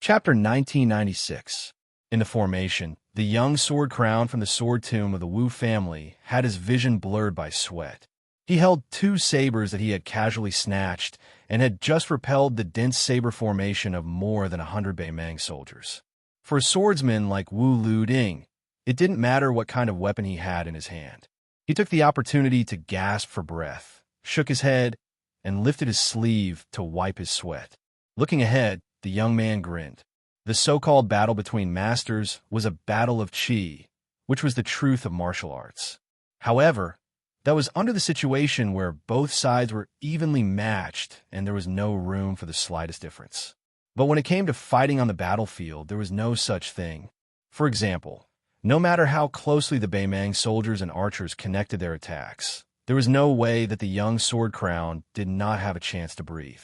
Chapter 1996. In the formation, the young sword crown from the sword tomb of the Wu family had his vision blurred by sweat. He held two sabers that he had casually snatched and had just repelled the dense saber formation of more than 100 Beimang soldiers. For a swordsman like Wu Luding, it didn't matter what kind of weapon he had in his hand. He took the opportunity to gasp for breath, shook his head, and lifted his sleeve to wipe his sweat. Looking ahead, the young man grinned. The so-called battle between masters was a battle of qi, which was the truth of martial arts. However, that was under the situation where both sides were evenly matched and there was no room for the slightest difference. But when it came to fighting on the battlefield, there was no such thing. For example, no matter how closely the Beimang soldiers and archers connected their attacks, there was no way that the young sword crown did not have a chance to breathe.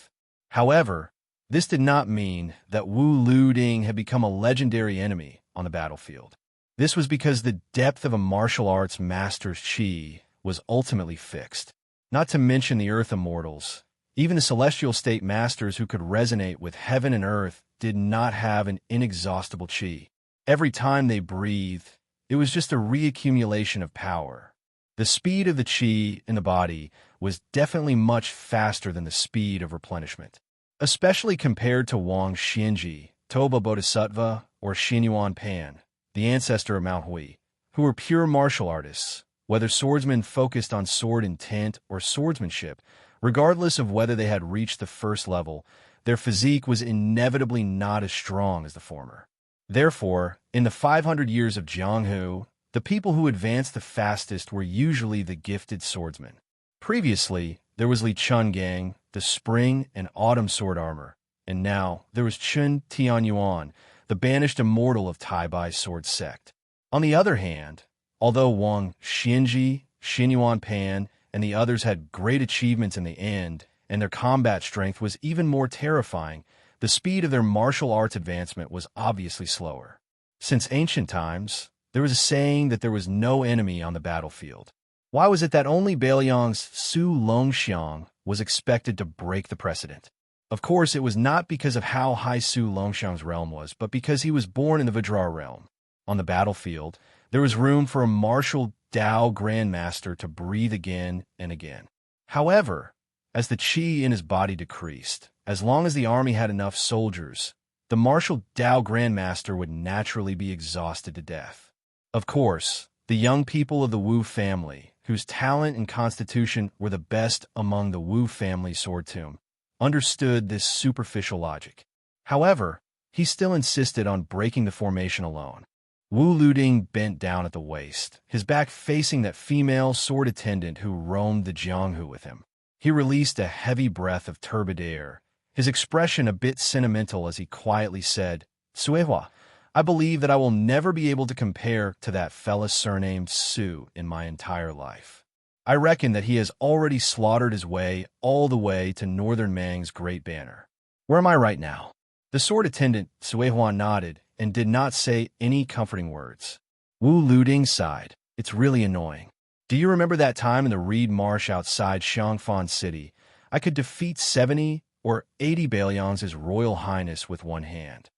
However, this did not mean that Wu Luding had become a legendary enemy on the battlefield. This was because the depth of a martial arts master's qi was ultimately fixed. Not to mention the earth immortals, even the celestial state masters who could resonate with heaven and earth did not have an inexhaustible qi. Every time they breathed, it was just a reaccumulation of power. The speed of the qi in the body was definitely much faster than the speed of replenishment. Especially compared to Wang Xianji, Toba Bodhisattva, or Xinyuan Pan, the ancestor of Mount Hui, who were pure martial artists, whether swordsmen focused on sword intent or swordsmanship, regardless of whether they had reached the first level, their physique was inevitably not as strong as the former. Therefore, in the 500 years of Jianghu, the people who advanced the fastest were usually the gifted swordsmen. Previously, there was Li Chungang, the spring and autumn sword armor, and now there was Chun Tianyuan, the banished immortal of Tai Bai's sword sect. On the other hand, although Wang Xianji, Xinyuan Pan, and the others had great achievements in the end, and their combat strength was even more terrifying, the speed of their martial arts advancement was obviously slower. Since ancient times, there was a saying that there was no enemy on the battlefield. Why was it that only Beiliang's Su Longxiang was expected to break the precedent? Of course, it was not because of how high Su Longxiang's realm was, but because he was born in the Vajra realm. On the battlefield, there was room for a martial Dao grandmaster to breathe again and again. However, as the qi in his body decreased, as long as the army had enough soldiers, the martial Dao grandmaster would naturally be exhausted to death. Of course, the young people of the Wu family, whose talent and constitution were the best among the Wu family sword tomb, understood this superficial logic. However, he still insisted on breaking the formation alone. Wu Luding bent down at the waist, his back facing that female sword attendant who roamed the Jianghu with him. He released a heavy breath of turbid air, his expression a bit sentimental as he quietly said, "Suehua, I believe that I will never be able to compare to that fella surnamed Su in my entire life. I reckon that he has already slaughtered his way all the way to Northern Mang's great banner. Where am I right now?" The sword attendant, Suehua, nodded and did not say any comforting words. Wu Luding sighed. "It's really annoying. Do you remember that time in the reed marsh outside Xiangfan City? I could defeat 70 or 80 Beiliang's His Royal Highness with one hand."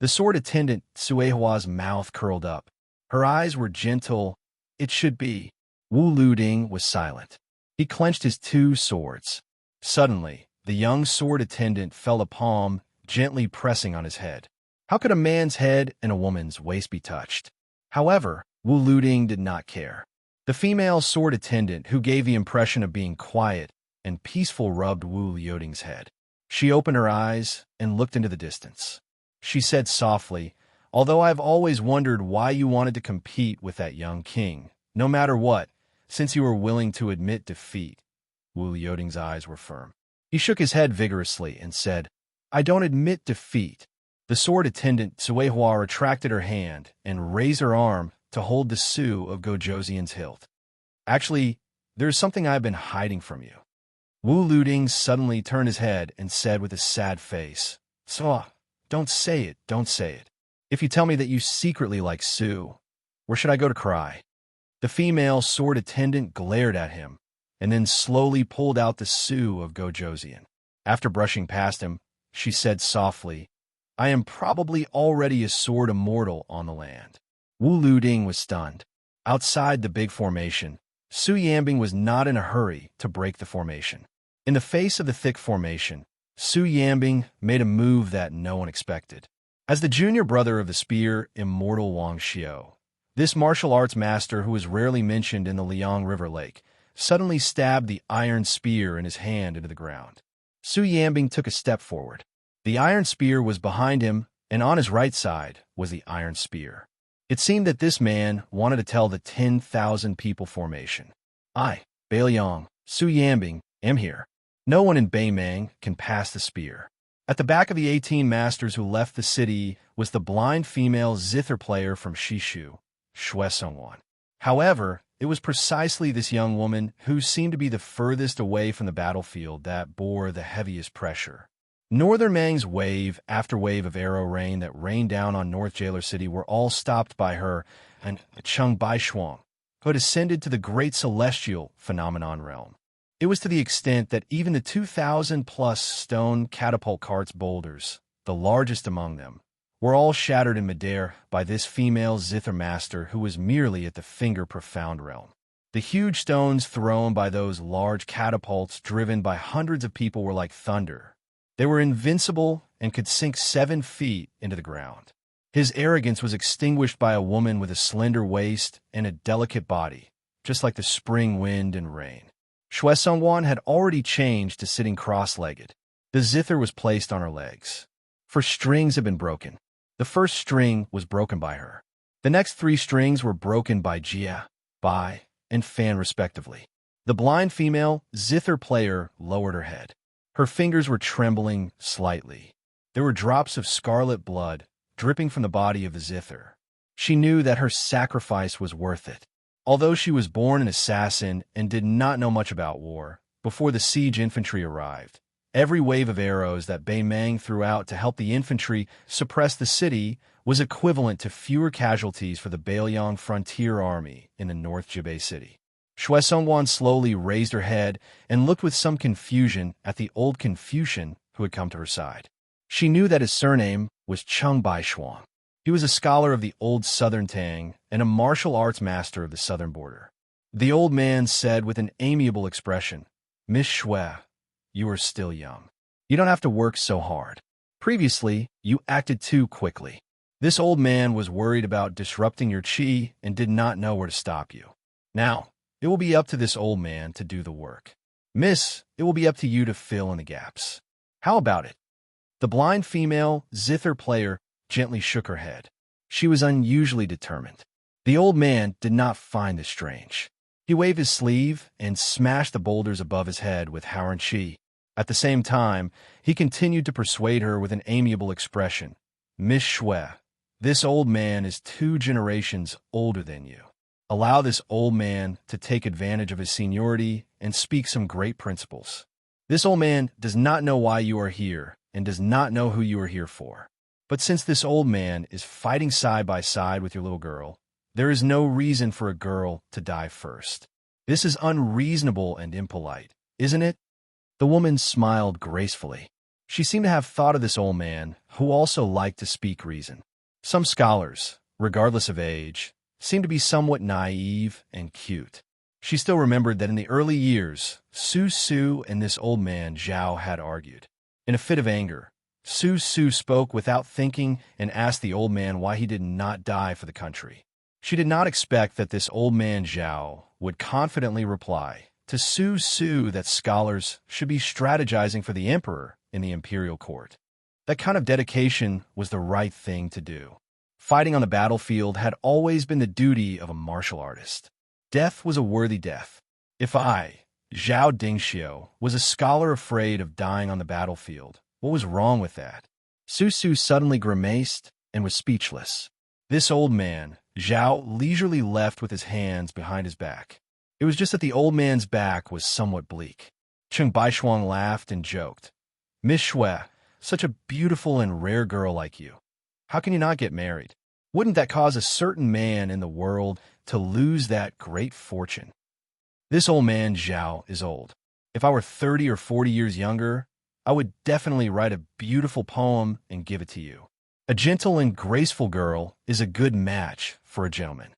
The sword attendant, Suehua's mouth curled up. Her eyes were gentle. It should be. Wu Luding was silent. He clenched his two swords. Suddenly, the young sword attendant felt a palm gently pressing on his head. How could a man's head and a woman's waist be touched? However, Wu Luding did not care. The female sword attendant, who gave the impression of being quiet and peaceful, rubbed Wu Luding's head. She opened her eyes and looked into the distance. She said softly, "Although I've always wondered why you wanted to compete with that young king, no matter what, since you were willing to admit defeat." Wu Luding's eyes were firm. He shook his head vigorously and said, "I don't admit defeat." The sword attendant, Suehua, retracted her hand and raised her arm to hold the Su of Gojoseon's hilt. "Actually, there's something I've been hiding from you." Wu Luding suddenly turned his head and said with a sad face, "So, don't say it, don't say it. If you tell me that you secretly like Su, where should I go to cry?" The female sword attendant glared at him, and then slowly pulled out the Su of Gojoseon. After brushing past him, she said softly, I am probably already a sword immortal on the land. Wu Luding was stunned. Outside the big formation, Su Yanbing was not in a hurry to break the formation. In the face of the thick formation, Su Yanbing made a move that no one expected. As the junior brother of the spear, Immortal Wuxia, this martial arts master who is rarely mentioned in the Liang River Lake, suddenly stabbed the iron spear in his hand into the ground. Su Yanbing took a step forward. The iron spear was behind him, and on his right side was the iron spear. It seemed that this man wanted to tell the 10,000 people formation. I, Bailiang, Su Yanbing, am here. No one in Beimang can pass the spear. At the back of the 18 masters who left the city was the blind female zither player from Shishu, Xianxia. However, it was precisely this young woman who seemed to be the furthest away from the battlefield that bore the heaviest pressure. Northern Mang's wave after wave of arrow rain that rained down on North Jailer City were all stopped by her and Cheng Baishuang, who had ascended to the great celestial phenomenon realm. It was to the extent that even the 2,000-plus stone catapult cart's boulders, the largest among them, were all shattered in midair by this female zither master who was merely at the finger-profound realm. The huge stones thrown by those large catapults driven by hundreds of people were like thunder. They were invincible and could sink 7 feet into the ground. His arrogance was extinguished by a woman with a slender waist and a delicate body, just like the spring wind and rain. Xianxia had already changed to sitting cross-legged. The zither was placed on her legs. Her strings had been broken. The first string was broken by her. The next 3 strings were broken by Jia, Bai, and Fan respectively. The blind female zither player lowered her head. Her fingers were trembling slightly. There were drops of scarlet blood dripping from the body of the zither. She knew that her sacrifice was worth it. Although she was born an assassin and did not know much about war, before the siege infantry arrived, every wave of arrows that Beimang threw out to help the infantry suppress the city was equivalent to fewer casualties for the Bailiang frontier army in the North Jibei city. Xianxia slowly raised her head and looked with some confusion at the old Confucian who had come to her side. She knew that his surname was Cheng Baishuang. He was a scholar of the old Southern Tang and a martial arts master of the southern border. The old man said with an amiable expression, "Miss Xue, you are still young. You don't have to work so hard. Previously, you acted too quickly." This old man was worried about disrupting your qi and did not know where to stop you. Now, it will be up to this old man to do the work. Miss, it will be up to you to fill in the gaps. How about it? The blind female zither player gently shook her head. She was unusually determined. The old man did not find this strange. He waved his sleeve and smashed the boulders above his head with Howren Chi. At the same time, he continued to persuade her with an amiable expression. "Miss Xue, this old man is 2 generations older than you. Allow this old man to take advantage of his seniority and speak some great principles. This old man does not know why you are here and does not know who you are here for. But since this old man is fighting side by side with your little girl, there is no reason for a girl to die first. This is unreasonable and impolite, isn't it?" The woman smiled gracefully. She seemed to have thought of this old man, who also liked to speak reason. Some scholars, regardless of age, seemed to be somewhat naive and cute. She still remembered that in the early years, Su and this old man Zhao had argued. In a fit of anger, Su spoke without thinking and asked the old man why he did not die for the country. She did not expect that this old man Zhao would confidently reply to Su that scholars should be strategizing for the emperor in the imperial court. That kind of dedication was the right thing to do. Fighting on the battlefield had always been the duty of a martial artist. Death was a worthy death. If I, Zhao Dingxiu, was a scholar afraid of dying on the battlefield, what was wrong with that? Su suddenly grimaced and was speechless. This old man, Zhao, leisurely left with his hands behind his back. It was just that the old man's back was somewhat bleak. Cheng Baishuang laughed and joked. "Miss Xue, such a beautiful and rare girl like you. How can you not get married? Wouldn't that cause a certain man in the world to lose that great fortune?" This old man, Zhao, is old. If I were 30 or 40 years younger, I would definitely write a beautiful poem and give it to you. A gentle and graceful girl is a good match for a gentleman.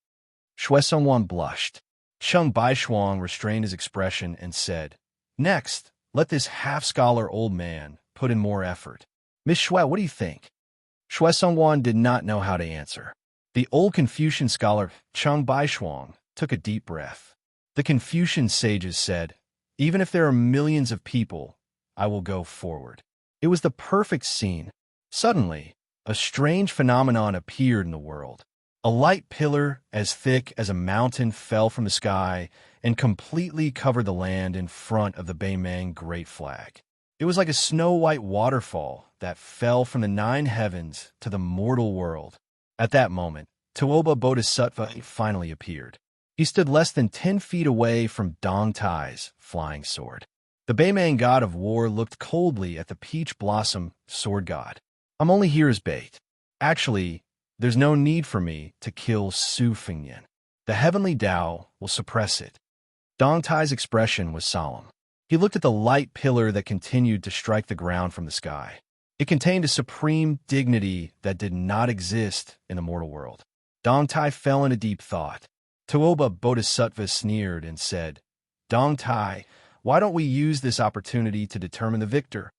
Shui Songwan blushed. Cheng Baishuang restrained his expression and said, "Next, let this half-scholar old man put in more effort. Miss Shui, what do you think?" Shui Songwan did not know how to answer. The old Confucian scholar Cheng Baishuang took a deep breath. The Confucian sages said, "Even if there are millions of people, I will go forward." It was the perfect scene. Suddenly, a strange phenomenon appeared in the world. A light pillar as thick as a mountain fell from the sky and completely covered the land in front of the Beimang Great Flag. It was like a snow-white waterfall that fell from the 9 heavens to the mortal world. At that moment, Tuoba Bodhisattva finally appeared. He stood less than 10 feet away from Dong Tai's flying sword. The Beimang god of war looked coldly at the peach blossom sword god. "I'm only here as bait. Actually, there's no need for me to kill Su Fengyan. The heavenly Tao will suppress it." Dong Tai's expression was solemn. He looked at the light pillar that continued to strike the ground from the sky. It contained a supreme dignity that did not exist in the mortal world. Dong Tai fell into deep thought. Tuoba Bodhisattva sneered and said, "Dong Tai, why don't we use this opportunity to determine the victor?"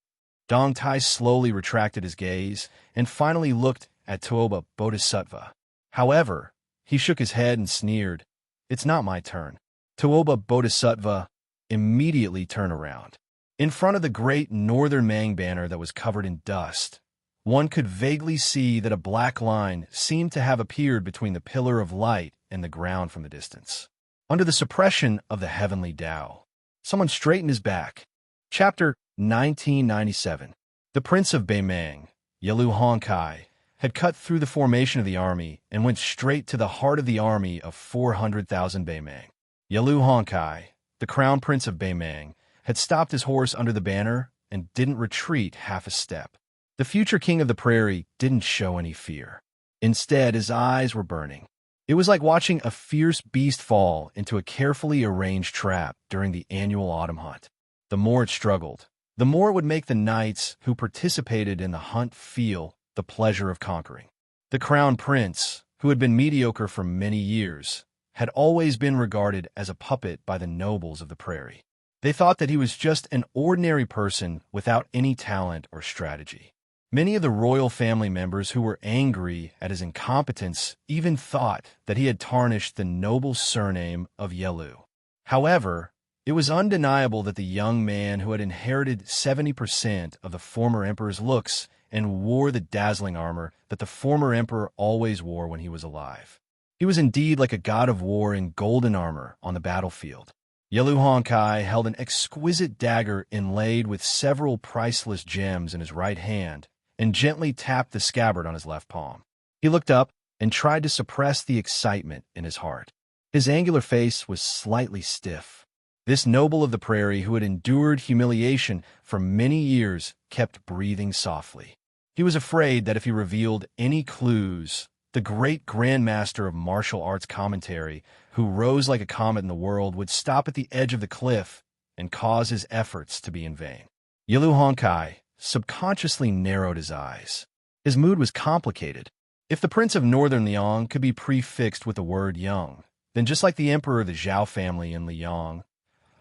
Dong Tai slowly retracted his gaze and finally looked at Tuoba Bodhisattva. However, he shook his head and sneered, "It's not my turn." Tuoba Bodhisattva immediately turned around. In front of the great northern Mang banner that was covered in dust, one could vaguely see that a black line seemed to have appeared between the pillar of light and the ground from the distance. Under the suppression of the heavenly Tao, someone straightened his back. Chapter 1997. The Prince of Beimang, Yelu Hongkai, had cut through the formation of the army and went straight to the heart of the army of 400,000 Beimang. Yelu Hongkai, the crown prince of Beimang, had stopped his horse under the banner and didn't retreat half a step. The future king of the prairie didn't show any fear. Instead, his eyes were burning. It was like watching a fierce beast fall into a carefully arranged trap during the annual autumn hunt. The more it struggled, the more it would make the knights who participated in the hunt feel the pleasure of conquering. The crown prince, who had been mediocre for many years, had always been regarded as a puppet by the nobles of the prairie. They thought that he was just an ordinary person without any talent or strategy. Many of the royal family members who were angry at his incompetence even thought that he had tarnished the noble surname of Yelu. However, it was undeniable that the young man who had inherited 70% of the former emperor's looks and wore the dazzling armor that the former emperor always wore when he was alive. He was indeed like a god of war in golden armor on the battlefield. Yelu Hongkai held an exquisite dagger inlaid with several priceless gems in his right hand and gently tapped the scabbard on his left palm. He looked up and tried to suppress the excitement in his heart. His angular face was slightly stiff. This noble of the prairie who had endured humiliation for many years kept breathing softly. He was afraid that if he revealed any clues, the great grandmaster of martial arts commentary, who rose like a comet in the world, would stop at the edge of the cliff and cause his efforts to be in vain. Yelu Hongkai subconsciously narrowed his eyes. His mood was complicated. If the prince of northern Liang could be prefixed with the word young, then just like the emperor of the Zhao family in Liang,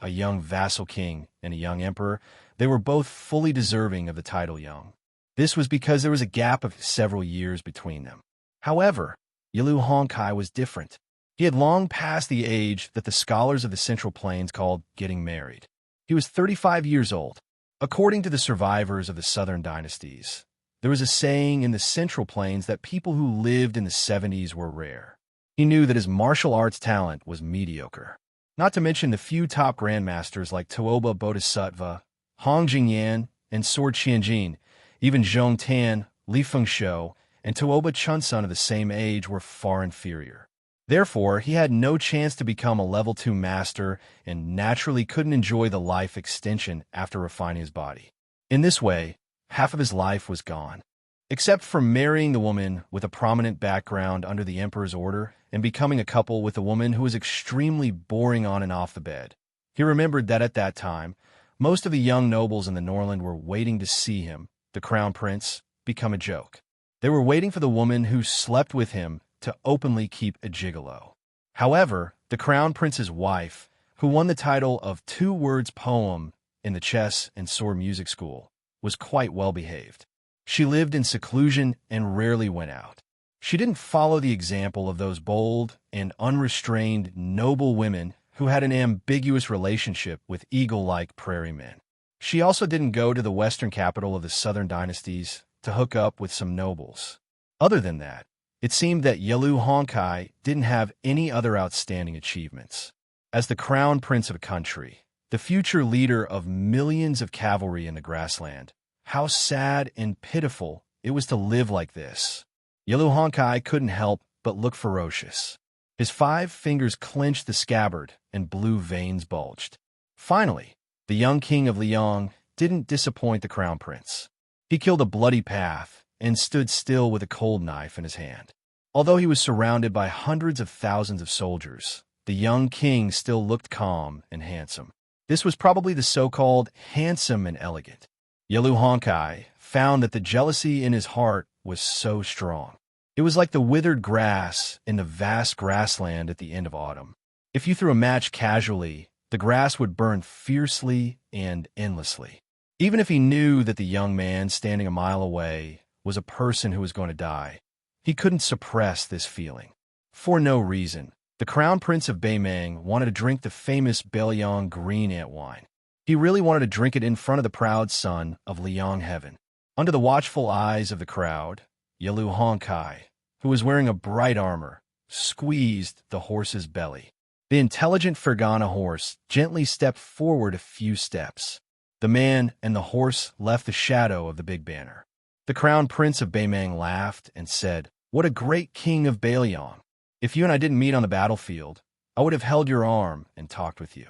a young vassal king and a young emperor, they were both fully deserving of the title young. This was because there was a gap of several years between them. However, Yelu Hongkai was different. He had long passed the age that the scholars of the Central Plains called getting married. He was 35 years old. According to the survivors of the southern dynasties, there was a saying in the Central Plains that people who lived in the 70s were rare. He knew that his martial arts talent was mediocre. Not to mention the few top grandmasters like Tuoba Bodhisattva, Hong Jingyan, and Sword Qianjin, even Zhong Tan, Li Fengshou, and Tuoba Chunsun of the same age were far inferior. Therefore, he had no chance to become a level 2 master and naturally couldn't enjoy the life extension after refining his body. In this way, half of his life was gone. Except for marrying the woman with a prominent background under the emperor's order and becoming a couple with a woman who was extremely boring on and off the bed. He remembered that at that time, most of the young nobles in the Norland were waiting to see him, the crown prince, become a joke. They were waiting for the woman who slept with him to openly keep a gigolo. However, the crown prince's wife, who won the title of two-words poem in the chess and sword music school, was quite well-behaved. She lived in seclusion and rarely went out. She didn't follow the example of those bold and unrestrained noble women who had an ambiguous relationship with eagle-like prairie men. She also didn't go to the western capital of the southern dynasties to hook up with some nobles. Other than that, it seemed that Yelu Honkai didn't have any other outstanding achievements. As the crown prince of a country, the future leader of millions of cavalry in the grassland, how sad and pitiful it was to live like this. Yelu Honkai couldn't help but look ferocious. His 5 fingers clenched the scabbard and blue veins bulged. Finally, the young king of Liang didn't disappoint the crown prince. He killed a bloody path and stood still with a cold knife in his hand. Although he was surrounded by hundreds of thousands of soldiers, the young king still looked calm and handsome. This was probably the so-called handsome and elegant. Yelu Honkai found that the jealousy in his heart was so strong. It was like the withered grass in the vast grassland at the end of autumn. If you threw a match casually, the grass would burn fiercely and endlessly. Even if he knew that the young man standing a mile away was a person who was going to die, he couldn't suppress this feeling. For no reason, the crown prince of Beimang wanted to drink the famous Beiliang green ant wine. He really wanted to drink it in front of the proud son of Liang heaven. Under the watchful eyes of the crowd, Yelu Honkai, who was wearing a bright armor, squeezed the horse's belly. The intelligent Fergana horse gently stepped forward a few steps. The man and the horse left the shadow of the big banner. The crown prince of Beimang laughed and said, "What a great king of Beiliang! If you and I didn't meet on the battlefield, I would have held your arm and talked with you.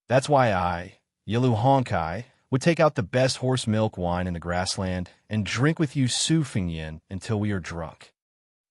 That's why I, Yelu Honkai, would take out the best horse milk wine in the grassland and drink with you Su Fingyin until we are drunk."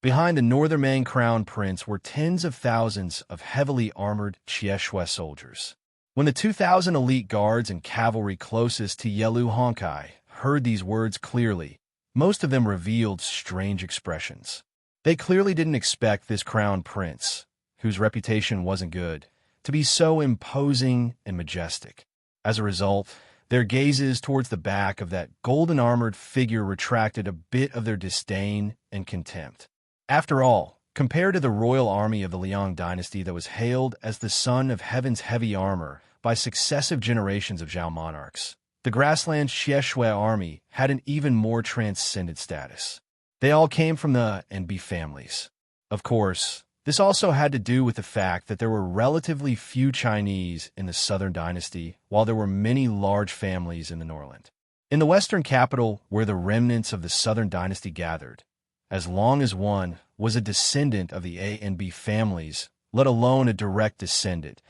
Behind the northern Mang crown prince were tens of thousands of heavily armored Xianxia soldiers. When the 2,000 elite guards and cavalry closest to Yelu Honkai heard these words clearly, most of them revealed strange expressions. They clearly didn't expect this crown prince, whose reputation wasn't good, to be so imposing and majestic. As a result, their gazes towards the back of that golden-armored figure retracted a bit of their disdain and contempt. After all, compared to the royal army of the Liang dynasty that was hailed as the son of heaven's heavy armor by successive generations of Zhao monarchs, the grassland Xianxia army had an even more transcendent status. They all came from the NB families. Of course, this also had to do with the fact that there were relatively few Chinese in the southern dynasty, while there were many large families in the northland. In the western capital, where the remnants of the southern dynasty gathered, as long as one was a descendant of the A and B families, let alone a direct descendant,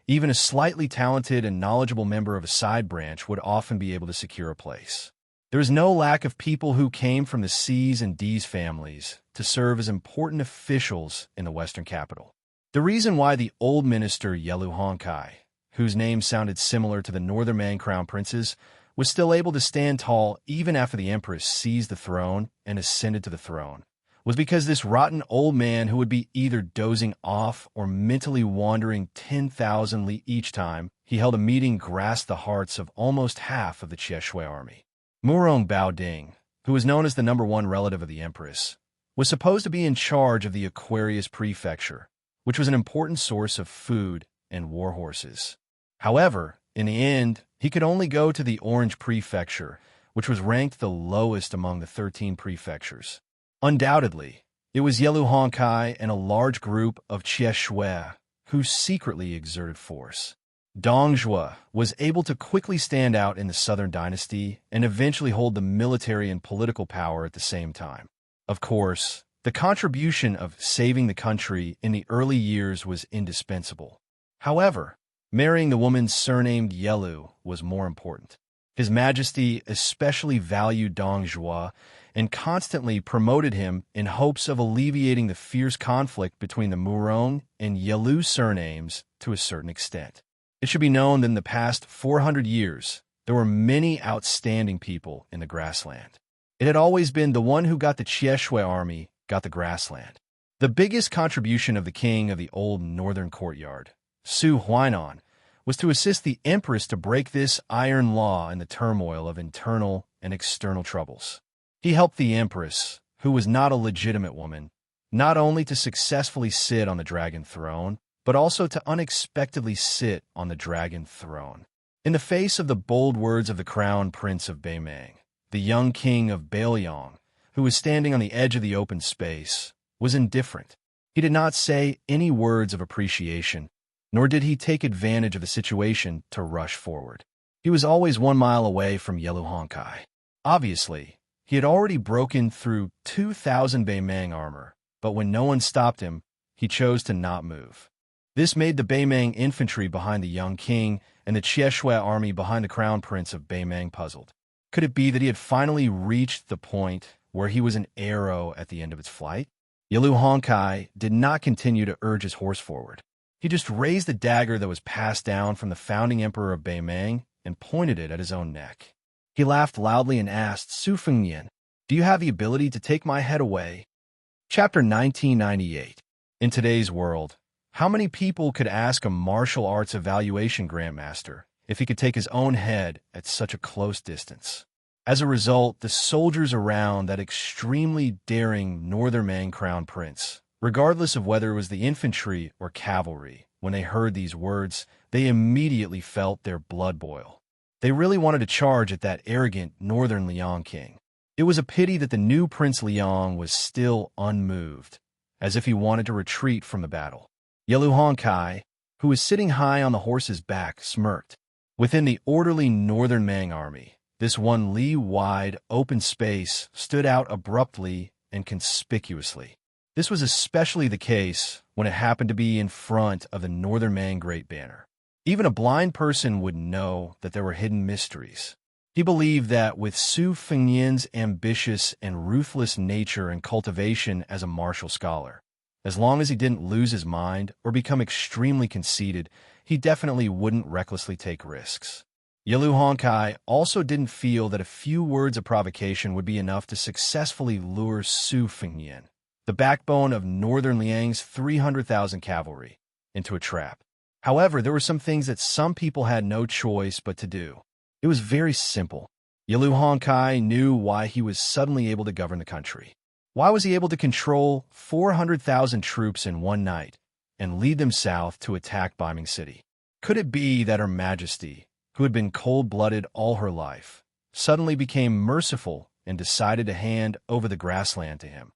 even a slightly talented and knowledgeable member of a side branch would often be able to secure a place. There is no lack of people who came from the C's and D's families to serve as important officials in the western capital. The reason why the old minister Yelu Honkai, whose name sounded similar to the northern Mang crown princes, was still able to stand tall even after the empress seized the throne and ascended to the throne, was because this rotten old man who would be either dozing off or mentally wandering 10,000 li each time he held a meeting grasped the hearts of almost half of the Xianxia army. Murong Baoding, who was known as the #1 relative of the empress, was supposed to be in charge of the Aquarius prefecture, which was an important source of food and war horses. However, in the end, he could only go to the Orange prefecture, which was ranked the lowest among the 13 prefectures. Undoubtedly, it was Yelu Honkai and a large group of Xianxia who secretly exerted force. Dongzhuo was able to quickly stand out in the southern dynasty and eventually hold the military and political power at the same time. Of course, the contribution of saving the country in the early years was indispensable. However, marrying the woman surnamed Yelu was more important. His Majesty especially valued Dongzhuo and constantly promoted him in hopes of alleviating the fierce conflict between the Murong and Yelu surnames to a certain extent. It should be known that in the past 400 years, there were many outstanding people in the grassland. It had always been the one who got the Xianxia army got the grassland. The biggest contribution of the king of the old northern courtyard, Su Huainan, was to assist the empress to break this iron law in the turmoil of internal and external troubles. He helped the empress, who was not a legitimate woman, not only to successfully sit on the dragon throne, but also to unexpectedly sit on the dragon throne. In the face of the bold words of the crown prince of Beimang, the young king of Bailiang, who was standing on the edge of the open space, was indifferent. He did not say any words of appreciation, nor did he take advantage of the situation to rush forward. He was always 1 mile away from Yellow Honkai. Obviously, he had already broken through 2,000 Beimang armor, but when no one stopped him, he chose to not move. This made the Beimang infantry behind the young king and the Xianxia army behind the crown prince of Beimang puzzled. Could it be that he had finally reached the point where he was an arrow at the end of its flight? Yellow Honkai did not continue to urge his horse forward. He just raised the dagger that was passed down from the founding emperor of Beimang and pointed it at his own neck. He laughed loudly and asked, "Su Fengyan, do you have the ability to take my head away?" Chapter 1998. In today's world, how many people could ask a martial arts evaluation grandmaster if he could take his own head at such a close distance? As a result, the soldiers around that extremely daring Northern Man crown prince, regardless of whether it was the infantry or cavalry, when they heard these words, they immediately felt their blood boil. They really wanted to charge at that arrogant Northern Liang king. It was a pity that the new Prince Liang was still unmoved, as if he wanted to retreat from the battle. Yellow Honkai, who was sitting high on the horse's back, smirked. Within the orderly Northern Mang army, this 1 li wide open space stood out abruptly and conspicuously. This was especially the case when it happened to be in front of the Northern Mang Great Banner. Even a blind person would know that there were hidden mysteries. He believed that with Su Fengyan's ambitious and ruthless nature and cultivation as a martial scholar, as long as he didn't lose his mind or become extremely conceited, he definitely wouldn't recklessly take risks. Yellow Honkai also didn't feel that a few words of provocation would be enough to successfully lure Su Fengyan, the backbone of Northern Liang's 300,000 cavalry, into a trap. However, there were some things that some people had no choice but to do. It was very simple. Yellow Honkai knew why he was suddenly able to govern the country. Why was he able to control 400,000 troops in one night and lead them south to attack Beimang City? Could it be that Her Majesty, who had been cold-blooded all her life, suddenly became merciful and decided to hand over the grassland to him,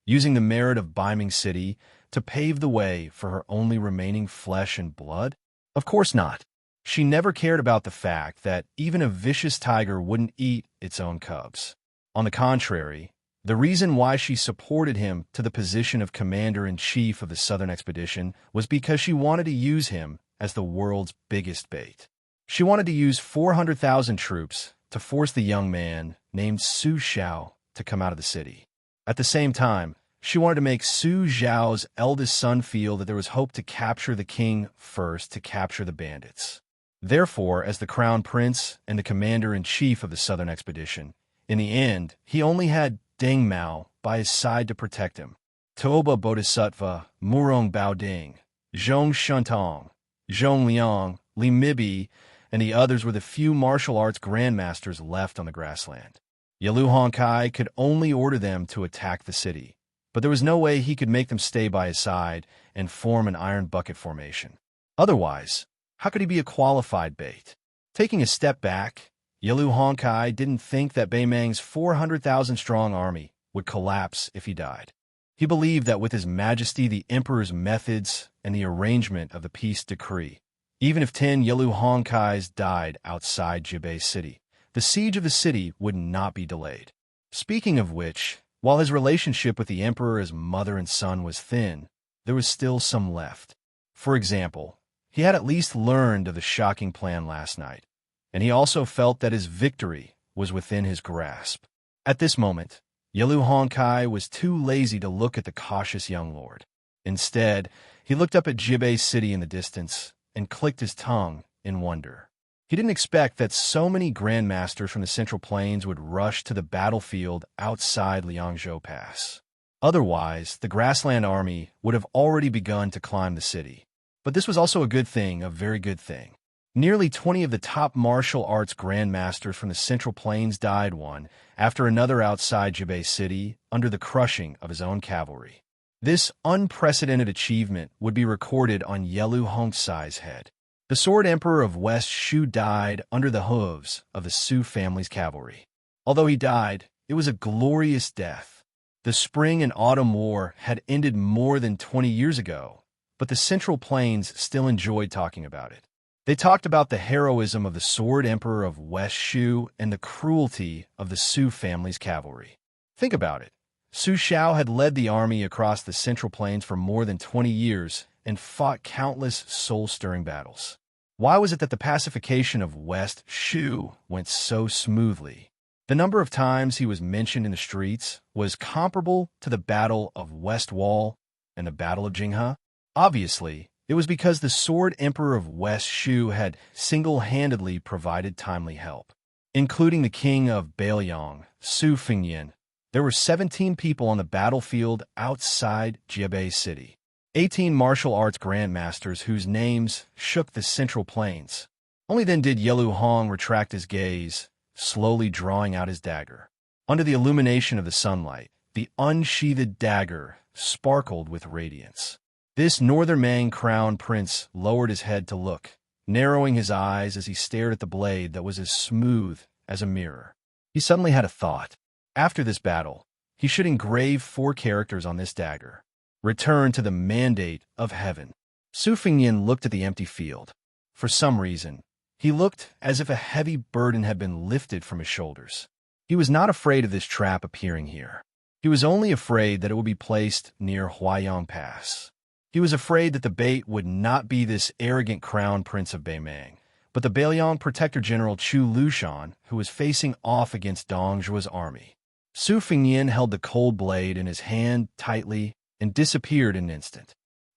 using the merit of Beimang City to pave the way for her only remaining flesh and blood? Of course not. She never cared about the fact that even a vicious tiger wouldn't eat its own cubs. On the contrary, the reason why she supported him to the position of commander-in-chief of the Southern Expedition was because she wanted to use him as the world's biggest bait. She wanted to use 400,000 troops to force the young man named Su Xiao to come out of the city. At the same time, she wanted to make Su Zhao's eldest son feel that there was hope to capture the king first to capture the bandits. Therefore, as the crown prince and the commander-in-chief of the Southern Expedition, in the end, he only had Deng Mao by his side to protect him. Toba Bodhisattva, Murong Baoding, Zhong Shuntong, Zhong Liang, Li Mibi, and the others were the few martial arts grandmasters left on the grassland. Yellow Honkai could only order them to attack the city, but there was no way he could make them stay by his side and form an iron bucket formation. Otherwise, how could he be a qualified bait? Taking a step back, Yellow Honkai didn't think that Beimang's 400,000-strong army would collapse if he died. He believed that with His Majesty the Emperor's methods and the arrangement of the peace decree, even if 10 Yellow Honkais died outside Jibei City, the siege of the city would not be delayed. Speaking of which, while his relationship with the Emperor as mother and son was thin, there was still some left. For example, he had at least learned of the shocking plan last night, and he also felt that his victory was within his grasp. At this moment, Yellow Honkai was too lazy to look at the cautious young lord. Instead, he looked up at Jibei City in the distance and clicked his tongue in wonder. He didn't expect that so many grandmasters from the Central Plains would rush to the battlefield outside Liangzhou Pass. Otherwise, the grassland army would have already begun to climb the city. But this was also a good thing, a very good thing. Nearly 20 of the top martial arts grandmasters from the Central Plains died one after another outside Jibei City under the crushing of his own cavalry. This unprecedented achievement would be recorded on Yelu Hongxi's head. The Sword Emperor of West Shu died under the hooves of the Su family's cavalry. Although he died, it was a glorious death. The Spring and Autumn War had ended more than 20 years ago, but the Central Plains still enjoyed talking about it. They talked about the heroism of the Sword Emperor of West Shu and the cruelty of the Su family's cavalry. Think about it. Su Xiao had led the army across the Central Plains for more than 20 years and fought countless soul-stirring battles. Why was it that the pacification of West Shu went so smoothly? The number of times he was mentioned in the streets was comparable to the Battle of West Wall and the Battle of Jinghe. Obviously, it was because the Sword Emperor of West Shu had single-handedly provided timely help. Including the king of Bailiang, Su Fengyan, there were 17 people on the battlefield outside Jibei City. 18 martial arts grandmasters whose names shook the Central Plains. Only then did Yelu Hong retract his gaze, slowly drawing out his dagger. Under the illumination of the sunlight, the unsheathed dagger sparkled with radiance. This northern Mang crown prince lowered his head to look, narrowing his eyes as he stared at the blade that was as smooth as a mirror. He suddenly had a thought. After this battle, he should engrave 4 characters on this dagger. Return to the mandate of heaven. Su Fengyan looked at the empty field. For some reason, he looked as if a heavy burden had been lifted from his shoulders. He was not afraid of this trap appearing here. He was only afraid that it would be placed near Huaiyang Pass. He was afraid that the bait would not be this arrogant crown prince of Beimang, but the Bailiang Protector General Chu Lushan, who was facing off against Dong Zhuo's army. Su Fengyan held the cold blade in his hand tightly and disappeared in an instant.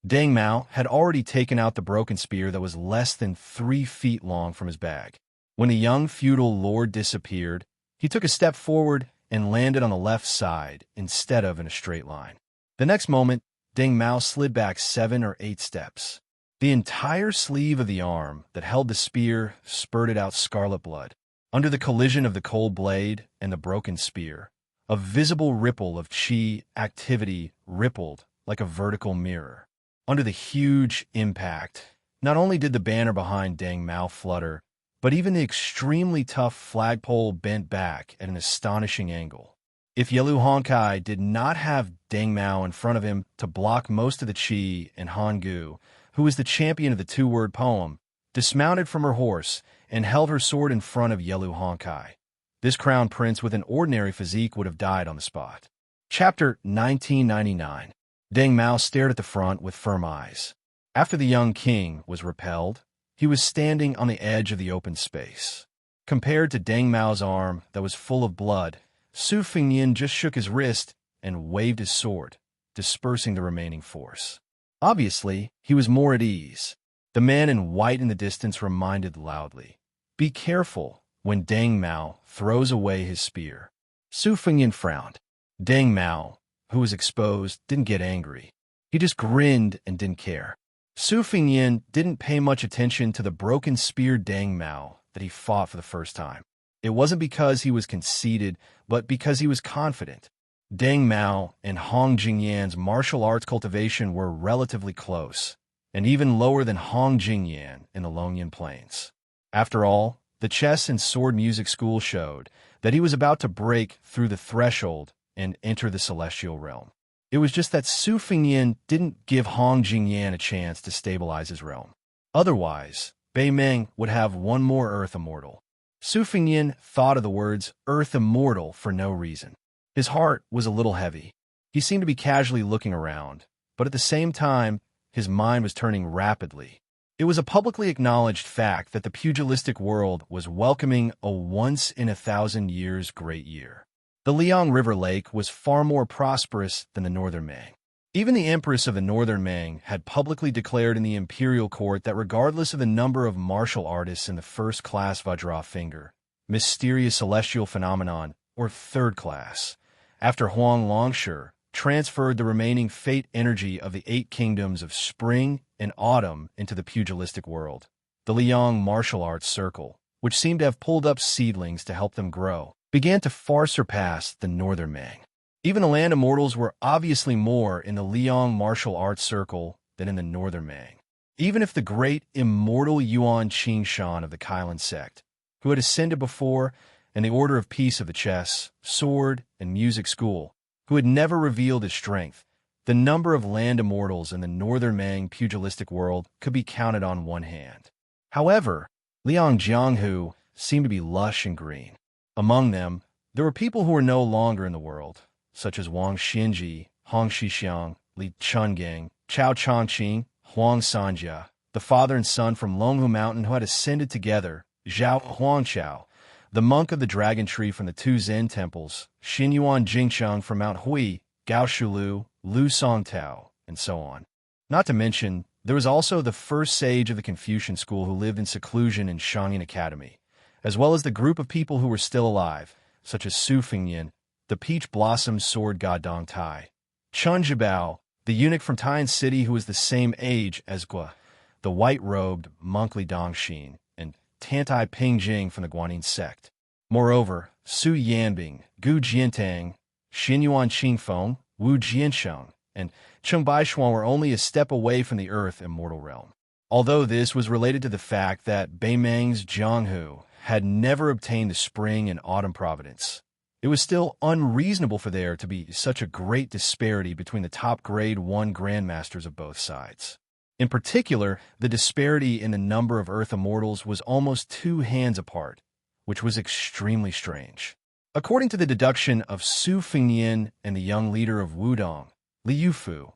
Deng Mao had already taken out the broken spear that was less than 3 feet long from his bag. When the young feudal lord disappeared, he took a step forward and landed on the left side instead of in a straight line. The next moment, Deng Mao slid back 7 or 8 steps. The entire sleeve of the arm that held the spear spurted out scarlet blood. Under the collision of the cold blade and the broken spear, a visible ripple of qi activity rippled like a vertical mirror. Under the huge impact, not only did the banner behind Deng Mao flutter, but even the extremely tough flagpole bent back at an astonishing angle. If Yelu Hongkai did not have Deng Mao in front of him to block most of the qi and Han Gu, who was the champion of the 2-word poem, dismounted from her horse and held her sword in front of Yelu Hongkai, this crown prince with an ordinary physique would have died on the spot. Chapter 1999. Deng Mao stared at the front with firm eyes. After the young king was repelled, he was standing on the edge of the open space. Compared to Deng Mao's arm that was full of blood, Su Fengyan just shook his wrist and waved his sword, dispersing the remaining force. Obviously, he was more at ease. The man in white in the distance reminded loudly, "Be careful when Deng Mao throws away his spear." Su Fengyan frowned. Deng Mao, who was exposed, didn't get angry. He just grinned and didn't care. Su Fengyan didn't pay much attention to the broken spear Deng Mao that he fought for the first time. It wasn't because he was conceited, but because he was confident. Deng Mao and Hong Jingyan's martial arts cultivation were relatively close, and even lower than Hong Jingyan in the Longyan Plains. After all, the chess and sword music school showed that he was about to break through the threshold and enter the celestial realm. It was just that Su Fengyan didn't give Hong Jingyan a chance to stabilize his realm. Otherwise, Beimeng would have one more Earth Immortal. Su Fengyan thought of the words Earth Immortal for no reason. His heart was a little heavy. He seemed to be casually looking around, but at the same time, his mind was turning rapidly. It was a publicly acknowledged fact that the pugilistic world was welcoming a once-in-a-thousand-years great year. The Liang River Lake was far more prosperous than the northern Mang. Even the Empress of the Northern Ming had publicly declared in the imperial court that regardless of the number of martial artists in the first-class Vajra finger, mysterious celestial phenomenon, or third class, after Huang Longshu transferred the remaining fate energy of the 8 kingdoms of spring and autumn into the pugilistic world, the Liang martial arts circle, which seemed to have pulled up seedlings to help them grow, began to far surpass the Northern Ming. Even the land immortals were obviously more in the Liang martial arts circle than in the Northern Ming. Even if the great immortal Yuan Qingshan of the Kailan sect, who had ascended before, and the Order of Peace of the Chess, Sword, and Music School, who had never revealed his strength, the number of land immortals in the Northern Ming pugilistic world could be counted on one hand. However, Liang Jianghu seemed to be lush and green. Among them, there were people who were no longer in the world, such as Wang Xinji, Hong Shixiang, Li Chungang, Chao Chongqing, Huang Sanjia, the father and son from Longhu Mountain who had ascended together, Zhao Huangchao, the monk of the dragon tree from the 2 Zen temples, Xinyuan Jingcheng from Mount Hui, Gao Shulu, Lu Songtao, and so on. Not to mention, there was also the first sage of the Confucian school who lived in seclusion in Shangyin Academy, as well as the group of people who were still alive, such as Su Fingyan, the peach blossom sword god Dong Tai, Chun Jibao, the eunuch from Taiyan City who was the same age as Gua, the white-robed monk Li Dongxin, and Tantai Pingjing from the Guanyin sect. Moreover, Su Yanbing, Gu Jiantang, Xinyuan Qingfeng, Wu Jiansheng, and Cheng Baishuan were only a step away from the Earth immortal realm. Although this was related to the fact that Beimang's Jianghu had never obtained the spring and autumn providence, it was still unreasonable for there to be such a great disparity between the top grade 1 grandmasters of both sides. In particular, the disparity in the number of Earth immortals was almost 2 hands apart, which was extremely strange. According to the deduction of Su Fingyan and the young leader of Wudong, Li Yufu,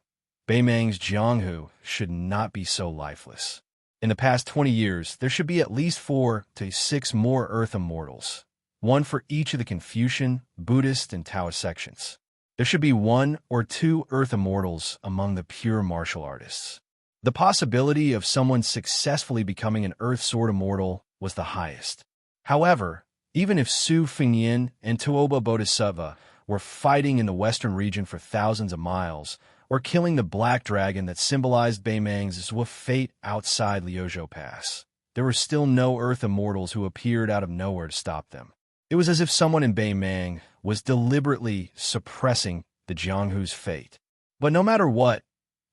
Beimang's Jianghu should not be so lifeless. In the past 20 years, there should be at least 4 to 6 more Earth immortals, 1 for each of the Confucian, Buddhist, and Taoist sections. There should be 1 or 2 Earth immortals among the pure martial artists. The possibility of someone successfully becoming an Earth Sword immortal was the highest. However, even if Su Fingyan and Tuoba Bodhisattva were fighting in the western region for thousands of miles, or killing the black dragon that symbolized Beimang's Zhou fate outside Liuzhou Pass, there were still no Earth immortals who appeared out of nowhere to stop them. It was as if someone in Beimang was deliberately suppressing the Jianghu's fate. But no matter what,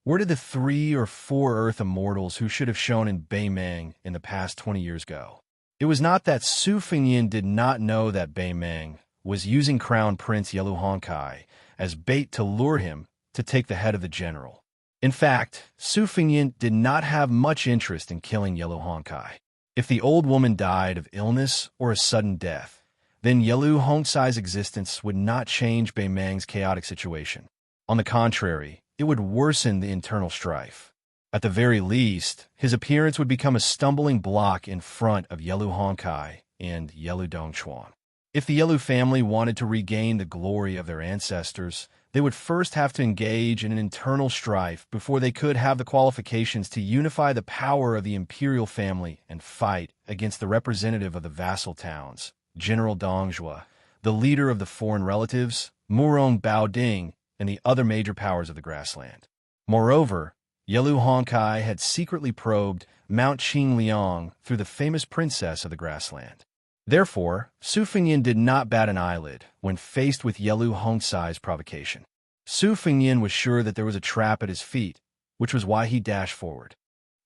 where did the 3 or 4 Earth immortals who should have shown in Beimang in the past 20 years go? It was not that Su Fingyan did not know that Beimang was using Crown Prince Yelu Hongkai as bait to lure him to take the head of the general. In fact, Su Fingyan did not have much interest in killing Yelu Hongkai. If the old woman died of illness or a sudden death, then Yelu Hongcai's existence would not change Beimang's chaotic situation. On the contrary, it would worsen the internal strife. At the very least, his appearance would become a stumbling block in front of Yelu Hongkai and Yelu Dongchuan. If the Yelu family wanted to regain the glory of their ancestors, they would first have to engage in an internal strife before they could have the qualifications to unify the power of the imperial family and fight against the representative of the vassal towns, General Dongjua, the leader of the foreign relatives, Murong Baoding, and the other major powers of the grassland. Moreover, Yelu Hongkai had secretly probed Mount Qingliang through the famous princess of the grassland. Therefore, Su Fingyan did not bat an eyelid when faced with Yelu Hongcai's provocation. Su Fingyan was sure that there was a trap at his feet, which was why he dashed forward.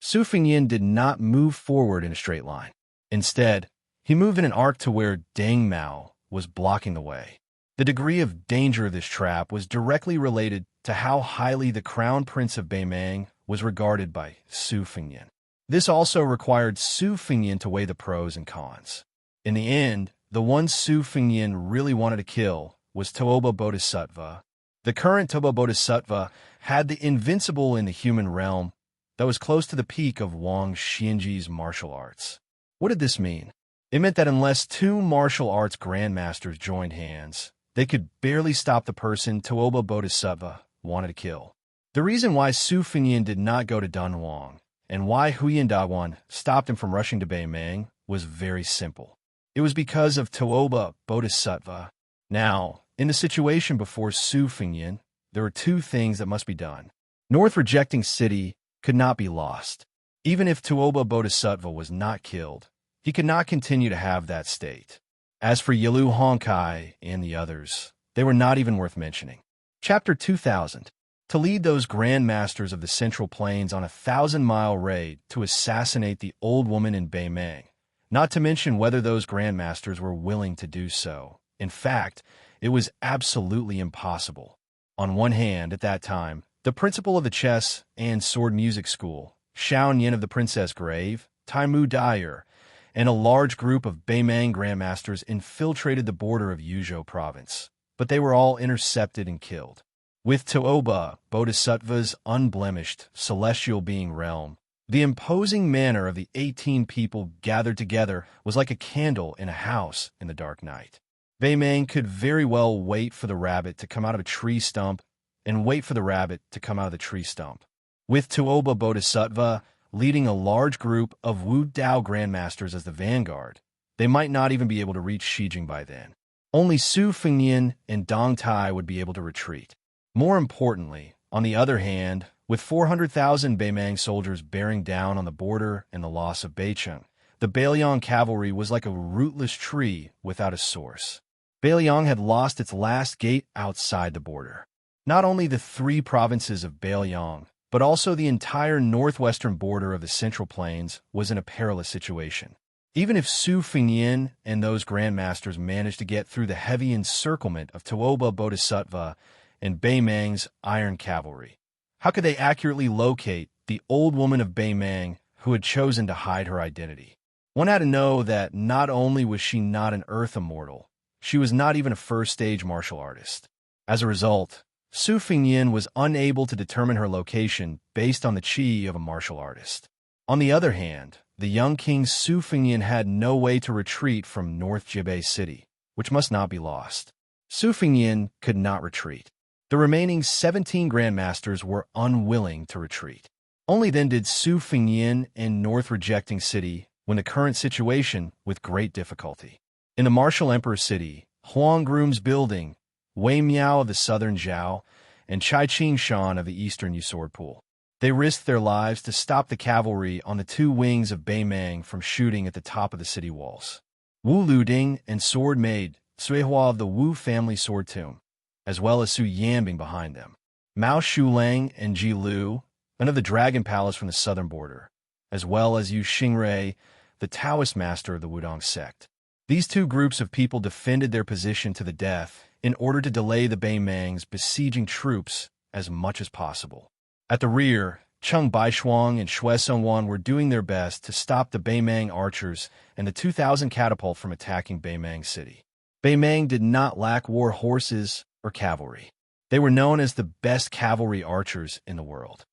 Su Fingyan did not move forward in a straight line. Instead, he moved in an arc to where Deng Mao was blocking the way. The degree of danger of this trap was directly related to how highly the Crown Prince of Beimang was regarded by Su Fingyan. This also required Su Fingyan to weigh the pros and cons. In the end, the one Su Fingyan really wanted to kill was Toba Bodhisattva. The current Toba Bodhisattva had the invincible in the human realm that was close to the peak of Wang Xinji's martial arts. What did this mean? It meant that unless 2 martial arts grandmasters joined hands, they could barely stop the person Toba Bodhisattva wanted to kill. The reason why Su Fengyan did not go to Dunhuang and why Huyan Dawan stopped him from rushing to Beimeng was very simple. It was because of Toba Bodhisattva. Now, in the situation before Su Fengyan, there were two things that must be done. North rejecting city could not be lost. Even if Toba Bodhisattva was not killed, he could not continue to have that state. As for Yilu Honkai and the others, they were not even worth mentioning. Chapter 2000. To lead those grandmasters of the Central Plains on a 1,000-mile raid to assassinate the old woman in Beimeng, not to mention whether those grandmasters were willing to do so. In fact, it was absolutely impossible. On one hand, at that time, the principal of the chess and sword music school, Xianxia of the Princess Grave, Taimu Dyer, and a large group of Beimeng grandmasters infiltrated the border of Yuzhou province, but they were all intercepted and killed. With Toba Bodhisattva's unblemished celestial being realm, the imposing manner of the 18 people gathered together was like a candle in a house in the dark night. Beimeng could very well wait for the rabbit to come out of a tree stump and wait for the rabbit to come out of the tree stump. With Toba Bodhisattva leading a large group of Wu Dao grandmasters as the vanguard, they might not even be able to reach Xijing by then. Only Su Fengyan and Dong Tai would be able to retreat. More importantly, on the other hand, with 400,000 Beimeng soldiers bearing down on the border and the loss of Beicheng, the Bailiang cavalry was like a rootless tree without a source. Bailiang had lost its last gate outside the border. Not only the 3 provinces of Bailiang, but also the entire northwestern border of the Central Plains was in a perilous situation. Even if Su Fengyan and those grandmasters managed to get through the heavy encirclement of Toba Bodhisattva and Beimeng's iron cavalry, how could they accurately locate the old woman of Beimeng who had chosen to hide her identity? One had to know that not only was she not an earth immortal, she was not even a first-stage martial artist. As a result, Su Fengyan was unable to determine her location based on the chi of a martial artist. On the other hand, the young king Su Fengyan had no way to retreat from North Jibei City, which must not be lost. Su Fengyan could not retreat. The remaining 17 grandmasters were unwilling to retreat. Only then did Su Fengyan and North rejecting city win the current situation with great difficulty. In the Martial Emperor City, Huang Groom's building, Wei Miao of the southern Zhao, and Chai Qingshan of the eastern Yusor Pool. They risked their lives to stop the cavalry on the 2 wings of Beimeng from shooting at the top of the city walls. Wu Luding and sword maid Suihua of the Wu family sword tomb, as well as Su Yanbing behind them. Mao Shulang and Ji Lu, and of the Dragon Palace from the southern border, as well as Yu Xingrei, the Taoist master of the Wudong sect. These 2 groups of people defended their position to the death in order to delay the Beimeng's besieging troops as much as possible. At the rear, Cheng Baishuang and Xue Songwan were doing their best to stop the Beimeng archers and the 2,000 catapult from attacking Beimeng City. Beimeng did not lack war horses or cavalry. They were known as the best cavalry archers in the world.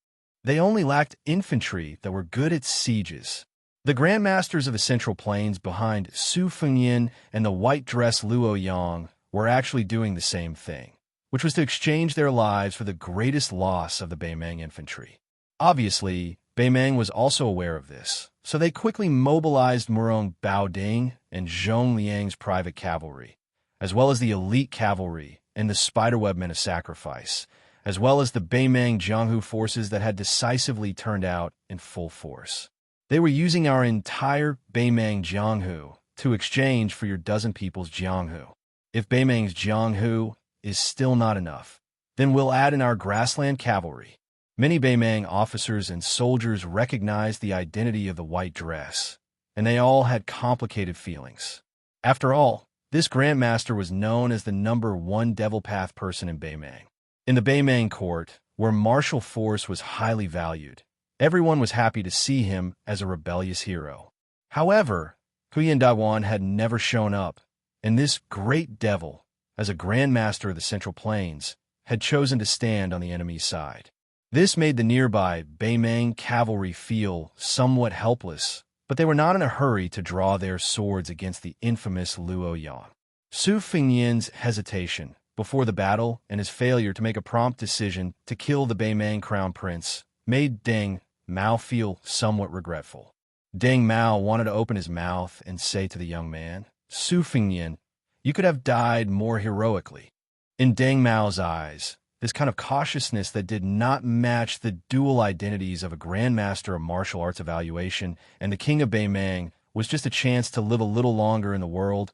They only lacked infantry that were good at sieges. The grandmasters of the Central Plains behind Su Fengyan and the white-dress Luo Yang were actually doing the same thing, which was to exchange their lives for the greatest loss of the Beimeng infantry. Obviously, Beimeng was also aware of this, so they quickly mobilized Murong Baoding and Zhong Liang's private cavalry, as well as the elite cavalry and the spiderweb men of sacrifice, as well as the Beimeng Jianghu forces that had decisively turned out in full force. They were using our entire Beimeng Jianghu to exchange for your dozen people's Jianghu. If Beimeng's Jianghu is still not enough, then we'll add in our grassland cavalry. Many Beimeng officers and soldiers recognized the identity of the white dress, and they all had complicated feelings. After all, this Grandmaster was known as the #1 Devil Path person in Beimeng. In the Beimeng court, where martial force was highly valued, everyone was happy to see him as a rebellious hero. However, Huyan Daiwan had never shown up, and this great devil, as a Grandmaster of the Central Plains, had chosen to stand on the enemy's side. This made the nearby Beimeng cavalry feel somewhat helpless, but they were not in a hurry to draw their swords against the infamous Luo Yang. Su Fengyan's hesitation before the battle, and his failure to make a prompt decision to kill the Beimang crown prince made Deng Mao feel somewhat regretful. Deng Mao wanted to open his mouth and say to the young man, "Su Fengnian, you could have died more heroically." In Deng Mao's eyes, this kind of cautiousness that did not match the dual identities of a grandmaster of martial arts evaluation and the king of Beimang was just a chance to live a little longer in the world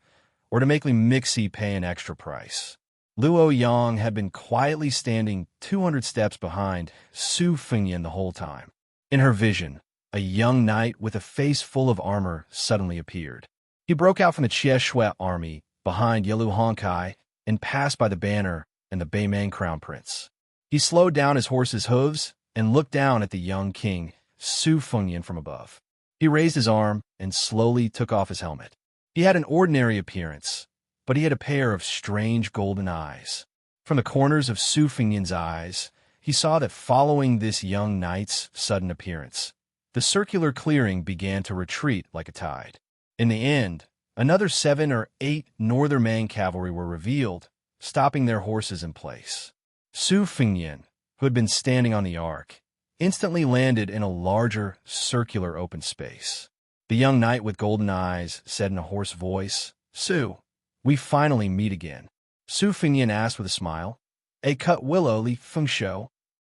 or to make Li Mixi pay an extra price. Luo Yang had been quietly standing 200 steps behind Su Fengnian the whole time. In her vision, a young knight with a face full of armor suddenly appeared. He broke out from the Chieshui army behind Yelu Honkai and passed by the banner and the Beimang crown prince. He slowed down his horse's hooves and looked down at the young king, Su Fengnian, from above. He raised his arm and slowly took off his helmet. He had an ordinary appearance, but he had a pair of strange golden eyes. From the corners of Su Fengnian's eyes, he saw that following this young knight's sudden appearance, the circular clearing began to retreat like a tide. In the end, another 7 or 8 Northern Mang cavalry were revealed, stopping their horses in place. Su Fengnian, who had been standing on the arc, instantly landed in a larger, circular open space. The young knight with golden eyes said in a hoarse voice, "Su, we finally meet again." Su Fengnian asked with a smile, "A cut willow Li Fengshuo?"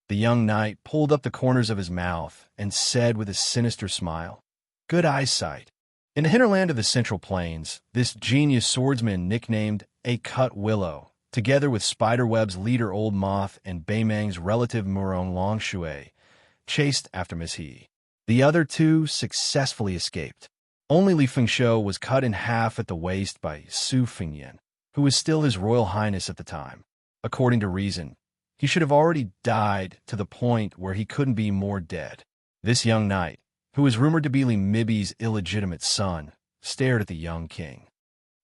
The young knight pulled up the corners of his mouth and said with a sinister smile, "Good eyesight." In the hinterland of the Central Plains, this genius swordsman nicknamed A Cut Willow, together with Spiderweb's leader Old Moth and Beimang's relative Murong Longshui, chased after Miss He. The other two successfully escaped. Only Li Fengshuo was cut in half at the waist by Su Fengnian, who was still His Royal Highness at the time. According to reason, he should have already died to the point where he couldn't be more dead. This young knight, who was rumored to be Li Mibi's illegitimate son, stared at the young king.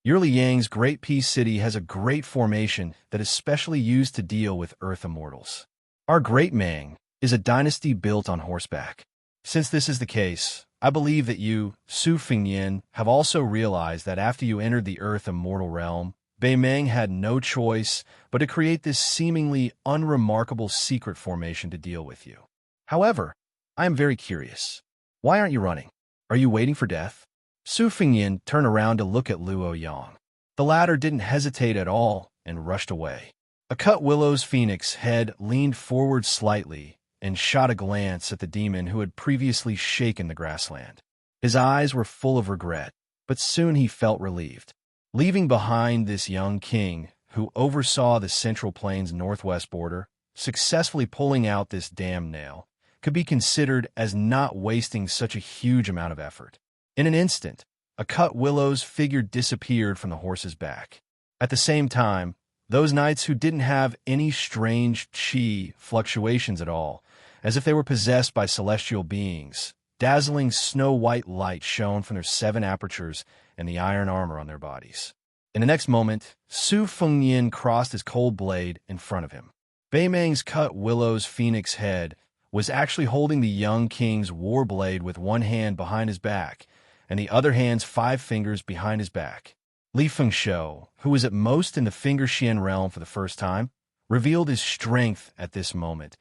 Yurli Yang's Great Peace City has a great formation that is specially used to deal with Earth Immortals. Our Great Mang is a dynasty built on horseback. Since this is the case, I believe that you, Su Fengnian, have also realized that after you entered the Earth Immortal realm, Beimang had no choice but to create this seemingly unremarkable secret formation to deal with you. However, I am very curious. Why aren't you running? Are you waiting for death? Su Fengnian turned around to look at Luo Yang. The latter didn't hesitate at all and rushed away. A cut willow's phoenix head leaned forward slightly and shot a glance at the demon who had previously shaken the grassland. His eyes were full of regret, but soon he felt relieved. Leaving behind this young king, who oversaw the Central Plains northwest border, successfully pulling out this damn nail, could be considered as not wasting such a huge amount of effort. In an instant, a cut willow's figure disappeared from the horse's back. At the same time, those knights who didn't have any strange chi fluctuations at all, as if they were possessed by celestial beings, dazzling snow-white light shone from their 7 apertures and the iron armor on their bodies. In the next moment, Su Fengnian crossed his cold blade in front of him. Beimang's cut willow's phoenix head was actually holding the young king's war blade with one hand behind his back and the other hand's 5 fingers behind his back. Li Fengshuo, who was at most in the Finger Xian realm for the first time, revealed his strength at this moment,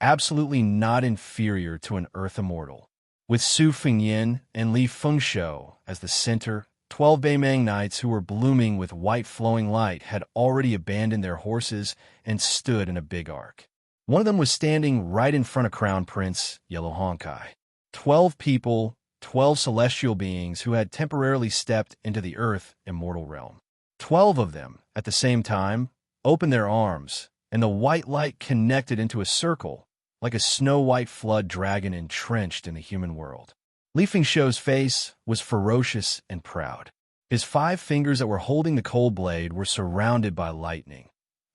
absolutely not inferior to an Earth Immortal. With Su Fengnian and Li Fengshuo as the center, 12 Beimang knights who were blooming with white flowing light had already abandoned their horses and stood in a big arc. One of them was standing right in front of Crown Prince Yellow Honkai. 12 people, 12 celestial beings who had temporarily stepped into the Earth Immortal realm. 12 of them, at the same time, opened their arms, and the white light connected into a circle, like a snow-white flood dragon entrenched in the human world. Li Fengshuo's face was ferocious and proud. His 5 fingers that were holding the cold blade were surrounded by lightning,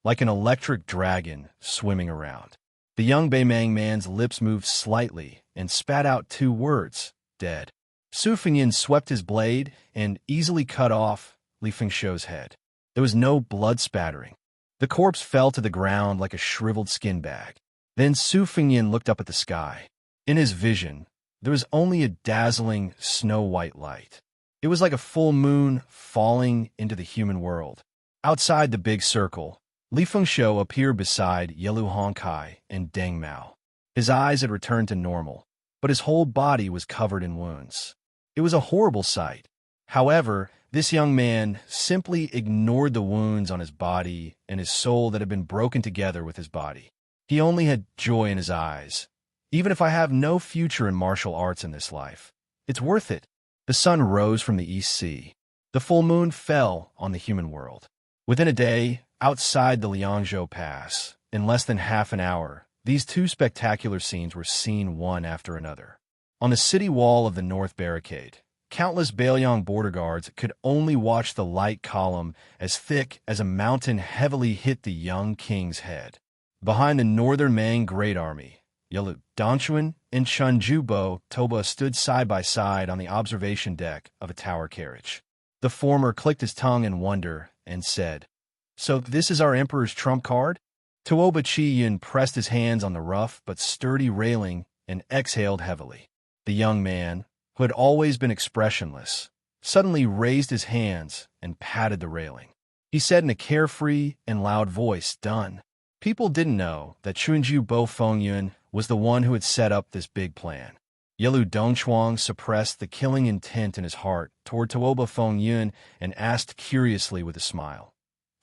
like an electric dragon swimming around. The young Beimang man's lips moved slightly and spat out 2 words, "Dead." Su Fengnian swept his blade and easily cut off Li Fengshuo's head. There was no blood spattering. The corpse fell to the ground like a shriveled skin bag. Then Su Fengnian looked up at the sky. In his vision, there was only a dazzling snow-white light. It was like a full moon falling into the human world. Outside the big circle, Li Fengxiu appeared beside Yelu Hongkai and Deng Mao. His eyes had returned to normal, but his whole body was covered in wounds. It was a horrible sight. However, this young man simply ignored the wounds on his body and his soul that had been broken together with his body. He only had joy in his eyes. Even if I have no future in martial arts in this life, it's worth it. The sun rose from the East Sea. The full moon fell on the human world. Within a day, outside the Liangzhou Pass, in less than half an hour, these two spectacular scenes were seen one after another. On the city wall of the North Barricade, countless Bailiang border guards could only watch the light column as thick as a mountain heavily hit the young king's head. Behind the northern Mang Great Army, Yelu Dongchuan and Chunjubo Toba stood side by side on the observation deck of a tower carriage. The former clicked his tongue in wonder and said, "So this is our emperor's trump card?" Tuoba Chi-yun pressed his hands on the rough but sturdy railing and exhaled heavily. The young man, who had always been expressionless, suddenly raised his hands and patted the railing. He said in a carefree and loud voice, "Done." People didn't know that Chunju Bo Fengyun was the one who had set up this big plan. Yelu Dongchuang suppressed the killing intent in his heart toward Tuoba Fengyun and asked curiously with a smile,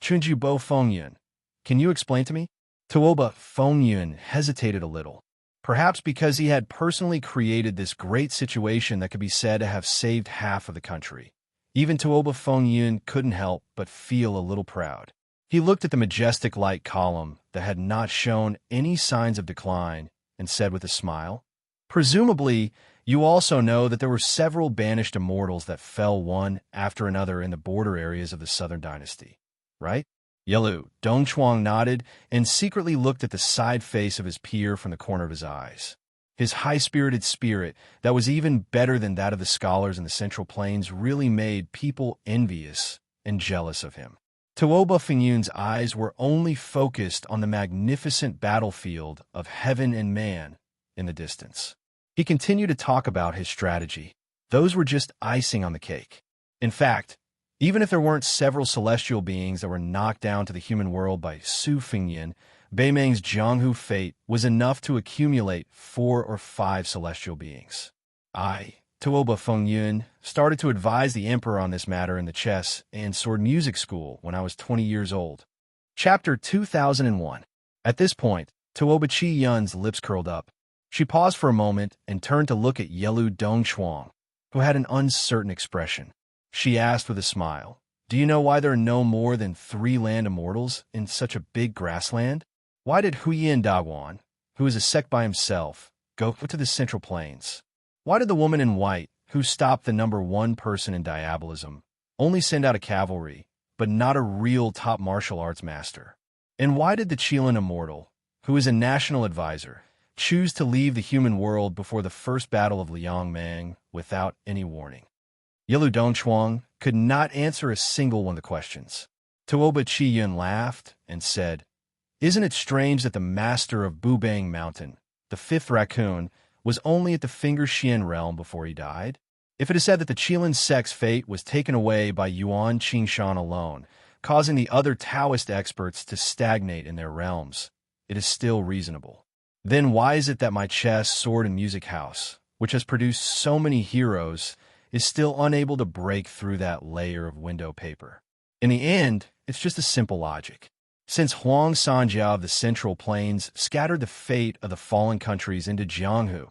"Chunju Bo Fengyun, can you explain to me?" Tuoba Fengyun hesitated a little, perhaps because he had personally created this great situation that could be said to have saved half of the country. Even Tuoba Fengyun couldn't help but feel a little proud. He looked at the majestic light column that had not shown any signs of decline and said with a smile, "Presumably, you also know that there were several banished immortals that fell one after another in the border areas of the Southern Dynasty, right?" Yelu Dongchuang nodded and secretly looked at the side face of his peer from the corner of his eyes. His high-spirited spirit, that was even better than that of the scholars in the Central Plains, really made people envious and jealous of him. Tuoba Fengyun's eyes were only focused on the magnificent battlefield of heaven and man in the distance. He continued to talk about his strategy. Those were just icing on the cake. In fact, even if there weren't several celestial beings that were knocked down to the human world by Su Fengyan, Beimeng's Jianghu fate was enough to accumulate 4 or 5 celestial beings. Tuoba Fengyun, started to advise the emperor on this matter in the chess and sword music school when I was 20 years old. Chapter 2001. At this point, Tuoba Chi-yun's lips curled up. She paused for a moment and turned to look at Yelu Dongchuang, who had an uncertain expression. She asked with a smile, "Do you know why there are no more than 3 land immortals in such a big grassland? Why did Huyin Daguan, who is a sect by himself, go to the Central Plains? Why did the woman in white, who stopped the number 1 person in diabolism, only send out a cavalry, but not a real top martial arts master? And why did the Qilin Immortal, who is a national advisor, choose to leave the human world before the first battle of Liangmang without any warning?" Yelu Dongchuang could not answer a single one of the questions. Tuoba Chi-yun laughed and said, "Isn't it strange that the master of Bubang Mountain, the 5th raccoon, was only at the Finger Xian realm before he died? If it is said that the Qilin sect's fate was taken away by Yuan Qingshan alone, causing the other Taoist experts to stagnate in their realms, it is still reasonable. Then why is it that my chess, sword, and music house, which has produced so many heroes, is still unable to break through that layer of window paper? In the end, it's just a simple logic. Since Huang Sanjia of the Central Plains scattered the fate of the fallen countries into Jianghu,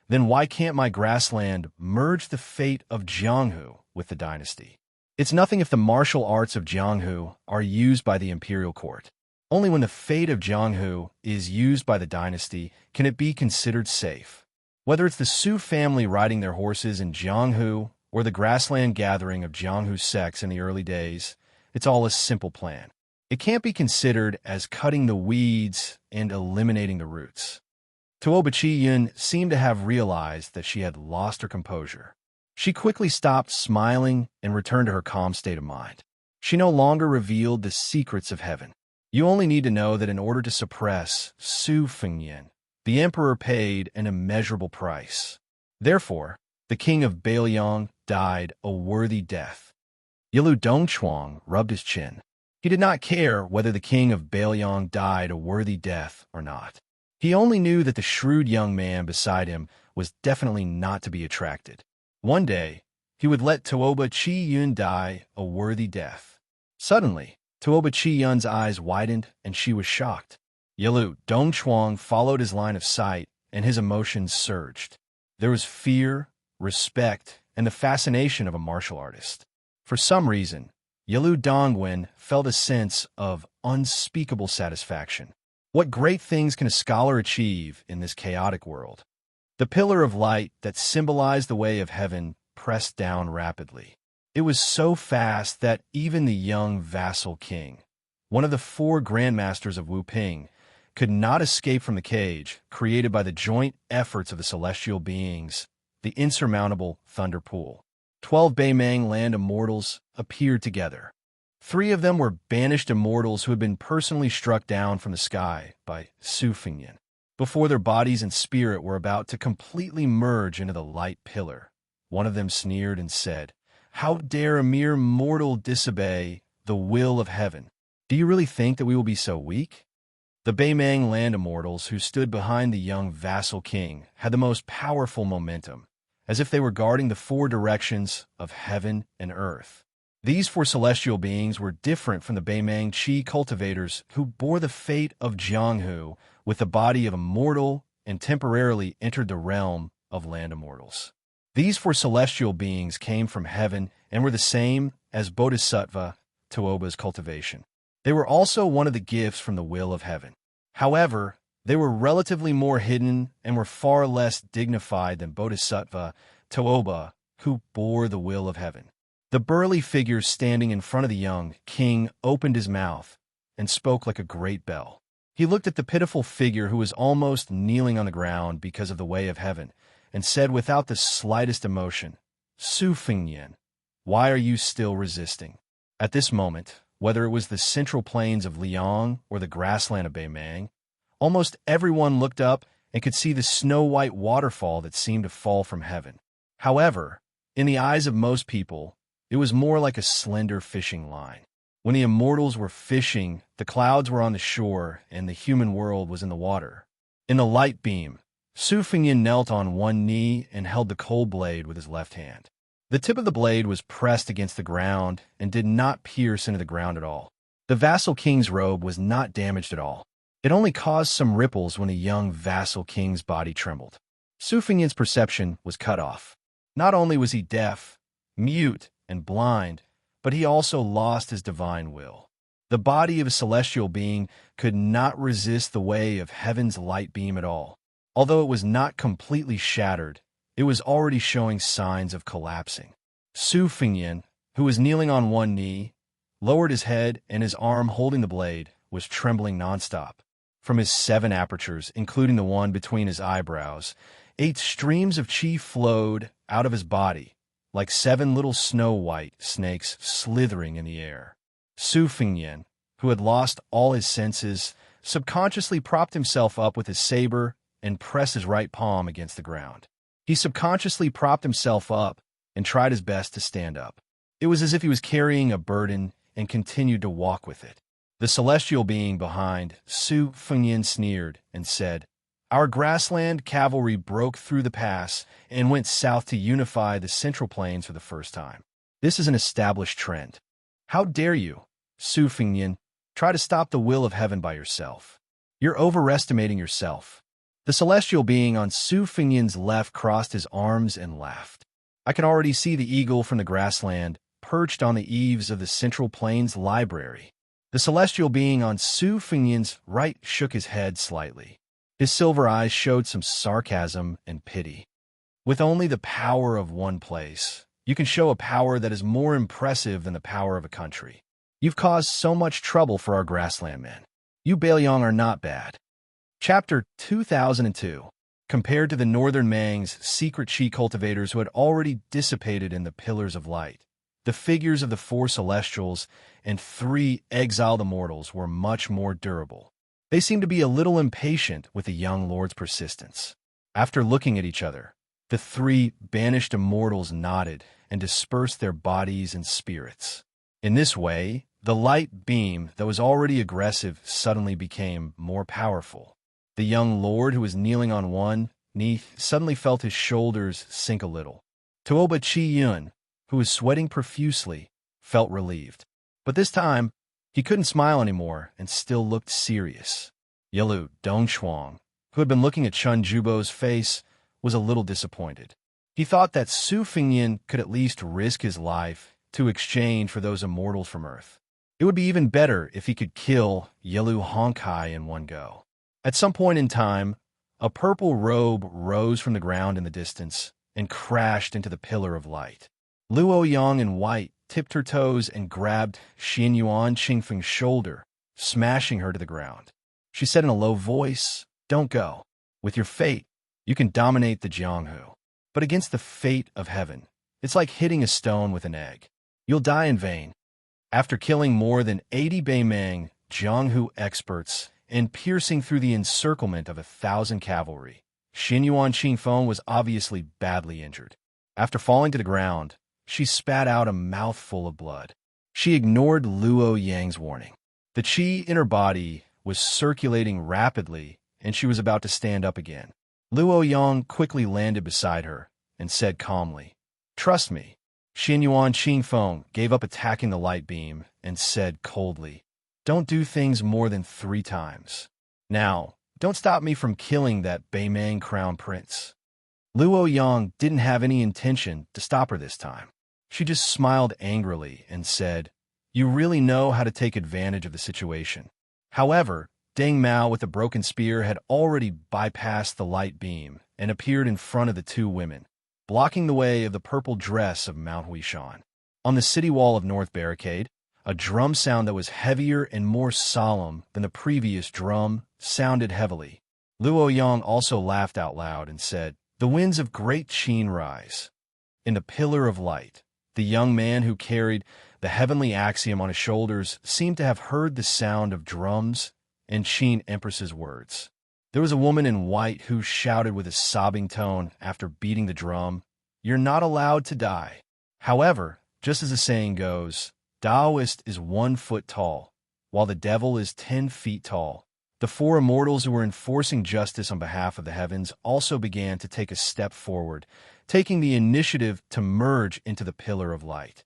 then why can't my grassland merge the fate of Jianghu with the dynasty? It's nothing if the martial arts of Jianghu are used by the imperial court. Only when the fate of Jianghu is used by the dynasty can it be considered safe. Whether it's the Su family riding their horses in Jianghu or the grassland gathering of Jianghu sects in the early days, it's all a simple plan. It can't be considered as cutting the weeds and eliminating the roots. Tuoba Chi-yun seemed to have realized that she had lost her composure. She quickly stopped smiling and returned to her calm state of mind. She no longer revealed the secrets of heaven. You only need to know that in order to suppress Su Fengyan, the emperor paid an immeasurable price. Therefore, the king of Bailiang died a worthy death. Yelu Dongchuang rubbed his chin. He did not care whether the king of Baelyong died a worthy death or not. He only knew that the shrewd young man beside him was definitely not to be attracted. One day, he would let Tuoba Chi Yun die a worthy death. Suddenly, Tuoba Chi Yun's eyes widened and she was shocked. Yalu Dongchuang followed his line of sight and his emotions surged. There was fear, respect, and the fascination of a martial artist. For some reason, Yalu Dongwen felt a sense of unspeakable satisfaction. What great things can a scholar achieve in this chaotic world? The pillar of light that symbolized the way of heaven pressed down rapidly. It was so fast that even the young vassal king, one of the 4 grandmasters of Wu Ping, could not escape from the cage created by the joint efforts of the celestial beings, the insurmountable Thunder Pool. 12 Baimang land immortals appeared together. 3 of them were banished immortals who had been personally struck down from the sky by Su Fengyan, before their bodies and spirit were about to completely merge into the light pillar. One of them sneered and said, "How dare a mere mortal disobey the will of heaven? Do you really think that we will be so weak?" The Baimang land immortals who stood behind the young vassal king had the most powerful momentum, as if they were guarding the 4 directions of heaven and earth. These 4 celestial beings were different from the Baimang Qi cultivators who bore the fate of Jianghu with the body of a mortal and temporarily entered the realm of land immortals. These 4 celestial beings came from heaven and were the same as Bodhisattva Tuoba's cultivation. They were also one of the gifts from the will of heaven. However, they were relatively more hidden and were far less dignified than Bodhisattva Tuoba, who bore the will of heaven. The burly figure standing in front of the young king opened his mouth and spoke like a great bell. He looked at the pitiful figure who was almost kneeling on the ground because of the way of heaven, and said without the slightest emotion, "Su Fengyan, why are you still resisting?" At this moment, whether it was the central plains of Liang or the grassland of Baimang, almost everyone looked up and could see the snow-white waterfall that seemed to fall from heaven. However, in the eyes of most people, it was more like a slender fishing line. When the immortals were fishing, the clouds were on the shore and the human world was in the water. In the light beam, Su Fengyan knelt on one knee and held the cold blade with his left hand. The tip of the blade was pressed against the ground and did not pierce into the ground at all. The vassal king's robe was not damaged at all. It only caused some ripples when the young vassal king's body trembled. Su Fengyan's perception was cut off. Not only was he deaf, mute, and blind, but he also lost his divine will. The body of a celestial being could not resist the way of heaven's light beam at all. Although it was not completely shattered, it was already showing signs of collapsing. Su Fengyan, who was kneeling on one knee, lowered his head and his arm holding the blade was trembling nonstop. From his 7 apertures, including the one between his eyebrows, 8 streams of qi flowed out of his body, like 7 little snow-white snakes slithering in the air. Su Fengyan, who had lost all his senses, subconsciously propped himself up with his saber and pressed his right palm against the ground. He subconsciously propped himself up and tried his best to stand up. It was as if he was carrying a burden and continued to walk with it. The celestial being behind Su Fengyan sneered and said, "Our grassland cavalry broke through the pass and went south to unify the central plains for the first time. This is an established trend. How dare you, Su Fengyan, try to stop the will of heaven by yourself? You're overestimating yourself." The celestial being on Su Fengyan's left crossed his arms and laughed. I can already see the eagle from the grassland perched on the eaves of the Central Plains Library. The celestial being on Su Fengyan's right shook his head slightly. His silver eyes showed some sarcasm and pity. With only the power of one place, you can show a power that is more impressive than the power of a country. You've caused so much trouble for our grassland men. You Baelyong are not bad. Chapter 2002. Compared to the Northern Mang's secret Qi cultivators who had already dissipated in the Pillars of Light, the figures of the 4 Celestials and 3 exiled immortals were much more durable. They seemed to be a little impatient with the young lord's persistence. After looking at each other, the 3 banished immortals nodded and dispersed their bodies and spirits. In this way, The light beam, that was already aggressive, suddenly became more powerful. The young lord, who was kneeling on one knee, suddenly felt his shoulders sink a little. Tuoba Chi-yun, who was sweating profusely, felt relieved. But this time, he couldn't smile anymore and still looked serious. Yalu Dongshuang, who had been looking at Chun Jubo's face, was a little disappointed. He thought that Su Fengyan could at least risk his life to exchange for those immortals from Earth. It would be even better if he could kill Yalu Honkai in one go. At some point in time, a purple robe rose from the ground in the distance and crashed into the pillar of light. Luo Yang in white tipped her toes and grabbed Xianyuan Qingfeng's shoulder, smashing her to the ground. She said in a low voice, "Don't go. With your fate, you can dominate the Jianghu. But against the fate of heaven, it's like hitting a stone with an egg. You'll die in vain." After killing more than 80 Beimeng Jianghu experts and piercing through the encirclement of 1,000 cavalry, Xianyuan Qingfeng was obviously badly injured. After falling to the ground, she spat out a mouthful of blood. She ignored Luo Yang's warning. The qi in her body was circulating rapidly, and she was about to stand up again. Luo Yang quickly landed beside her and said calmly, "Trust me." Xianyuan Qingfeng gave up attacking the light beam and said coldly, "Don't do things more than 3 times. Now, don't stop me from killing that Beimeng crown prince." Luo Yang didn't have any intention to stop her this time. She just smiled angrily and said, "You really know how to take advantage of the situation." However, Deng Mao with the broken spear had already bypassed the light beam and appeared in front of the 2 women, blocking the way of the purple dress of Mount Huishan. On the city wall of North Barricade, a drum sound that was heavier and more solemn than the previous drum sounded heavily. Luo Yang also laughed out loud and said, "The winds of Great Qin rise." In the pillar of light, the young man who carried the heavenly axiom on his shoulders seemed to have heard the sound of drums and Qin Empress's words. There was a woman in white who shouted with a sobbing tone after beating the drum, "You're not allowed to die." However, just as the saying goes, Taoist is 1 foot tall, while the devil is 10 feet tall. The 4 immortals who were enforcing justice on behalf of the heavens also began to take a step forward, taking the initiative to merge into the pillar of light.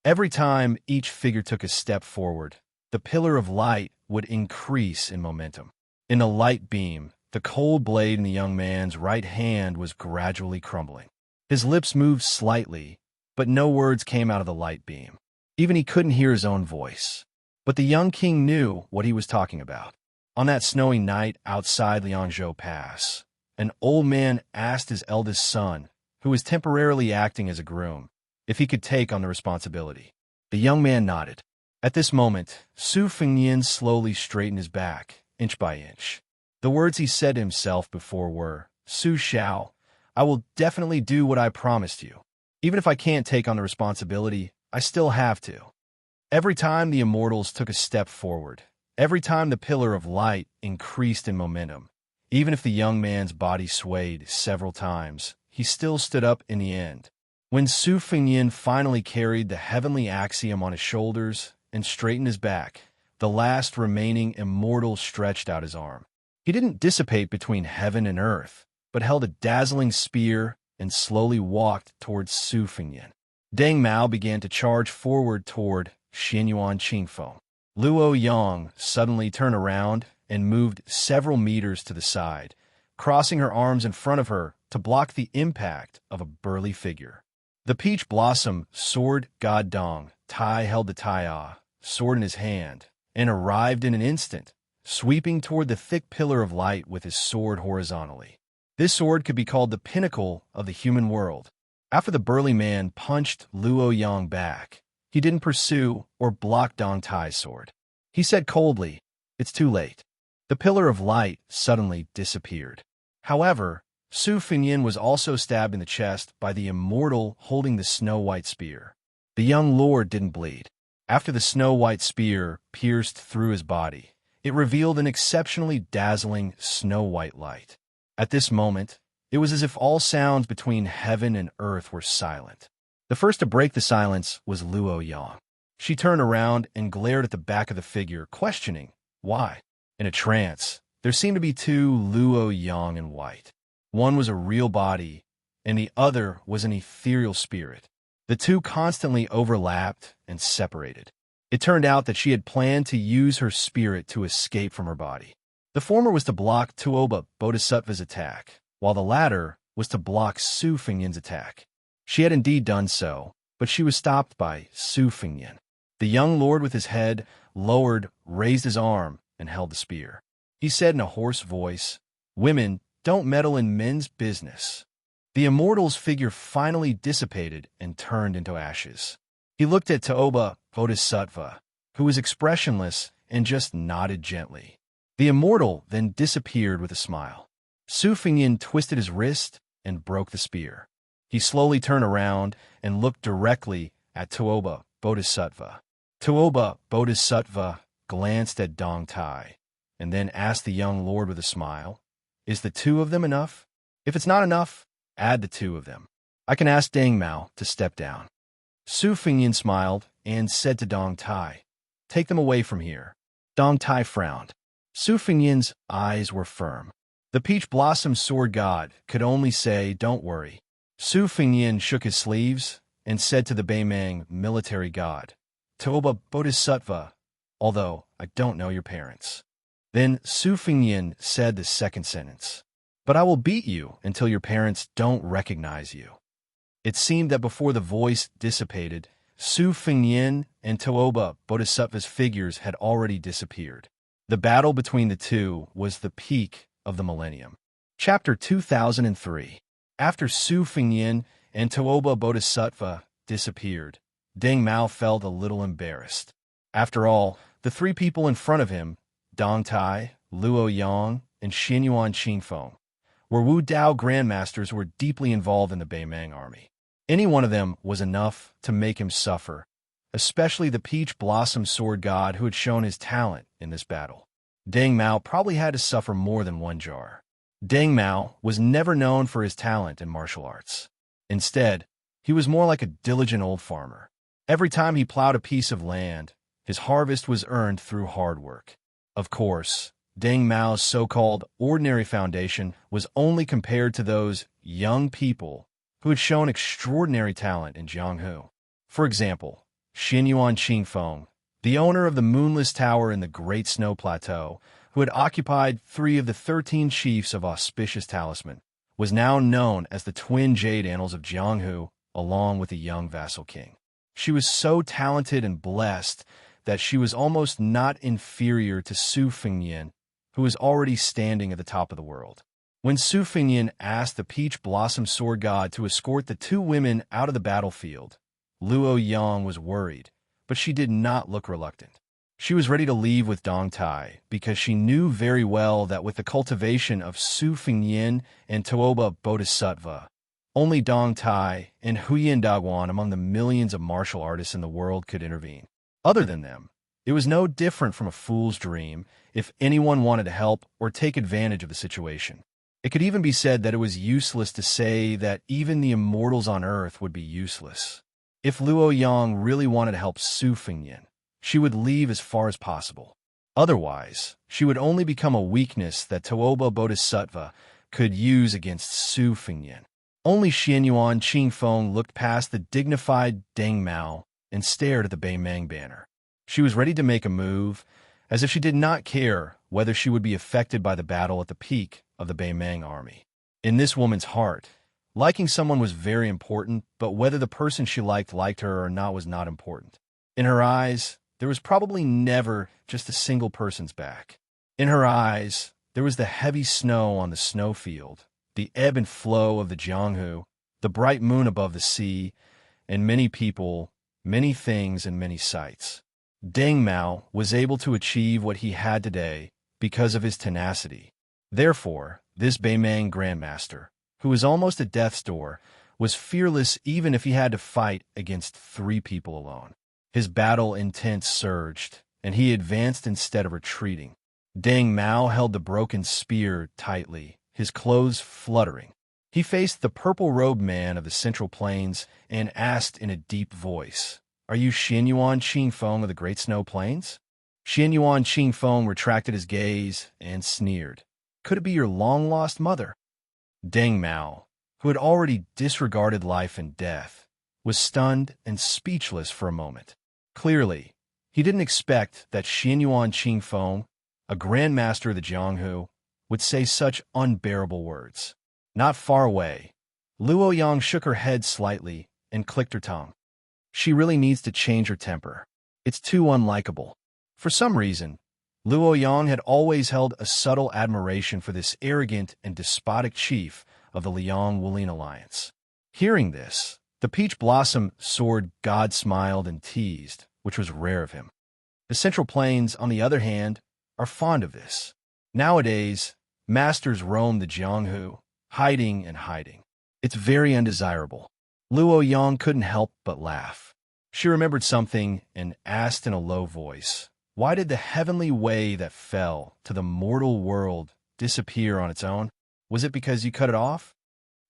Every time each figure took a step forward, the pillar of light would increase in momentum. In the light beam, the cold blade in the young man's right hand was gradually crumbling. His lips moved slightly, but no words came out of the light beam. Even he couldn't hear his own voice. But the young king knew what he was talking about. On that snowy night outside Liangzhou Pass, an old man asked his eldest son, who was temporarily acting as a groom, if he could take on the responsibility. The young man nodded. At this moment, Su Fengyan slowly straightened his back, inch by inch. The words he said to himself before were, "Su Xiao, I will definitely do what I promised you. Even if I can't take on the responsibility, I still have to." Every time the immortals took a step forward, every time the pillar of light increased in momentum, even if the young man's body swayed several times, he still stood up in the end. When Su Fengyan finally carried the heavenly axiom on his shoulders and straightened his back, the last remaining immortal stretched out his arm. He didn't dissipate between heaven and earth, but held a dazzling spear and slowly walked towards Su Fengyan. Deng Mao began to charge forward toward Xianyuan Qingfeng. Luo Yang suddenly turned around and moved several meters to the side, crossing her arms in front of her to block the impact of a burly figure. The peach blossom sword god Dong Tai held the Taiya sword in his hand and arrived in an instant, sweeping toward the thick pillar of light with his sword horizontally. This sword could be called the pinnacle of the human world. After the burly man punched Luo Yang back, he didn't pursue or block Dong Tai's sword. He said coldly, "It's too late." The pillar of light suddenly disappeared. However, Su Fengyan was also stabbed in the chest by the immortal holding the snow-white spear. The young lord didn't bleed. After the snow-white spear pierced through his body, it revealed an exceptionally dazzling snow-white light. At this moment, it was as if all sounds between heaven and earth were silent. The first to break the silence was Luo Yang. She turned around and glared at the back of the figure, questioning, why? In a trance, there seemed to be two Luo Yang in white. One was a real body, and the other was an ethereal spirit. The two constantly overlapped and separated. It turned out that she had planned to use her spirit to escape from her body. The former was to block Tuoba Bodhisattva's attack, while the latter was to block Su Fengyan's attack. She had indeed done so, but she was stopped by Su Fengyan. The young lord with his head lowered raised his arm and held the spear. He said in a hoarse voice, "Women don't meddle in men's business." The immortal's figure finally dissipated and turned into ashes. He looked at Tuoba Bodhisattva, who was expressionless and just nodded gently. The immortal then disappeared with a smile. Su Fengyan twisted his wrist and broke the spear. He slowly turned around and looked directly at Tuoba Bodhisattva. Tuoba Bodhisattva glanced at Dong Tai and then asked the young lord with a smile, "Is the two of them enough? If it's not enough, add the two of them. I can ask Deng Mao to step down." Su Fengyan smiled and said to Dong Tai, "Take them away from here." Dong Tai frowned. Su Fengyan's eyes were firm. The Peach Blossom Sword God could only say, "Don't worry." Su Fengyan shook his sleeves and said to the Beimang military god, "Tuoba Bodhisattva, although I don't know your parents." Then Su Fengyan said the second sentence, "But I will beat you until your parents don't recognize you." It seemed that before the voice dissipated, Su Fengyan and Tuoba Bodhisattva's figures had already disappeared. The battle between the two was the peak of the millennium. Chapter 2003. After Su Fengyan and Tuoba Bodhisattva disappeared, Deng Mao felt a little embarrassed. After all, the three people in front of him, Dong Tai, Luo Yang, and Xianyuan Qingfeng, were Wu Dao grandmasters who were deeply involved in the Beimang army. Any one of them was enough to make him suffer, especially the Peach Blossom Sword God who had shown his talent in this battle. Deng Mao probably had to suffer more than one jar. Deng Mao was never known for his talent in martial arts. Instead, he was more like a diligent old farmer. Every time he plowed a piece of land, his harvest was earned through hard work. Of course, Deng Mao's so-called ordinary foundation was only compared to those young people who had shown extraordinary talent in Jianghu. For example, Xianyuan Qingfeng, the owner of the Moonless Tower in the Great Snow Plateau, who had occupied 3 of the 13 chiefs of Auspicious Talisman, was now known as the twin jade annals of Jianghu, along with the young vassal king. She was so talented and blessed that she was almost not inferior to Su Fengyan, who was already standing at the top of the world. When Su Fengyan asked the Peach Blossom Sword God to escort the 2 women out of the battlefield, Luo Yang was worried, but she did not look reluctant. She was ready to leave with Dong Tai because she knew very well that with the cultivation of Su Fengyan and Tuoba Bodhisattva, only Dong Tai and Huyan Dagwan among the millions of martial artists in the world could intervene. Other than them, it was no different from a fool's dream if anyone wanted to help or take advantage of the situation. It could even be said that it was useless to say that even the immortals on Earth would be useless. If Luo Yang really wanted to help Su Fengyan, she would leave as far as possible. Otherwise, she would only become a weakness that Tuoba Bodhisattva could use against Su Fengyan. Only Xianyuan Qingfeng looked past the dignified Deng Mao and stared at the Beimang banner. She was ready to make a move, as if she did not care whether she would be affected by the battle at the peak of the Beimang army. In this woman's heart, liking someone was very important, but whether the person she liked her or not was not important. In her eyes, there was probably never just a single person's back. In her eyes, there was the heavy snow on the snowfield, the ebb and flow of the Jianghu, the bright moon above the sea, and many people, many things, and many sights. Deng Mao was able to achieve what he had today because of his tenacity. Therefore, this Beimang Grandmaster, who was almost at death's door, was fearless even if he had to fight against 3 people alone. His battle intent surged, and he advanced instead of retreating. Deng Mao held the broken spear tightly, his clothes fluttering. He faced the purple-robed man of the Central Plains and asked in a deep voice, Are you Xianyuan Qingfeng of the Great Snow Plains? Xianyuan Qingfeng retracted his gaze and sneered. Could it be your long-lost mother? Deng Mao, who had already disregarded life and death, was stunned and speechless for a moment. Clearly, he didn't expect that Xianyuan Qingfeng, a grandmaster of the Jianghu, would say such unbearable words. Not far away, Luo Yang shook her head slightly and clicked her tongue. She really needs to change her temper. It's too unlikable. For some reason, Luo Yang had always held a subtle admiration for this arrogant and despotic chief of the Liang-Wulin alliance. Hearing this, the Peach Blossom Sword God smiled and teased, which was rare of him. The Central Plains, on the other hand, are fond of this. Nowadays, masters roam the Jianghu, hiding and hiding. It's very undesirable. Luo Yang couldn't help but laugh. She remembered something and asked in a low voice, "Why did the heavenly way that fell to the mortal world disappear on its own? Was it because you cut it off?"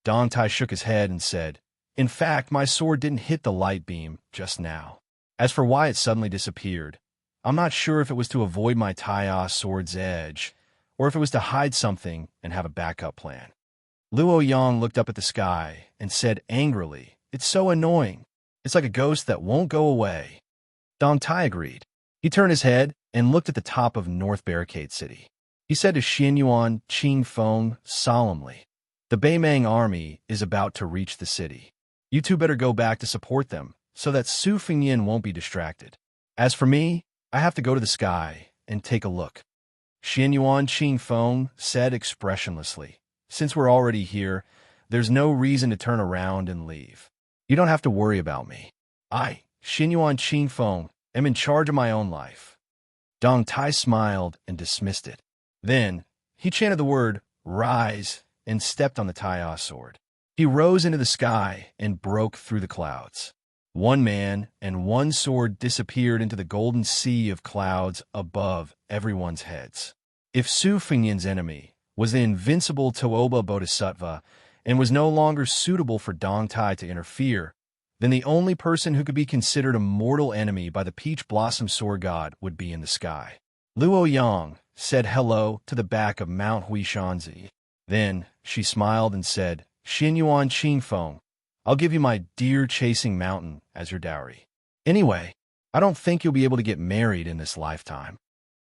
Dong Tai shook his head and said, "In fact, my sword didn't hit the light beam just now. As for why it suddenly disappeared, I'm not sure if it was to avoid my Taiya sword's edge, or if it was to hide something and have a backup plan." Luo Yang looked up at the sky and said angrily, "It's so annoying. It's like a ghost that won't go away." Dong Tai agreed. He turned his head and looked at the top of North Barricade City. He said to Xianyuan Qingfeng solemnly, "The Beimang army is about to reach the city. You two better go back to support them so that Su Fengyin won't be distracted. As for me, I have to go to the sky and take a look." Xianyuan Qingfeng said expressionlessly, "Since we're already here, there's no reason to turn around and leave. You don't have to worry about me. I, Xianyuan Qingfeng, am in charge of my own life." Dong Tai smiled and dismissed it. Then, he chanted the word, "Rise," and stepped on the Taiya sword. He rose into the sky and broke through the clouds. One man and one sword disappeared into the golden sea of clouds above everyone's heads. If Su Fengyin's enemy was the invincible Toba Bodhisattva and was no longer suitable for Dong Tai to interfere, then the only person who could be considered a mortal enemy by the Peach Blossom Sword God would be in the sky. Luo Yang said hello to the back of Mount Huishanzi. Then she smiled and said, "Xianyuan Qingfeng, I'll give you my deer-chasing mountain as your dowry. Anyway, I don't think you'll be able to get married in this lifetime."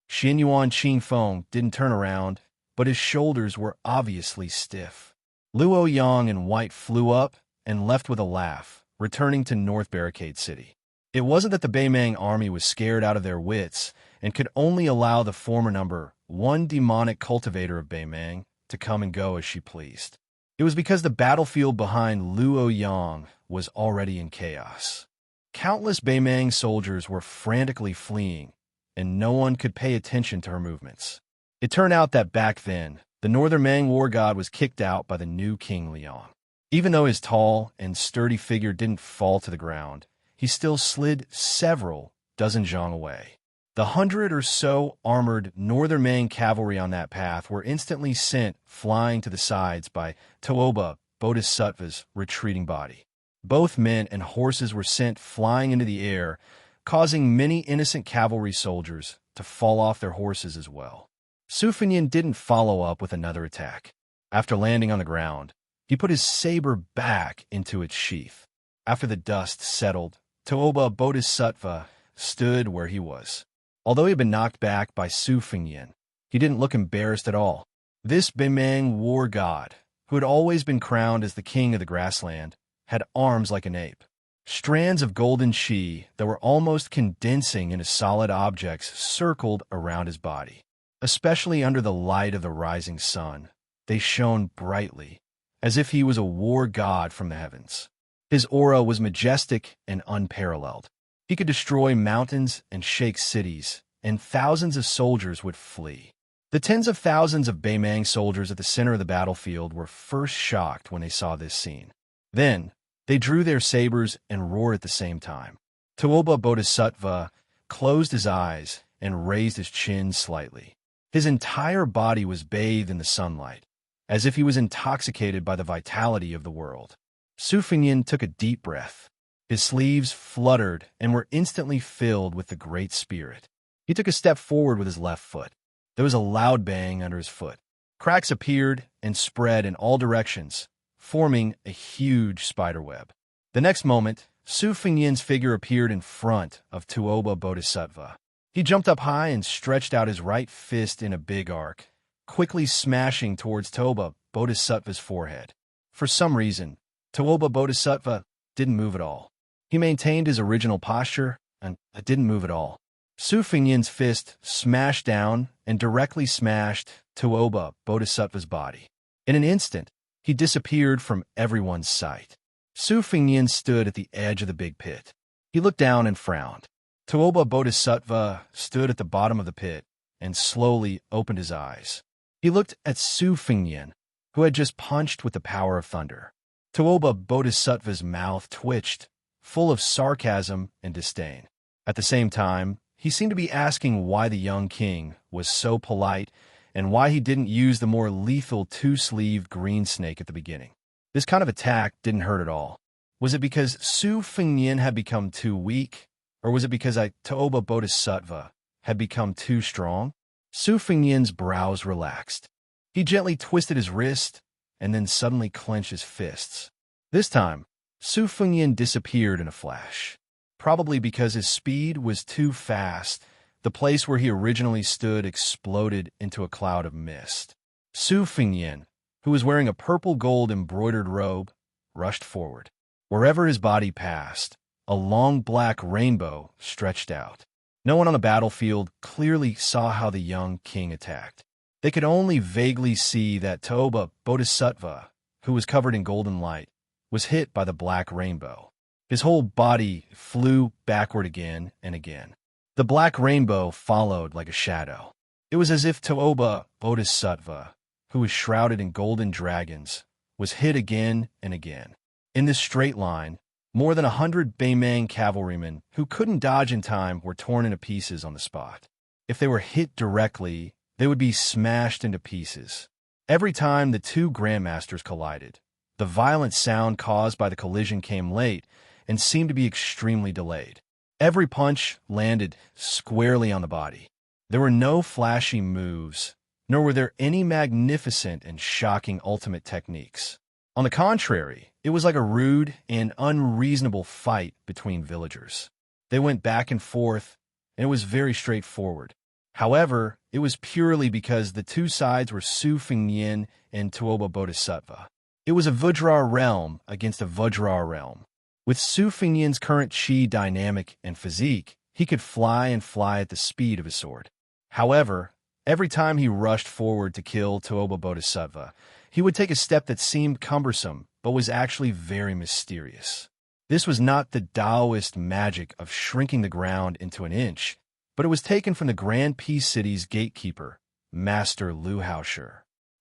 Xianyuan Qingfeng didn't turn around, but his shoulders were obviously stiff. Luo Yang and White flew up and left with a laugh, returning to North Barricade City. It wasn't that the Beimang army was scared out of their wits and could only allow the former number one demonic cultivator of Beimang to come and go as she pleased. It was because the battlefield behind Luo Yang was already in chaos. Countless Beimang soldiers were frantically fleeing, and no one could pay attention to her movements. It turned out that back then, the Northern Mang war god was kicked out by the new King Liang. Even though his tall and sturdy figure didn't fall to the ground, he still slid several dozen zhang away. The 100 or so armored Northern Mang cavalry on that path were instantly sent flying to the sides by Toba Bodhisattva's retreating body. Both men and horses were sent flying into the air, causing many innocent cavalry soldiers to fall off their horses as well. Su Fengyin didn't follow up with another attack. After landing on the ground, he put his saber back into its sheath. After the dust settled, Toba Bodhisattva stood where he was. Although he had been knocked back by Su Fengyin, he didn't look embarrassed at all. This Beimang war god, who had always been crowned as the king of the grassland, had arms like an ape. Strands of golden chi that were almost condensing into solid objects circled around his body. Especially under the light of the rising sun, they shone brightly, as if he was a war god from the heavens. His aura was majestic and unparalleled. He could destroy mountains and shake cities, and thousands of soldiers would flee. The tens of thousands of Beimang soldiers at the center of the battlefield were first shocked when they saw this scene. Then, they drew their sabers and roared at the same time. Toba Bodhisattva closed his eyes and raised his chin slightly. His entire body was bathed in the sunlight, as if he was intoxicated by the vitality of the world. Su Fengyin took a deep breath. His sleeves fluttered and were instantly filled with the Great Spirit. He took a step forward with his left foot. There was a loud bang under his foot. Cracks appeared and spread in all directions, forming a huge spiderweb. The next moment, Su Fengyan's figure appeared in front of Tuoba Bodhisattva. He jumped up high and stretched out his right fist in a big arc, quickly smashing towards Tuoba Bodhisattva's forehead. For some reason, Tuoba Bodhisattva didn't move at all. He maintained his original posture and didn't move at all. Su Fengyan's fist smashed down and directly smashed Tuoba Bodhisattva's body. In an instant, he disappeared from everyone's sight. Su Fengyan stood at the edge of the big pit. He looked down and frowned. Tuoba Bodhisattva stood at the bottom of the pit and slowly opened his eyes. He looked at Su Fengyan, who had just punched with the power of thunder. Tuoba Bodhisattva's mouth twitched, full of sarcasm and disdain. At the same time, he seemed to be asking why the young king was so polite and why he didn't use the more lethal two-sleeved green snake at the beginning. This kind of attack didn't hurt at all. Was it because Su Fengyan had become too weak, or was it because Tuoba Bodhisattva had become too strong? Su Fengyan's brows relaxed. He gently twisted his wrist and then suddenly clenched his fists. This time, Su Fengyan disappeared in a flash. Probably because his speed was too fast, the place where he originally stood exploded into a cloud of mist. Su Fengyan, who was wearing a purple-gold embroidered robe, rushed forward. Wherever his body passed, a long black rainbow stretched out. No one on the battlefield clearly saw how the young king attacked. They could only vaguely see that Tuoba Bodhisattva, who was covered in golden light, was hit by the black rainbow. His whole body flew backward again and again. The black rainbow followed like a shadow. It was as if Tuoba Bodhisattva, who was shrouded in golden dragons, was hit again and again. In this straight line, more than 100 Beimang cavalrymen who couldn't dodge in time were torn into pieces on the spot. If they were hit directly, they would be smashed into pieces. Every time the two grandmasters collided, the violent sound caused by the collision came late and seemed to be extremely delayed. Every punch landed squarely on the body. There were no flashy moves, nor were there any magnificent and shocking ultimate techniques. On the contrary, it was like a rude and unreasonable fight between villagers. They went back and forth, and it was very straightforward. However, it was purely because the two sides were Su Fengyan and Tuoba Bodhisattva. It was a Vajra realm against a Vajra realm. With Su Fengyan's current chi dynamic and physique, he could fly and fly at the speed of his sword. However, every time he rushed forward to kill Tuoba Bodhisattva, he would take a step that seemed cumbersome, but was actually very mysterious. This was not the Taoist magic of shrinking the ground into an inch, but it was taken from the Grand Peace City's gatekeeper, Master Lu Haoshi.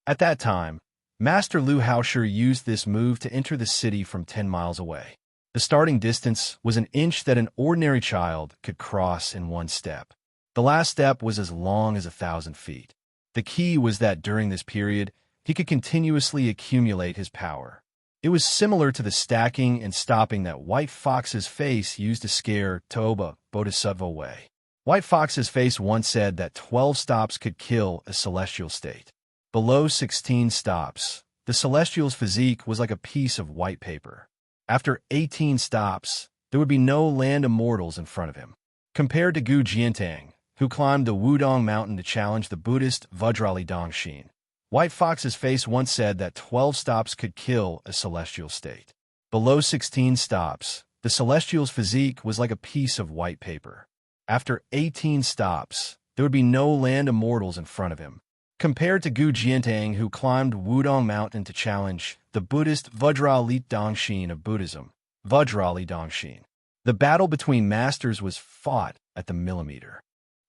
At that time, Master Lu Haoshi used this move to enter the city from 10 miles away. The starting distance was an inch that an ordinary child could cross in one step. The last step was as long as 1,000 feet. The key was that during this period, he could continuously accumulate his power. It was similar to the stacking and stopping that White Fox's face used to scare Tuoba Bodhisattva away. White Fox's face once said that 12 stops could kill a celestial state. Below 16 stops, the celestial's physique was like a piece of white paper. After 18 stops, there would be no land immortals in front of him. Compared to Gu Jiantang, who climbed the Wudong mountain to challenge the Buddhist Vajrali Dongshin, White Fox's face once said that 12 stops could kill a celestial state. Below 16 stops, the celestial's physique was like a piece of white paper. After 18 stops, there would be no land immortals in front of him. Compared to Gu Jiantang, who climbed Wudong mountain to challenge the Buddhist Vajrali Dongshin of Buddhism, Vajrali Dongshin, the battle between masters was fought at the millimeter.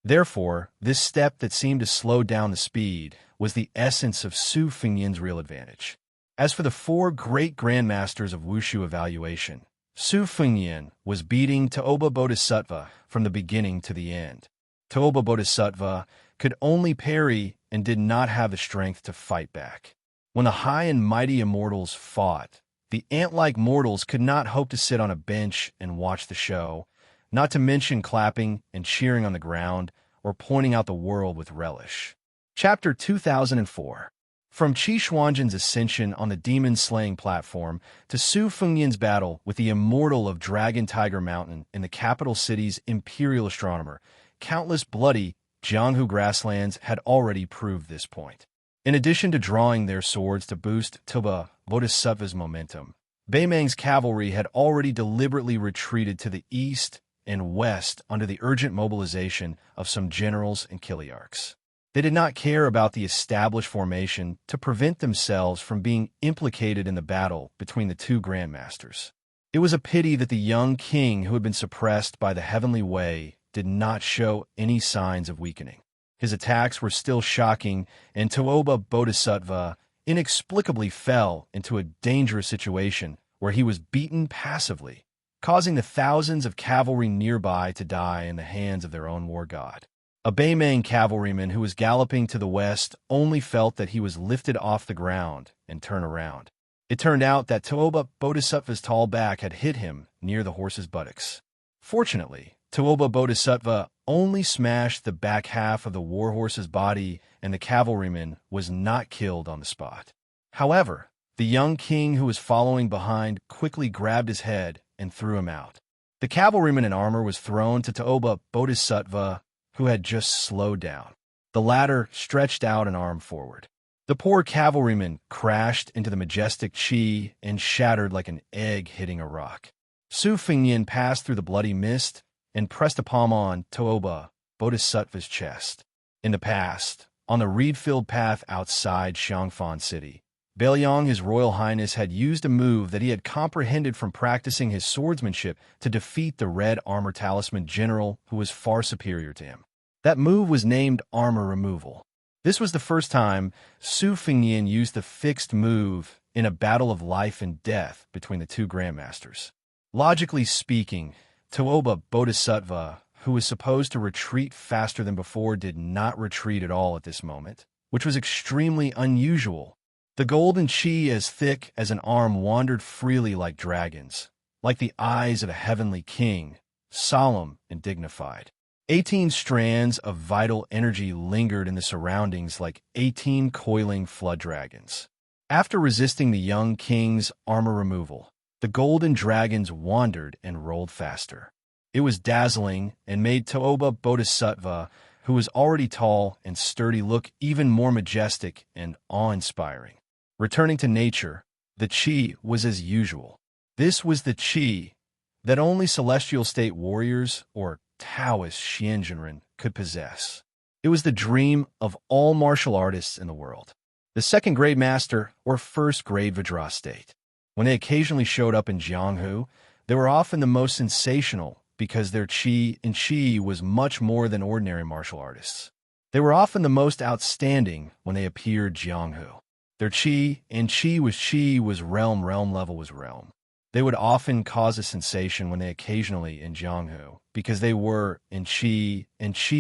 Therefore, this step that seemed to slow down the speed was the essence of Su Fengyan's real advantage. As for the 4 great grandmasters of Wushu evaluation, Su Fengyan was beating Tuoba Bodhisattva from the beginning to the end. Tuoba Bodhisattva could only parry and did not have the strength to fight back. When the high and mighty immortals fought, The ant-like mortals could not hope to sit on a bench and watch the show, not to mention clapping and cheering on the ground or pointing out the world with relish. Chapter 2004. From Qi Xuanzhen's ascension on the demon-slaying platform to Su Fengnian's battle with the immortal of Dragon Tiger Mountain in the capital city's imperial astronomer, countless bloody Jianghu grasslands had already proved this point. In addition to drawing their swords to boost Toba Bodhisattva's momentum, Beimang's cavalry had already deliberately retreated to the east and west under the urgent mobilization of some generals and chiliarchs. They did not care about the established formation to prevent themselves from being implicated in the battle between the two grandmasters. It was a pity that the young king who had been suppressed by the heavenly way did not show any signs of weakening. His attacks were still shocking, and Toba Bodhisattva inexplicably fell into a dangerous situation where he was beaten passively, causing the thousands of cavalry nearby to die in the hands of their own war god. A Beimang cavalryman who was galloping to the west only felt that he was lifted off the ground and turned around. It turned out that Toba Bodhisattva's tall back had hit him near the horse's buttocks. Fortunately, Toba Bodhisattva only smashed the back half of the warhorse's body, and the cavalryman was not killed on the spot. However, the young king who was following behind quickly grabbed his head and threw him out. The cavalryman in armor was thrown to Toba Bodhisattva, who had just slowed down. The latter stretched out an arm forward. The poor cavalryman crashed into the majestic Qi and shattered like an egg hitting a rock. Su Fengnian passed through the bloody mist and pressed a palm on Toba Bodhisattva's chest. In the past, on the reed-filled path outside Xianxia City, Beiliang, His Royal Highness, had used a move that he had comprehended from practicing his swordsmanship to defeat the red armor talisman general who was far superior to him. That move was named armor removal. This was the first time Su Fengnian used the fixed move in a battle of life and death between the two grandmasters. Logically speaking, Toba Bodhisattva, who was supposed to retreat faster than before, did not retreat at all at this moment, which was extremely unusual. The golden Qi, as thick as an arm, wandered freely like dragons, like the eyes of a heavenly king, solemn and dignified. 18 strands of vital energy lingered in the surroundings like 18 coiling flood dragons. After resisting the young king's armor removal, the golden dragons wandered and rolled faster. It was dazzling and made Toba Bodhisattva, who was already tall and sturdy, look even more majestic and awe-inspiring. Returning to nature, the Qi was as usual. This was the Qi that only celestial state warriors or Taoist Xianxia could possess. It was the dream of all martial artists in the world. The second grade master or first grade Vajra state. When they occasionally showed up in Jianghu, they were often the most sensational because their Qi was much more than ordinary martial artists. They were often the most outstanding when they appeared Jianghu. Their Qi was realm level was realm. They would often cause a sensation when they occasionally in Jianghu, because they were in Qi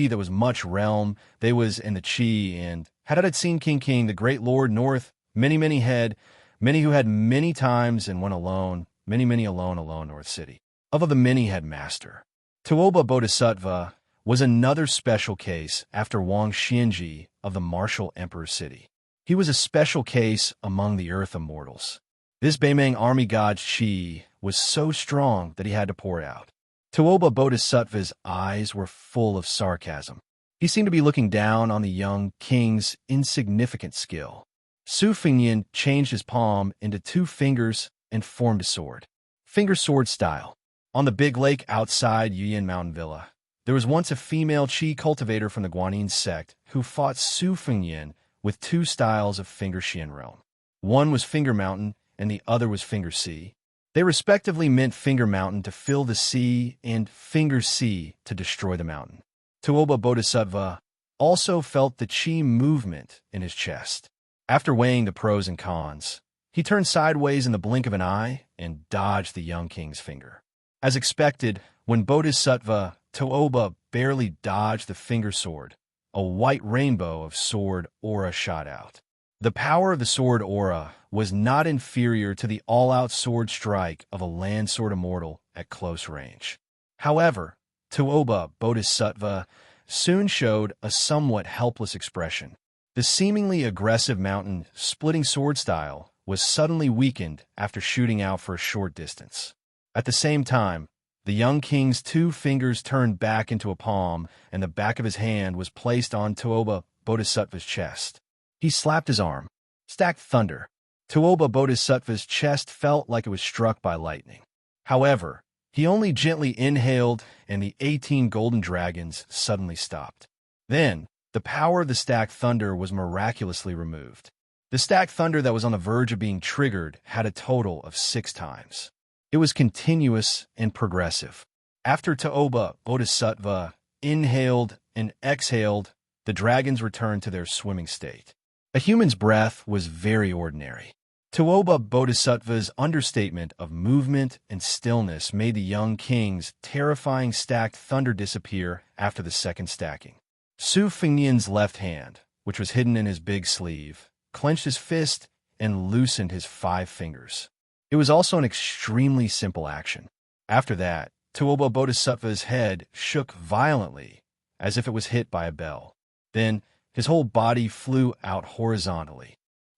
that was much realm. They was in the Qi, and had seen King, the great lord north, many who had many times and went alone, many alone north city. Of the many had master. Toba Bodhisattva was another special case after Wang Xianji of the martial emperor city. He was a special case among the earth immortals. This Beimang army god's Qi was so strong that he had to pour out. Toba Bodhisattva's eyes were full of sarcasm. He seemed to be looking down on the young king's insignificant skill. Su Fengnian changed his palm into 2 fingers and formed a sword. Finger sword style. On the big lake outside Yuyan Mountain Villa, there was once a female Qi cultivator from the Guanyin sect who fought Su Fengnian with 2 styles of finger Xian realm. One was Finger Mountain, and the other was Finger Sea. They respectively meant Finger Mountain to fill the sea and Finger Sea to destroy the mountain. Toba Bodhisattva also felt the Qi movement in his chest. After weighing the pros and cons, he turned sideways in the blink of an eye and dodged the young king's finger. As expected, when Bodhisattva Toba barely dodged the finger sword, a white rainbow of sword aura shot out. The power of the sword aura was not inferior to the all-out sword strike of a land sword immortal at close range. However, Tuoba Bodhisattva soon showed a somewhat helpless expression. The seemingly aggressive mountain-splitting sword style was suddenly weakened after shooting out for a short distance. At the same time, the young king's 2 fingers turned back into a palm, and the back of his hand was placed on Tuoba Bodhisattva's chest. He slapped his arm. Stacked thunder. Tuoba Bodhisattva's chest felt like it was struck by lightning. However, he only gently inhaled, and the 18 golden dragons suddenly stopped. Then, the power of the stacked thunder was miraculously removed. The stacked thunder that was on the verge of being triggered had a total of 6 times. It was continuous and progressive. After Tuoba Bodhisattva inhaled and exhaled, the dragons returned to their swimming state. A human's breath was very ordinary. Tuoba Bodhisattva's understatement of movement and stillness made the young king's terrifying stacked thunder disappear after the second stacking. Su Fengnian's left hand, which was hidden in his big sleeve, clenched his fist and loosened his 5 fingers. It was also an extremely simple action. After that, Tuoba Bodhisattva's head shook violently, as if it was hit by a bell. Then, his whole body flew out horizontally.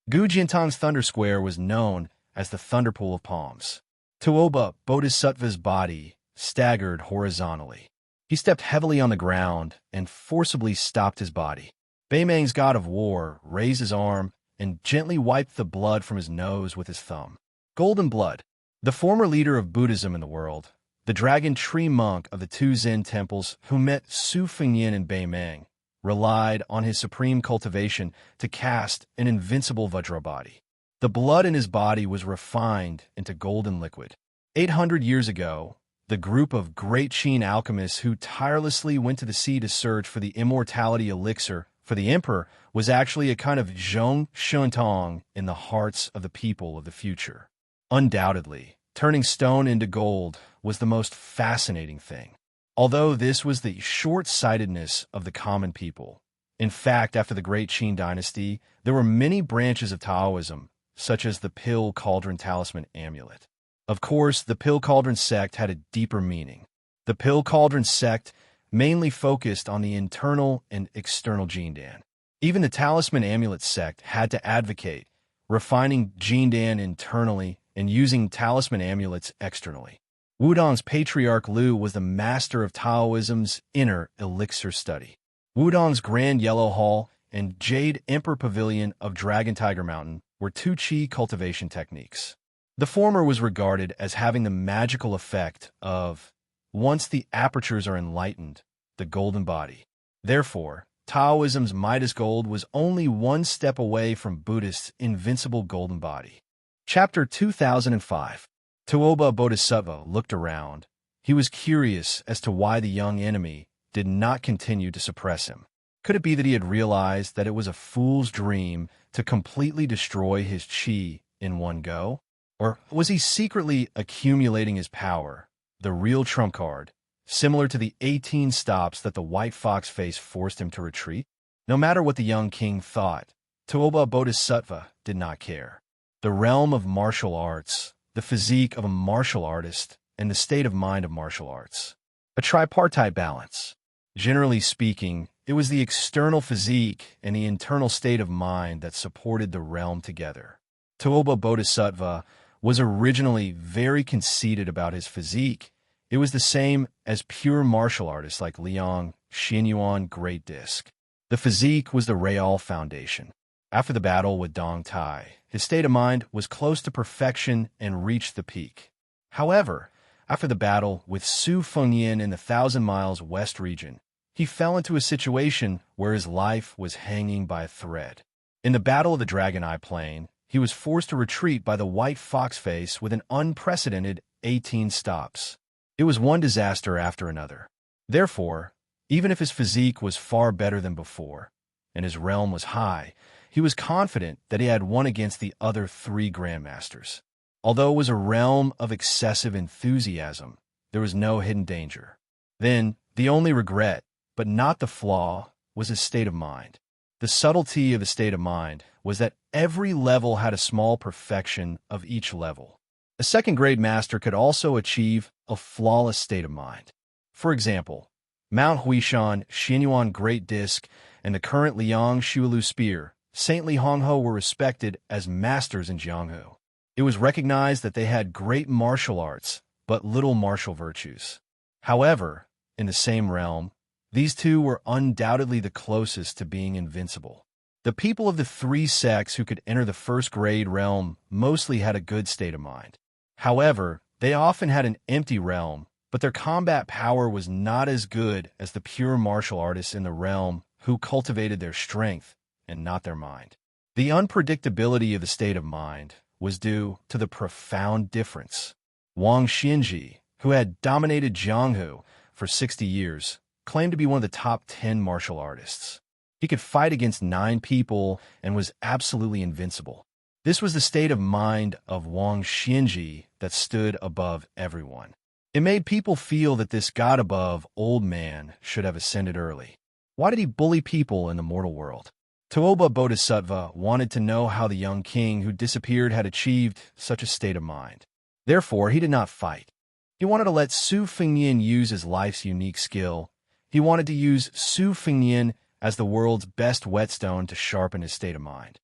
Gu Jiantang's Thunder Square was known as the Thunderpool of Palms. Tuoba Bodhisattva's body staggered horizontally. He stepped heavily on the ground and forcibly stopped his body. Beimang's god of war raised his arm and gently wiped the blood from his nose with his thumb. Golden blood. The former leader of Buddhism in the world, the dragon tree monk of the 2 Zen temples who met Su Fengnian and Beimang, relied on his supreme cultivation to cast an invincible Vajra body. The blood in his body was refined into golden liquid. 800 years ago, the group of great Qin alchemists who tirelessly went to the sea to search for the immortality elixir for the emperor was actually a kind of Zhong Shuntong in the hearts of the people of the future. Undoubtedly, turning stone into gold was the most fascinating thing. Although this was the short-sightedness of the common people. In fact, after the Great Qin dynasty, there were many branches of Taoism, such as the Pill Cauldron Talisman Amulet. Of course, the Pill Cauldron sect had a deeper meaning. The Pill Cauldron sect mainly focused on the internal and external Jindan. Even the Talisman Amulet sect had to advocate refining Jindan internally and using talisman amulets externally. Wudong's patriarch Lu was the master of Taoism's inner elixir study. Wudong's Grand Yellow Hall and Jade Emperor Pavilion of Dragon Tiger Mountain were 2 Qi cultivation techniques. The former was regarded as having the magical effect of, once the apertures are enlightened, the golden body. Therefore, Taoism's Midas Gold was only 1 step away from Buddhist's invincible golden body. Chapter 2005. Tuoba Bodhisattva looked around. He was curious as to why the young enemy did not continue to suppress him. Could it be that he had realized that it was a fool's dream to completely destroy his qi in one go? Or was he secretly accumulating his power, the real trump card, similar to the 18 stops that the white fox face forced him to retreat? No matter what the young king thought, Tuoba Bodhisattva did not care. The realm of martial arts, the physique of a martial artist, and the state of mind of martial arts. A tripartite balance. Generally speaking, it was the external physique and the internal state of mind that supported the realm together. Tuoba Bodhisattva was originally very conceited about his physique. It was the same as pure martial artists like Liang, Xinyuan, Great Disc. The physique was the real foundation. After the battle with Dong Tai, his state of mind was close to perfection and reached the peak. However, after the battle with Su Fengnian in the 1,000 Miles West region, he fell into a situation where his life was hanging by a thread. In the Battle of the Dragon Eye Plain, he was forced to retreat by the white fox face with an unprecedented 18 stops. It was one disaster after another. Therefore, even if his physique was far better than before, and his realm was high, he was confident that he had won against the other 3 grandmasters. Although it was a realm of excessive enthusiasm, there was no hidden danger. Then, the only regret, but not the flaw, was his state of mind. The subtlety of the state of mind was that every level had a small perfection of each level. A second-grade master could also achieve a flawless state of mind. For example, Mount Huishan, Xianyuan Great Disc, and the current Liang Shuilu Spear, Saintly Hongho were respected as masters in Jianghu. It was recognized that they had great martial arts, but little martial virtues. However, in the same realm, these two were undoubtedly the closest to being invincible. The people of the three sects who could enter the first-grade realm mostly had a good state of mind. However, they often had an empty realm, but their combat power was not as good as the pure martial artists in the realm who cultivated their strength and not their mind. The unpredictability of the state of mind was due to the profound difference. Wang Xinji, who had dominated Jianghu for 60 years, claimed to be one of the top 10 martial artists. He could fight against 9 people and was absolutely invincible. This was the state of mind of Wang Xinji that stood above everyone. It made people feel that this God-above old man should have ascended early. Why did he bully people in the mortal world? Tuoba Bodhisattva wanted to know how the young king who disappeared had achieved such a state of mind. Therefore, he did not fight. He wanted to let Su Fengnian use his life's unique skill. He wanted to use Su Fengnian as the world's best whetstone to sharpen his state of mind.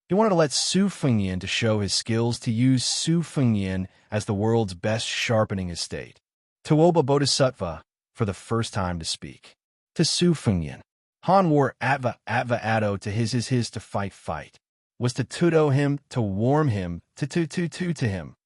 He wanted to let Su Fengnian to show his skills to use Su Fengnian as the world's best sharpening his state. Tuoba Bodhisattva, for the first time to speak. To Su Fengnian. Han war atva atto to his to fight. Was to tudo him, to warm him, to him.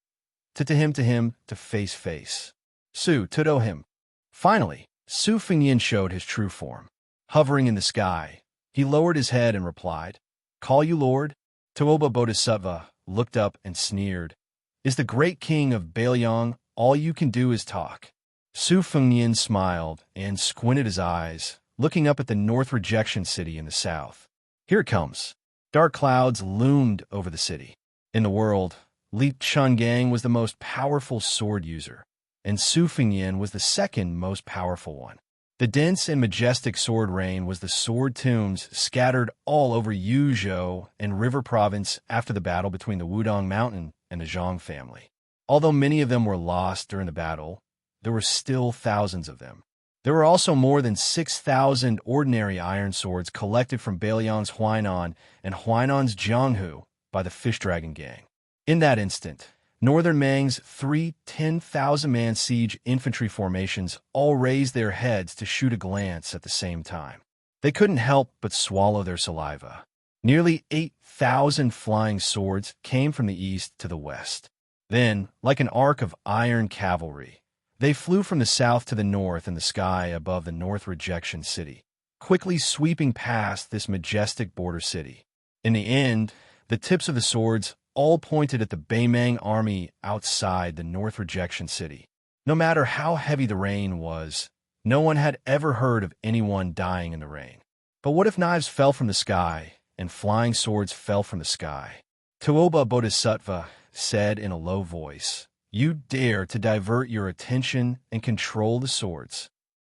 To him, to face. Su tudo him. Finally, Su Fengnian showed his true form. Hovering in the sky, he lowered his head and replied, "Call you Lord?" Tuoba Bodhisattva looked up and sneered. "Is the great king of Bailiang, all you can do is talk?" Su Fengnian smiled and squinted his eyes, looking up at the North Rejection City in the south. Here it comes. Dark clouds loomed over the city. In the world, Li Chungang was the most powerful sword user, and Su Fengnian was the second most powerful one. The dense and majestic sword rain was the sword tombs scattered all over Yuzhou and River Province after the battle between the Wudong Mountain and the Zhang family. Although many of them were lost during the battle, there were still thousands of them. There were also more than 6,000 ordinary iron swords collected from Bailiang's Huainan and Huainan's Jianghu by the Fish Dragon Gang. In that instant, Northern Mang's 3 10,000-man siege infantry formations all raised their heads to shoot a glance at the same time. They couldn't help but swallow their saliva. Nearly 8,000 flying swords came from the east to the west. Then, like an arc of iron cavalry, they flew from the south to the north in the sky above the North Rejection City, quickly sweeping past this majestic border city. In the end, the tips of the swords all pointed at the Baimang army outside the North Rejection City. No matter how heavy the rain was, no one had ever heard of anyone dying in the rain. But what if knives fell from the sky and flying swords fell from the sky? Tuoba Bodhisattva said in a low voice, "You dare to divert your attention and control the swords.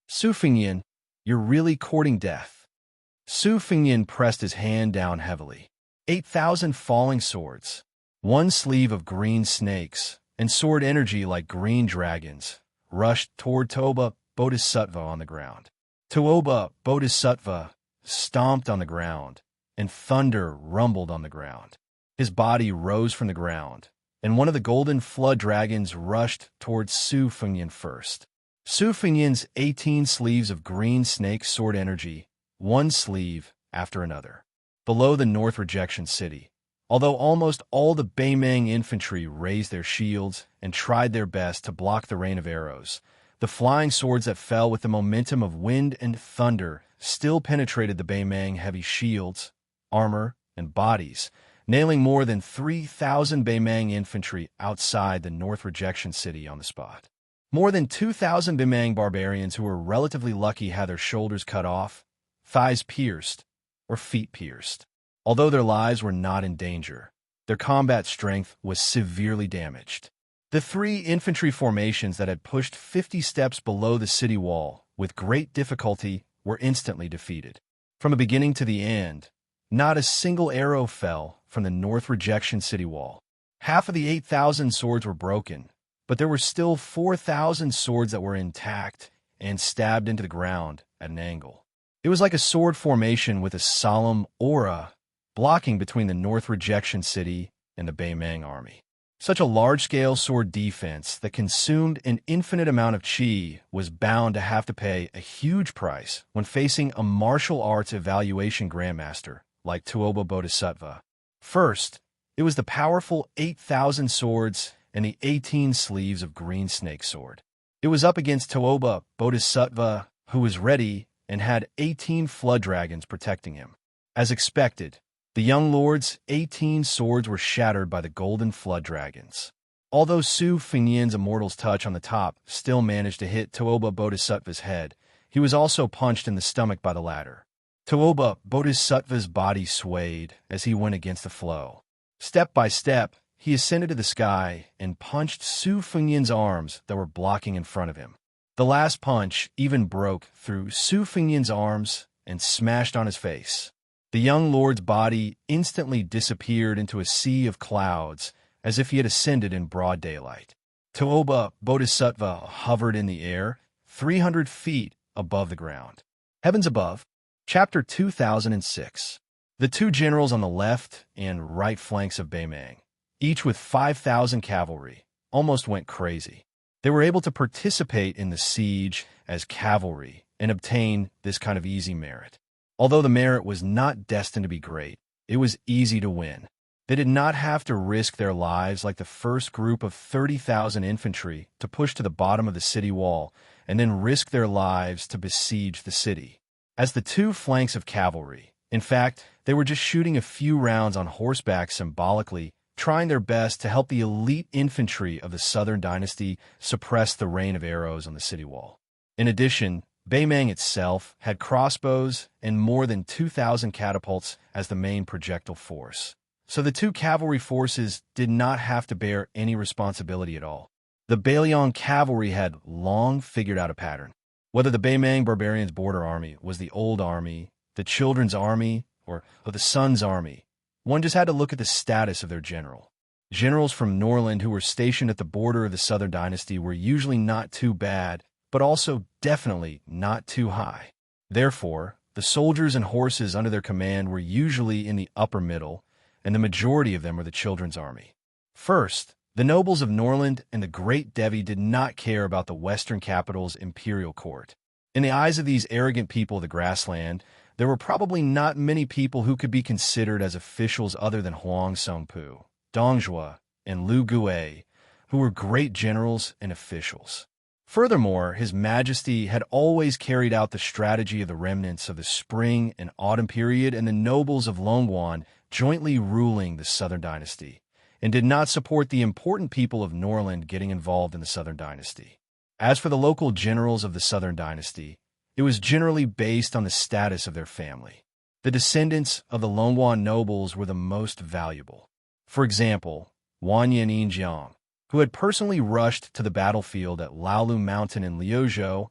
Su Fengnian, you're really courting death." Su Fengnian pressed his hand down heavily. 8,000 falling swords, 1 sleeve of green snakes, and sword energy like green dragons, rushed toward Tuoba Bodhisattva on the ground. Tuoba Bodhisattva stomped on the ground, and thunder rumbled on the ground. His body rose from the ground, and one of the golden flood dragons rushed towards Su Fengnian first. Su Fengnian's 18 sleeves of green snake sword energy, 1 sleeve after another. Below the North Rejection City, although almost all the Baimang infantry raised their shields and tried their best to block the rain of arrows, the flying swords that fell with the momentum of wind and thunder still penetrated the Baimang heavy shields, armor, and bodies, nailing more than 3,000 Baimang infantry outside the North Rejection City on the spot. More than 2,000 Baimang barbarians who were relatively lucky had their shoulders cut off, thighs pierced, or feet pierced. Although their lives were not in danger, their combat strength was severely damaged. The 3 infantry formations that had pushed 50 steps below the city wall with great difficulty were instantly defeated. From the beginning to the end, not a single arrow fell from the North Rejection city wall. Half of the 8,000 swords were broken, but there were still 4,000 swords that were intact and stabbed into the ground at an angle. It was like a sword formation with a solemn aura blocking between the North Rejection city and the Beimang army. Such a large-scale sword defense that consumed an infinite amount of qi was bound to have to pay a huge price when facing a martial arts evaluation grandmaster like Tuoba Bodhisattva. First, it was the powerful 8,000 swords and the 18 sleeves of Green Snake Sword. It was up against Tuoba Bodhisattva, who was ready and had 18 flood dragons protecting him. As expected, the young lord's 18 swords were shattered by the golden flood dragons. Although Su Fengyan's Immortal's touch on the top still managed to hit Tuoba Bodhisattva's head, he was also punched in the stomach by the latter. Tuoba Bodhisattva's body swayed as he went against the flow. Step by step, he ascended to the sky and punched Su Fengyan's arms that were blocking in front of him. The last punch even broke through Su Fengyan's arms and smashed on his face. The young lord's body instantly disappeared into a sea of clouds as if he had ascended in broad daylight. Tuoba Bodhisattva hovered in the air, 300 feet above the ground. Heavens Above, Chapter 2006. The two generals on the left and right flanks of Beimang, each with 5,000 cavalry, almost went crazy. They were able to participate in the siege as cavalry and obtain this kind of easy merit. Although the merit was not destined to be great, it was easy to win. They did not have to risk their lives like the first group of 30,000 infantry to push to the bottom of the city wall and then risk their lives to besiege the city. As the two flanks of cavalry, in fact, they were just shooting a few rounds on horseback symbolically, trying their best to help the elite infantry of the Southern Dynasty suppress the rain of arrows on the city wall. In addition, Beimang itself had crossbows and more than 2,000 catapults as the main projectile force. So the two cavalry forces did not have to bear any responsibility at all. The Bailiang cavalry had long figured out a pattern. Whether the Beimang barbarians' border army was the old army, the children's army, or the sun's army, one just had to look at the status of their general. Generals from Norland who were stationed at the border of the Southern Dynasty were usually not too bad, but also definitely not too high. Therefore, the soldiers and horses under their command were usually in the upper middle, and the majority of them were the children's army. First, the nobles of Norland and the Great Devi did not care about the Western capital's imperial court. In the eyes of these arrogant people of the grassland, there were probably not many people who could be considered as officials other than Huang Songpu, Dongjua, and Lu Gui, who were great generals and officials. Furthermore, His Majesty had always carried out the strategy of the remnants of the spring and autumn period and the nobles of Longwan jointly ruling the Southern Dynasty, and did not support the important people of Norland getting involved in the Southern Dynasty. As for the local generals of the Southern Dynasty, it was generally based on the status of their family. The descendants of the Longwan nobles were the most valuable. For example, Wanyan Yinjiang, who had personally rushed to the battlefield at Laolu Mountain in Liuzhou,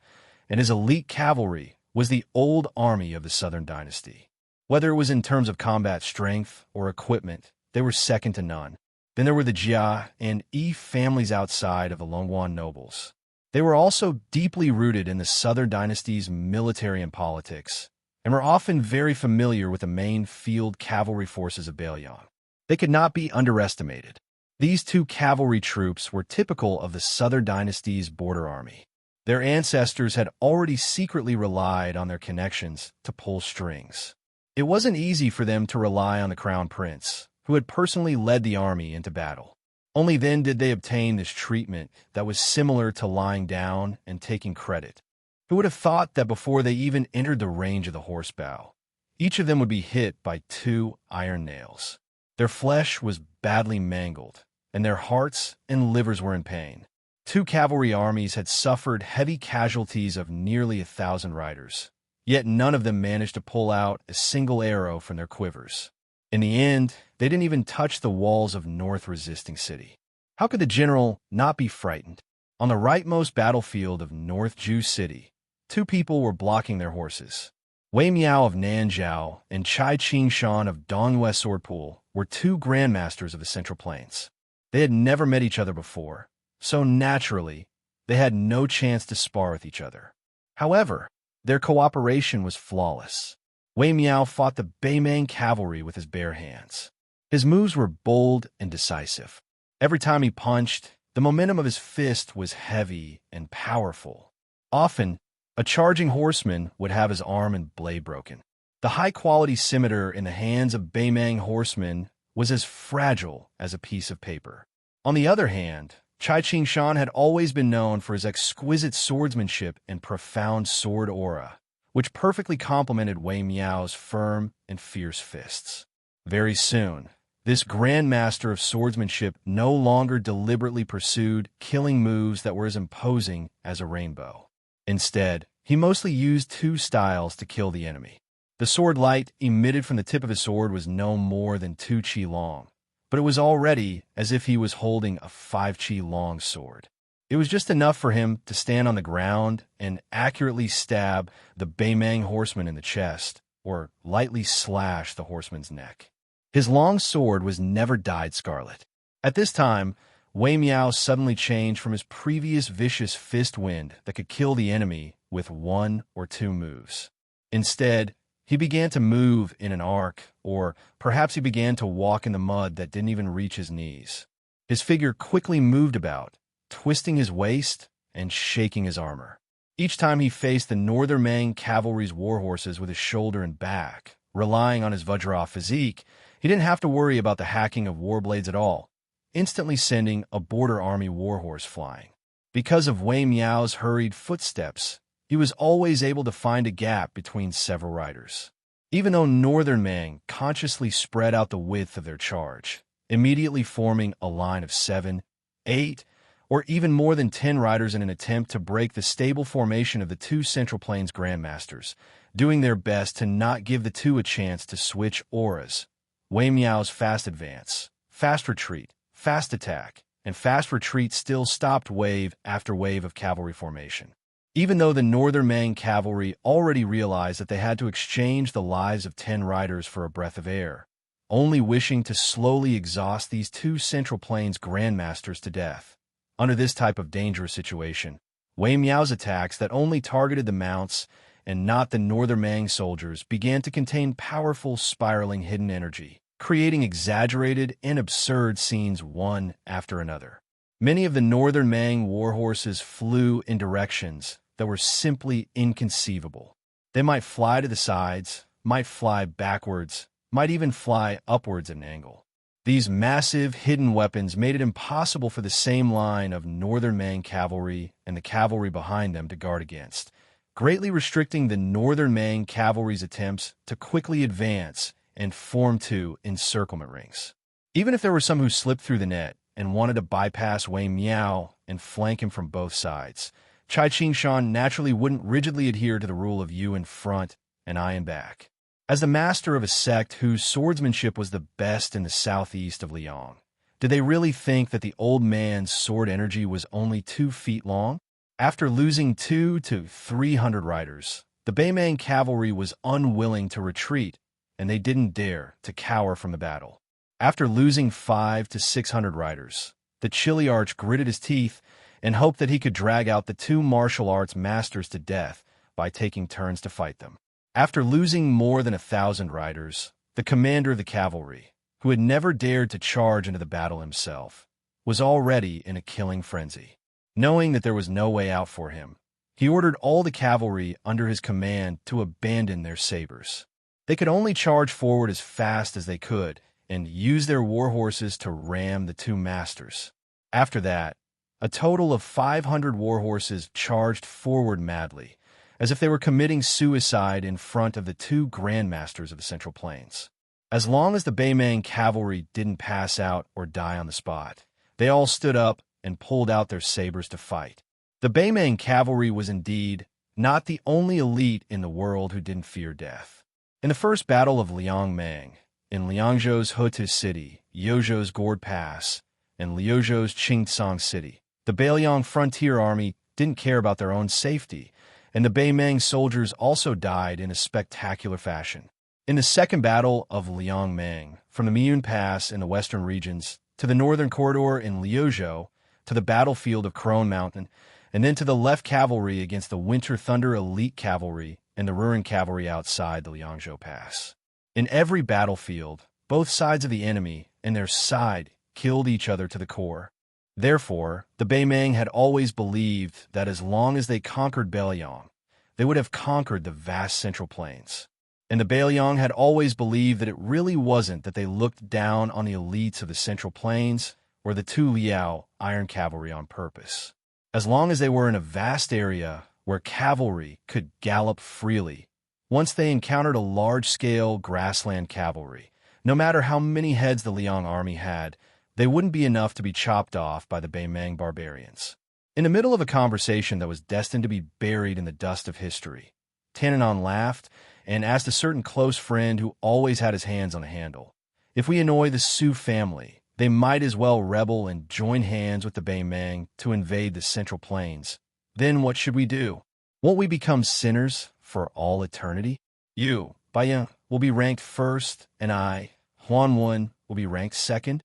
and his elite cavalry was the old army of the Southern Dynasty. Whether it was in terms of combat strength or equipment, they were second to none. Then there were the Jia and Yi families outside of the Longwan nobles. They were also deeply rooted in the Southern Dynasty's military and politics, and were often very familiar with the main field cavalry forces of Bailiang. They could not be underestimated. These two cavalry troops were typical of the Southern Dynasty's border army. Their ancestors had already secretly relied on their connections to pull strings. It wasn't easy for them to rely on the crown prince, who had personally led the army into battle. Only then did they obtain this treatment that was similar to lying down and taking credit. Who would have thought that before they even entered the range of the horsebow, each of them would be hit by 2 iron nails? Their flesh was badly mangled, and their hearts and livers were in pain. 2 cavalry armies had suffered heavy casualties of nearly 1,000 riders, yet none of them managed to pull out a single arrow from their quivers. In the end, they didn't even touch the walls of North Resisting City. How could the general not be frightened? On the rightmost battlefield of North Ju City, 2 people were blocking their horses. Wei Miao of Nanzhao and Xianxia of Dongyue Swordpool were two grandmasters of the Central Plains. They had never met each other before, so naturally, they had no chance to spar with each other. However, their cooperation was flawless. Wei Miao fought the Beimang cavalry with his bare hands. His moves were bold and decisive. Every time he punched, the momentum of his fist was heavy and powerful. Often, a charging horseman would have his arm and blade broken. The high-quality scimitar in the hands of Beimang horsemen was as fragile as a piece of paper. On the other hand, Cai Qingshan had always been known for his exquisite swordsmanship and profound sword aura, which perfectly complemented Wei Miao's firm and fierce fists. Very soon, this grandmaster of swordsmanship no longer deliberately pursued killing moves that were as imposing as a rainbow. Instead, he mostly used two styles to kill the enemy. The sword light emitted from the tip of his sword was no more than 2 qi long, but it was already as if he was holding a 5 qi long sword. It was just enough for him to stand on the ground and accurately stab the Beimang horseman in the chest, or lightly slash the horseman's neck. His long sword was never dyed scarlet. At this time, Wei Miao suddenly changed from his previous vicious fist wind that could kill the enemy with 1 or 2 moves. Instead, he began to move in an arc, or perhaps he began to walk in the mud that didn't even reach his knees. His figure quickly moved about, twisting his waist and shaking his armor. Each time he faced the Northern Mang cavalry's warhorses with his shoulder and back, relying on his Vajra physique, he didn't have to worry about the hacking of warblades at all, instantly sending a border army warhorse flying. Because of Wei Miao's hurried footsteps, he was always able to find a gap between several riders. Even though Northern Mang consciously spread out the width of their charge, immediately forming a line of 7, 8, or even more than 10 riders in an attempt to break the stable formation of the two Central Plains grandmasters, doing their best to not give the two a chance to switch auras. Wei Miao's fast advance, fast retreat, fast attack, and fast retreat still stopped wave after wave of cavalry formation. Even though the Northern Mang cavalry already realized that they had to exchange the lives of 10 riders for a breath of air, only wishing to slowly exhaust these two Central Plains grandmasters to death. Under this type of dangerous situation, Wei Miao's attacks that only targeted the mounts and not the Northern Mang soldiers began to contain powerful spiraling hidden energy, creating exaggerated and absurd scenes one after another. Many of the Northern Mang warhorses flew in directions that were simply inconceivable. They might fly to the sides, might fly backwards, might even fly upwards at an angle. These massive hidden weapons made it impossible for the same line of Northern Mang cavalry and the cavalry behind them to guard against, greatly restricting the Northern Mang cavalry's attempts to quickly advance and form two encirclement rings. Even if there were some who slipped through the net and wanted to bypass Wei Miao and flank him from both sides, Cai Qingshan naturally wouldn't rigidly adhere to the rule of you in front and I in back. As the master of a sect whose swordsmanship was the best in the southeast of Liang, did they really think that the old man's sword energy was only 2 feet long? After losing 200 to 300 riders, the Beimang cavalry was unwilling to retreat, and they didn't dare to cower from the battle. After losing 500 to 600 riders, the Chiliarch gritted his teeth and hoped that he could drag out the two martial arts masters to death by taking turns to fight them. After losing more than 1,000 riders, the commander of the cavalry, who had never dared to charge into the battle himself, was already in a killing frenzy. Knowing that there was no way out for him, he ordered all the cavalry under his command to abandon their sabers. They could only charge forward as fast as they could and use their warhorses to ram the two masters. After that, a total of 500 warhorses charged forward madly, as if they were committing suicide in front of the two grandmasters of the Central Plains. As long as the Beimang cavalry didn't pass out or die on the spot, they all stood up and pulled out their sabers to fight. The Beimang cavalry was indeed not the only elite in the world who didn't fear death. In the first battle of Liangmang, in Liangzhou's Hetu City, Yozhou's Gourd Pass, and Liuzhou's Qingtsang City, the Beiliang frontier army didn't care about their own safety and the Beimeng soldiers also died in a spectacular fashion. In the Second Battle of Liangmeng, from the Miun Pass in the western regions to the northern corridor in Liuzhou, to the battlefield of Crone Mountain, and then to the left cavalry against the Winter Thunder elite cavalry and the Ruren cavalry outside the Liangzhou Pass. In every battlefield, both sides of the enemy and their side killed each other to the core. Therefore, the Beimeng had always believed that as long as they conquered Beiliang, they would have conquered the vast central plains. And the Beiliang had always believed that it really wasn't that they looked down on the elites of the central plains or the Tu Liao iron cavalry on purpose. As long as they were in a vast area where cavalry could gallop freely, once they encountered a large-scale grassland cavalry, no matter how many heads the Liang army had, they wouldn't be enough to be chopped off by the Beimeng barbarians. In the middle of a conversation that was destined to be buried in the dust of history, Tananon laughed and asked a certain close friend who always had his hands on the handle, if we annoy the Su family, they might as well rebel and join hands with the Beimeng to invade the Central Plains. Then what should we do? Won't we become sinners for all eternity? You, Baiyan, will be ranked first, and I, Huanwen, will be ranked second.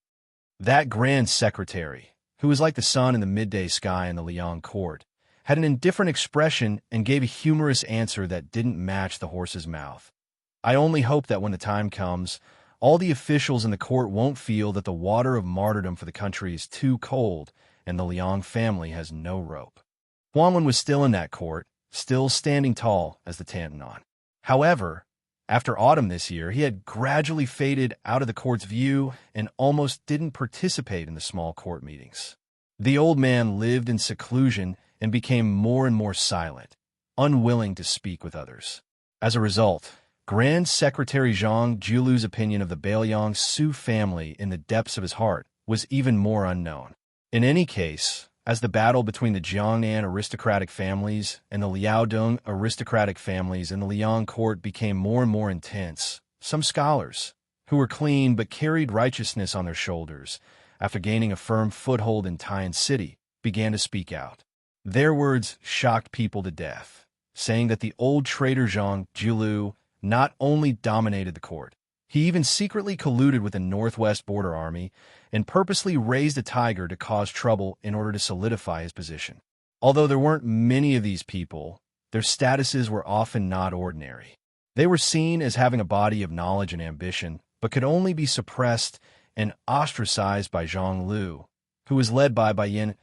That grand secretary, who was like the sun in the midday sky in the Liang court, had an indifferent expression and gave a humorous answer that didn't match the horse's mouth. I only hope that when the time comes, all the officials in the court won't feel that the water of martyrdom for the country is too cold and the Liang family has no rope. Huanwen was still in that court, still standing tall as the Tantanon. However, after autumn this year, he had gradually faded out of the court's view and almost didn't participate in the small court meetings. The old man lived in seclusion and became more and more silent, unwilling to speak with others. As a result, Grand Secretary Zhang Julu's opinion of the Beiliang Su family in the depths of his heart was even more unknown. In any case, as the battle between the Jiangnan aristocratic families and the Liaodong aristocratic families in the Liang court became more and more intense, some scholars, who were clean but carried righteousness on their shoulders, after gaining a firm foothold in Taiyan City, began to speak out. Their words shocked people to death, saying that the old traitor Zhang Julu not only dominated the court, he even secretly colluded with the Northwest Border Army and purposely raised a tiger to cause trouble in order to solidify his position. Although there weren't many of these people, their statuses were often not ordinary. They were seen as having a body of knowledge and ambition, but could only be suppressed and ostracized by Zhang Lu, who was led by Baiyan,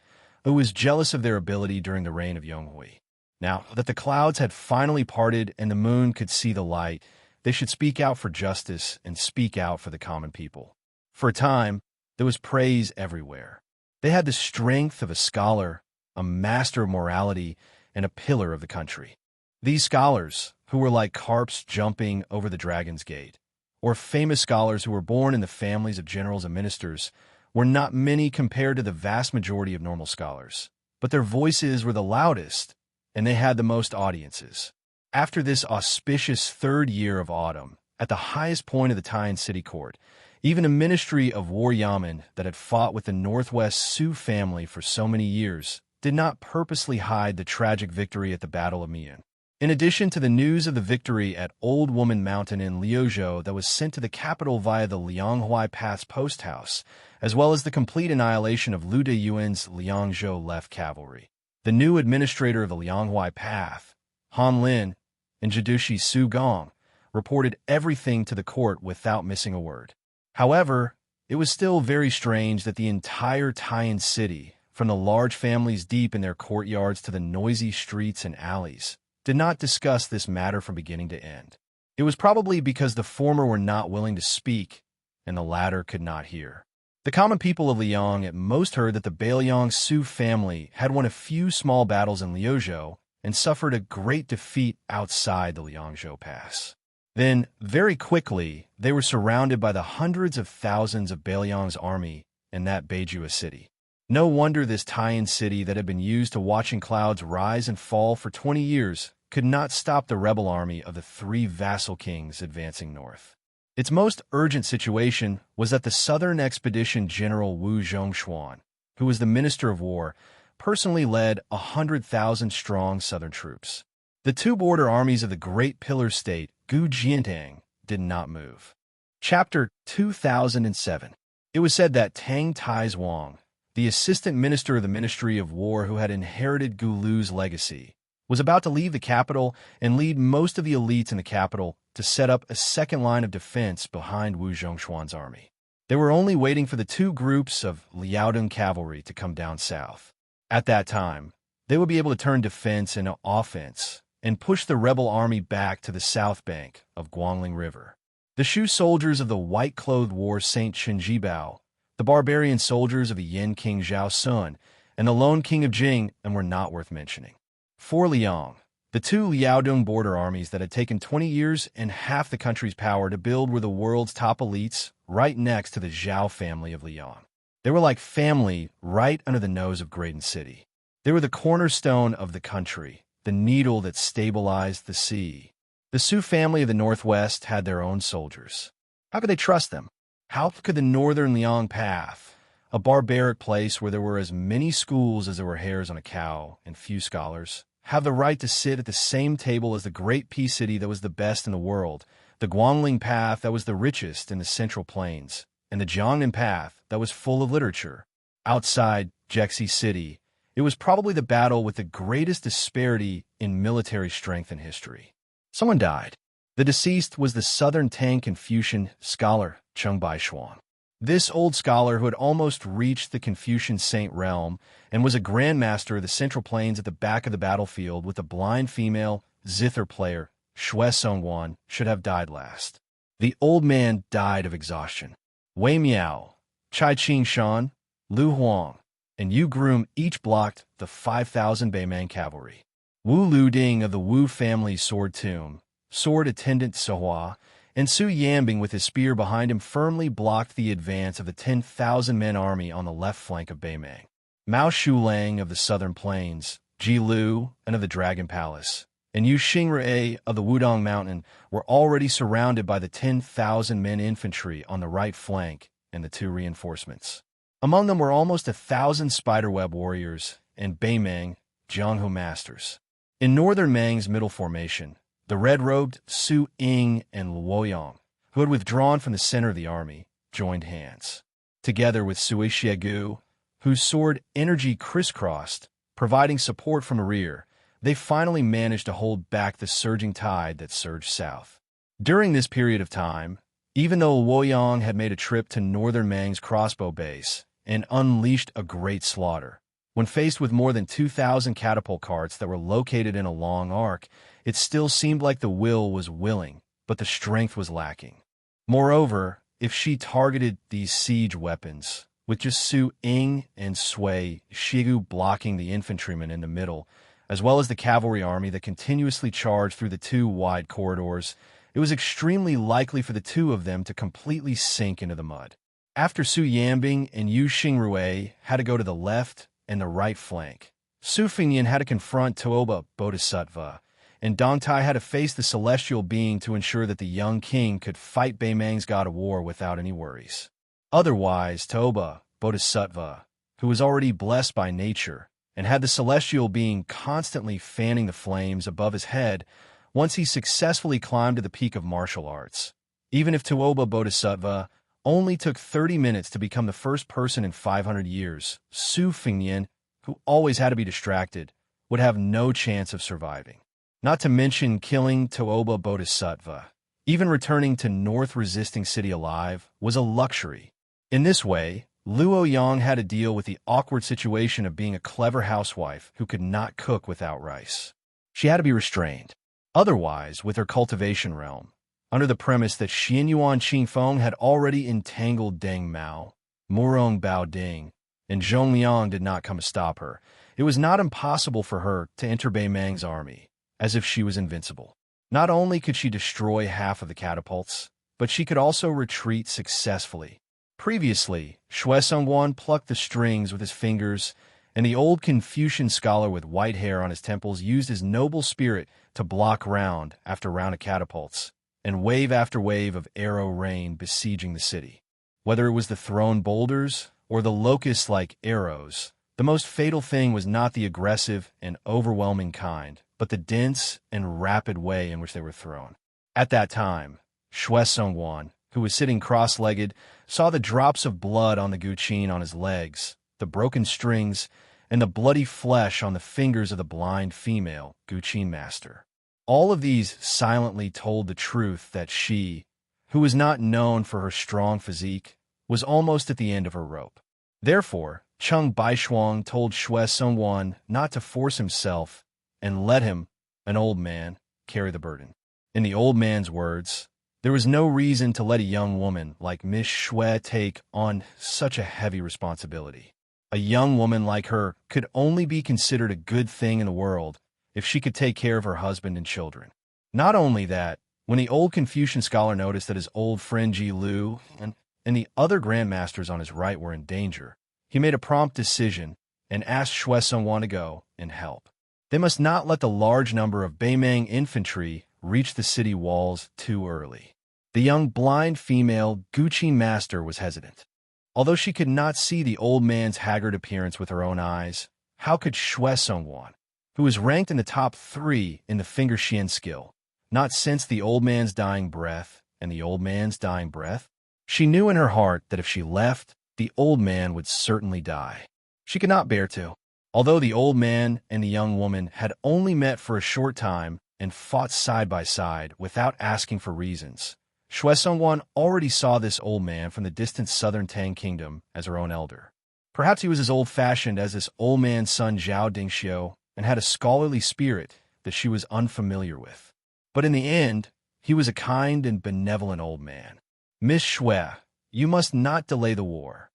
who was jealous of their ability during the reign of Yonghui. Now that the clouds had finally parted and the moon could see the light, they should speak out for justice and speak out for the common people. For a time, there was praise everywhere. They had the strength of a scholar, a master of morality, and a pillar of the country. These scholars, who were like carps jumping over the dragon's gate, or famous scholars who were born in the families of generals and ministers, were not many compared to the vast majority of normal scholars, but their voices were the loudest, and they had the most audiences. After this auspicious third year of autumn, at the highest point of the Taiyan City Court, even a ministry of war yamen that had fought with the Northwest Sioux family for so many years did not purposely hide the tragic victory at the Battle of Mian. In addition to the news of the victory at Old Woman Mountain in Liuzhou that was sent to the capital via the Lianghui Pass post house, as well as the complete annihilation of Liu Deyuan's Liangzhou left cavalry, the new administrator of the Lianghui Path, Han Lin, and Jidushi Su Gong, reported everything to the court without missing a word. However, it was still very strange that the entire Taiyan city, from the large families deep in their courtyards to the noisy streets and alleys, did not discuss this matter from beginning to end. It was probably because the former were not willing to speak and the latter could not hear. The common people of Liang at most heard that the Beiliang Su family had won a few small battles in Liuzhou and suffered a great defeat outside the Liangzhou Pass. Then, very quickly, they were surrounded by the hundreds of thousands of Beiliang's army in that Beijua city. No wonder this Taiyan city that had been used to watching clouds rise and fall for 20 years could not stop the rebel army of the three vassal kings advancing north. Its most urgent situation was that the Southern Expedition General Wu Zhongshuan, who was the Minister of War, personally led 100,000 strong Southern troops. The two border armies of the Great Pillar State, Gu Jiantang, did not move. Chapter 2007. It was said that Tang Taizhuang, the assistant minister of the Ministry of War who had inherited Gu Lu's legacy, was about to leave the capital and lead most of the elites in the capital to set up a second line of defense behind Wu Zhongshuan's army. They were only waiting for the two groups of Liaodong cavalry to come down south. At that time, they would be able to turn defense into offense and push the rebel army back to the south bank of Guangling River. The Shu soldiers of the white-clothed war Saint Shenjibao, the barbarian soldiers of the Yin King Zhao Sun, and the lone king of Jing were not worth mentioning. For Liang, the two Liaodong border armies that had taken 20 years and half the country's power to build were the world's top elites right next to the Zhao family of Liang. They were like family right under the nose of Graydon City. They were the cornerstone of the country, the needle that stabilized the sea. The Su family of the Northwest had their own soldiers. How could they trust them? How could the northern Liang Path, a barbaric place where there were as many schools as there were hairs on a cow and few scholars, have the right to sit at the same table as the great peace city that was the best in the world, the Guangling Path that was the richest in the Central Plains, and the Jiangnan Path that was full of literature? Outside Jexi City, it was probably the battle with the greatest disparity in military strength in history. Someone died. The deceased was the Southern Tang Confucian scholar Cheng Baishuang. This old scholar, who had almost reached the Confucian saint realm and was a grandmaster of the Central Plains at the back of the battlefield with a blind female zither player, Xue Songwan, should have died last. The old man died of exhaustion. Wei Miao, Chai Qing-shan, Lu Huang, and Yu Groom each blocked the 5,000 Beimang cavalry. Wu Luding of the Wu family sword tomb, sword attendant Sohua, and Su Yanbing with his spear behind him firmly blocked the advance of the 10,000-man army on the left flank of Beimang. Mao Shulang of the Southern Plains, Ji Lu, and of the Dragon Palace, and Yu Xingrui of the Wudong Mountain were already surrounded by the 10,000-men infantry on the right flank and the two reinforcements. Among them were almost 1,000 spiderweb warriors and Beimang Jianghu masters. In northern Mang's middle formation, the red-robed Su Ying and Luoyang, who had withdrawn from the center of the army, joined hands. Together with Sui Xiegu, whose sword energy crisscrossed, providing support from the rear, they finally managed to hold back the surging tide that surged south. During this period of time, even though Luoyang had made a trip to northern Mang's crossbow base and unleashed a great slaughter, when faced with more than 2,000 catapult carts that were located in a long arc, it still seemed like the will was willing, but the strength was lacking. Moreover, if she targeted these siege weapons, with just Su Ying and Sui Xiegu blocking the infantrymen in the middle, as well as the cavalry army that continuously charged through the two wide corridors, it was extremely likely for the two of them to completely sink into the mud. After Su Yanbing and Yu Xingrui had to go to the left and the right flank, Su Fengnian had to confront Toba Bodhisattva, and Dong Tai had to face the celestial being to ensure that the young king could fight Beimang's god of war without any worries. Otherwise, Toba Bodhisattva, who was already blessed by nature and had the celestial being constantly fanning the flames above his head once he successfully climbed to the peak of martial arts. Even if Toba Bodhisattva only took 30 minutes to become the first person in 500 years, Su Fengnian, who always had to be distracted, would have no chance of surviving. Not to mention killing Toba Bodhisattva. Even returning to North Resisting City alive was a luxury. In this way, Luo Yang had to deal with the awkward situation of being a clever housewife who could not cook without rice. She had to be restrained. Otherwise, with her cultivation realm, under the premise that Xianyuan Qingfeng had already entangled Deng Mao, Murong Bao Ding, and Zhong Liang did not come to stop her, it was not impossible for her to enter Beimang's army, as if she was invincible. Not only could she destroy half of the catapults, but she could also retreat successfully. Previously, Xue Songguan plucked the strings with his fingers, and the old Confucian scholar with white hair on his temples used his noble spirit to block round after round of catapults, and wave after wave of arrow rain besieging the city. Whether it was the thrown boulders or the locusts-like arrows, the most fatal thing was not the aggressive and overwhelming kind, but the dense and rapid way in which they were thrown. At that time, Xue Songwan, who was sitting cross-legged, saw the drops of blood on the guqin on his legs, the broken strings, and the bloody flesh on the fingers of the blind female guqin master. All of these silently told the truth that she, who was not known for her strong physique, was almost at the end of her rope. Therefore, Cheng Baishuang told Xue Songwan not to force himself and let him, an old man, carry the burden. In the old man's words, there was no reason to let a young woman like Miss Xue take on such a heavy responsibility. A young woman like her could only be considered a good thing in the world if she could take care of her husband and children. Not only that, when the old Confucian scholar noticed that his old friend Ji Lu and the other grandmasters on his right were in danger, he made a prompt decision and asked Xue Songwan to go and help. They must not let the large number of Beimang infantry reach the city walls too early. The young blind female guqin master was hesitant. Although she could not see the old man's haggard appearance with her own eyes, how could Xue Songwan, who was ranked in the top 3 in the finger xian skill, not sense the old man's dying breath and the old man's dying breath? She knew in her heart that if she left, the old man would certainly die. She could not bear to. Although the old man and the young woman had only met for a short time and fought side by side without asking for reasons, Xue Songwan already saw this old man from the distant southern Tang kingdom as her own elder. Perhaps he was as old-fashioned as this old man's son Zhao Dingxiu and had a scholarly spirit that she was unfamiliar with. But in the end, he was a kind and benevolent old man. Miss Xue, you must not delay the war.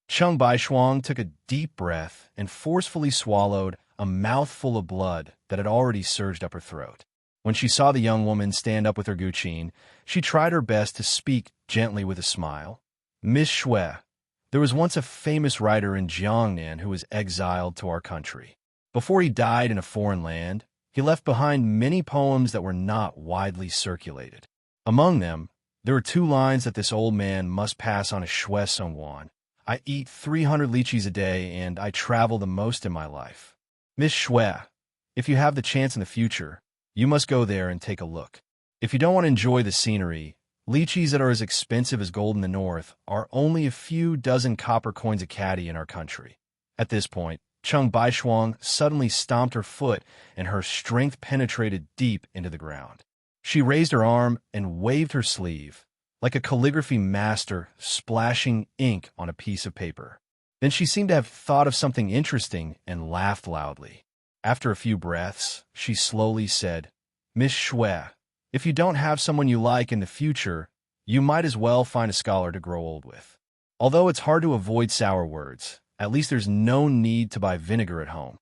Cheng Baishuang took a deep breath and forcefully swallowed a mouthful of blood that had already surged up her throat. When she saw the young woman stand up with her guqin, she tried her best to speak gently with a smile. Miss Xue, there was once a famous writer in Jiangnan who was exiled to our country. Before he died in a foreign land, he left behind many poems that were not widely circulated. Among them, there were 2 lines that this old man must pass on to Xue Songwan. I eat 300 lychees a day, and I travel the most in my life. Miss Xue, if you have the chance in the future, you must go there and take a look. If you don't want to enjoy the scenery, lychees that are as expensive as gold in the north are only a few dozen copper coins a caddy in our country. At this point, Cheng Baishuang suddenly stomped her foot, and her strength penetrated deep into the ground. She raised her arm and waved her sleeve, like a calligraphy master splashing ink on a piece of paper. Then she seemed to have thought of something interesting and laughed loudly. After a few breaths, she slowly said, Miss Xue, if you don't have someone you like in the future, you might as well find a scholar to grow old with. Although it's hard to avoid sour words, at least there's no need to buy vinegar at home.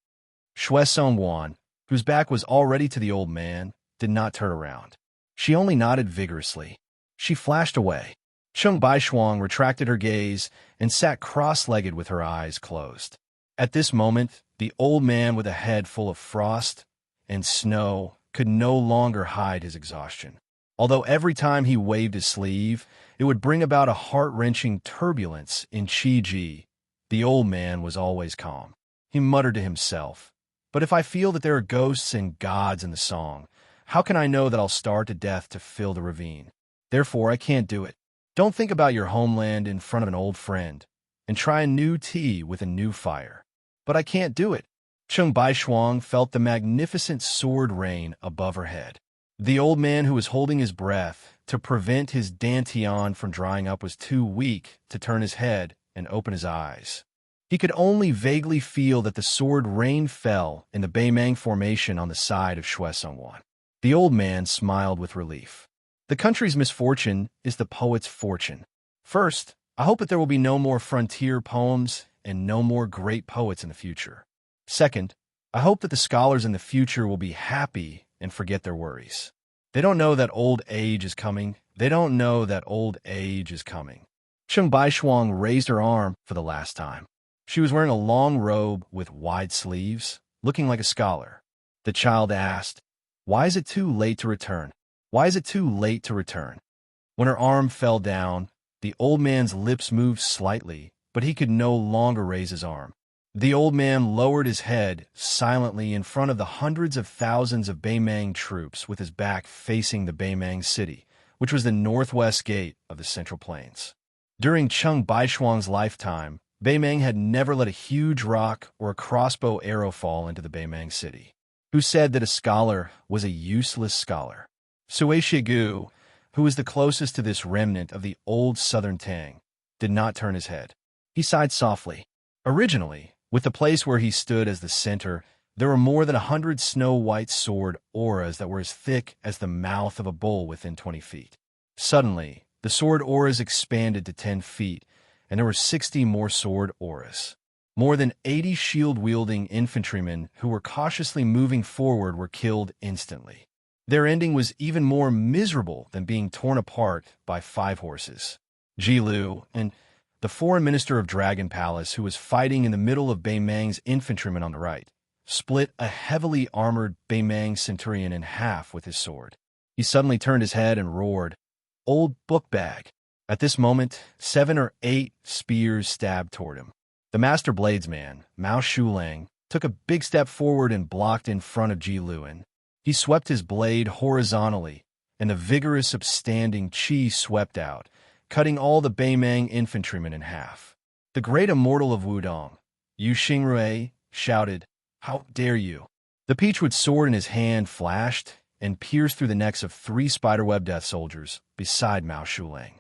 Xue Songwan, whose back was already to the old man, did not turn around. She only nodded vigorously. She flashed away. Cheng Baishuang retracted her gaze and sat cross-legged with her eyes closed. At this moment, the old man with a head full of frost and snow could no longer hide his exhaustion. Although every time he waved his sleeve, it would bring about a heart-wrenching turbulence in Qi, the old man was always calm. He muttered to himself, but if I feel that there are ghosts and gods in the song, how can I know that I'll starve to death to fill the ravine? Therefore, I can't do it. Don't think about your homeland in front of an old friend, and try a new tea with a new fire. But I can't do it. Cheng Baishuang felt the magnificent sword rain above her head. The old man who was holding his breath to prevent his dantian from drying up was too weak to turn his head and open his eyes. He could only vaguely feel that the sword rain fell in the Beimang formation on the side of Xue Songwan. The old man smiled with relief. The country's misfortune is the poet's fortune. First, I hope that there will be no more frontier poems and no more great poets in the future. Second, I hope that the scholars in the future will be happy and forget their worries. They don't know that old age is coming. They don't know that old age is coming. Cheng Baishuang raised her arm for the last time. She was wearing a long robe with wide sleeves, looking like a scholar. The child asked, "Why is it too late to return? Why is it too late to return?" When her arm fell down, the old man's lips moved slightly, but he could no longer raise his arm. The old man lowered his head silently in front of the hundreds of thousands of Beimang troops with his back facing the Beimang city, which was the northwest gate of the Central Plains. During Cheng Baishuang's lifetime, Beimang had never let a huge rock or a crossbow arrow fall into the Beimang city. Who said that a scholar was a useless scholar? Sui Shigu, who was the closest to this remnant of the old southern Tang, did not turn his head. He sighed softly. Originally, with the place where he stood as the center, there were more than 100 snow-white sword auras that were as thick as the mouth of a bull within 20 feet. Suddenly, the sword auras expanded to 10 feet, and there were 60 more sword auras. More than 80 shield-wielding infantrymen who were cautiously moving forward were killed instantly. Their ending was even more miserable than being torn apart by 5 horses. Ji Lu and the foreign minister of Dragon Palace, who was fighting in the middle of Beimang's infantrymen on the right, split a heavily armored Beimang centurion in half with his sword. He suddenly turned his head and roared, "Old book bag!" At this moment, 7 or 8 spears stabbed toward him. The master bladesman, Mao Shulang, took a big step forward and blocked in front of Ji Luan. He swept his blade horizontally, and the vigorous upstanding qi swept out, cutting all the Beimang infantrymen in half. The great immortal of Wudong, Yu Xingrui, shouted, "How dare you!" The peachwood sword in his hand flashed and pierced through the necks of 3 spiderweb death soldiers beside Mao Shulang.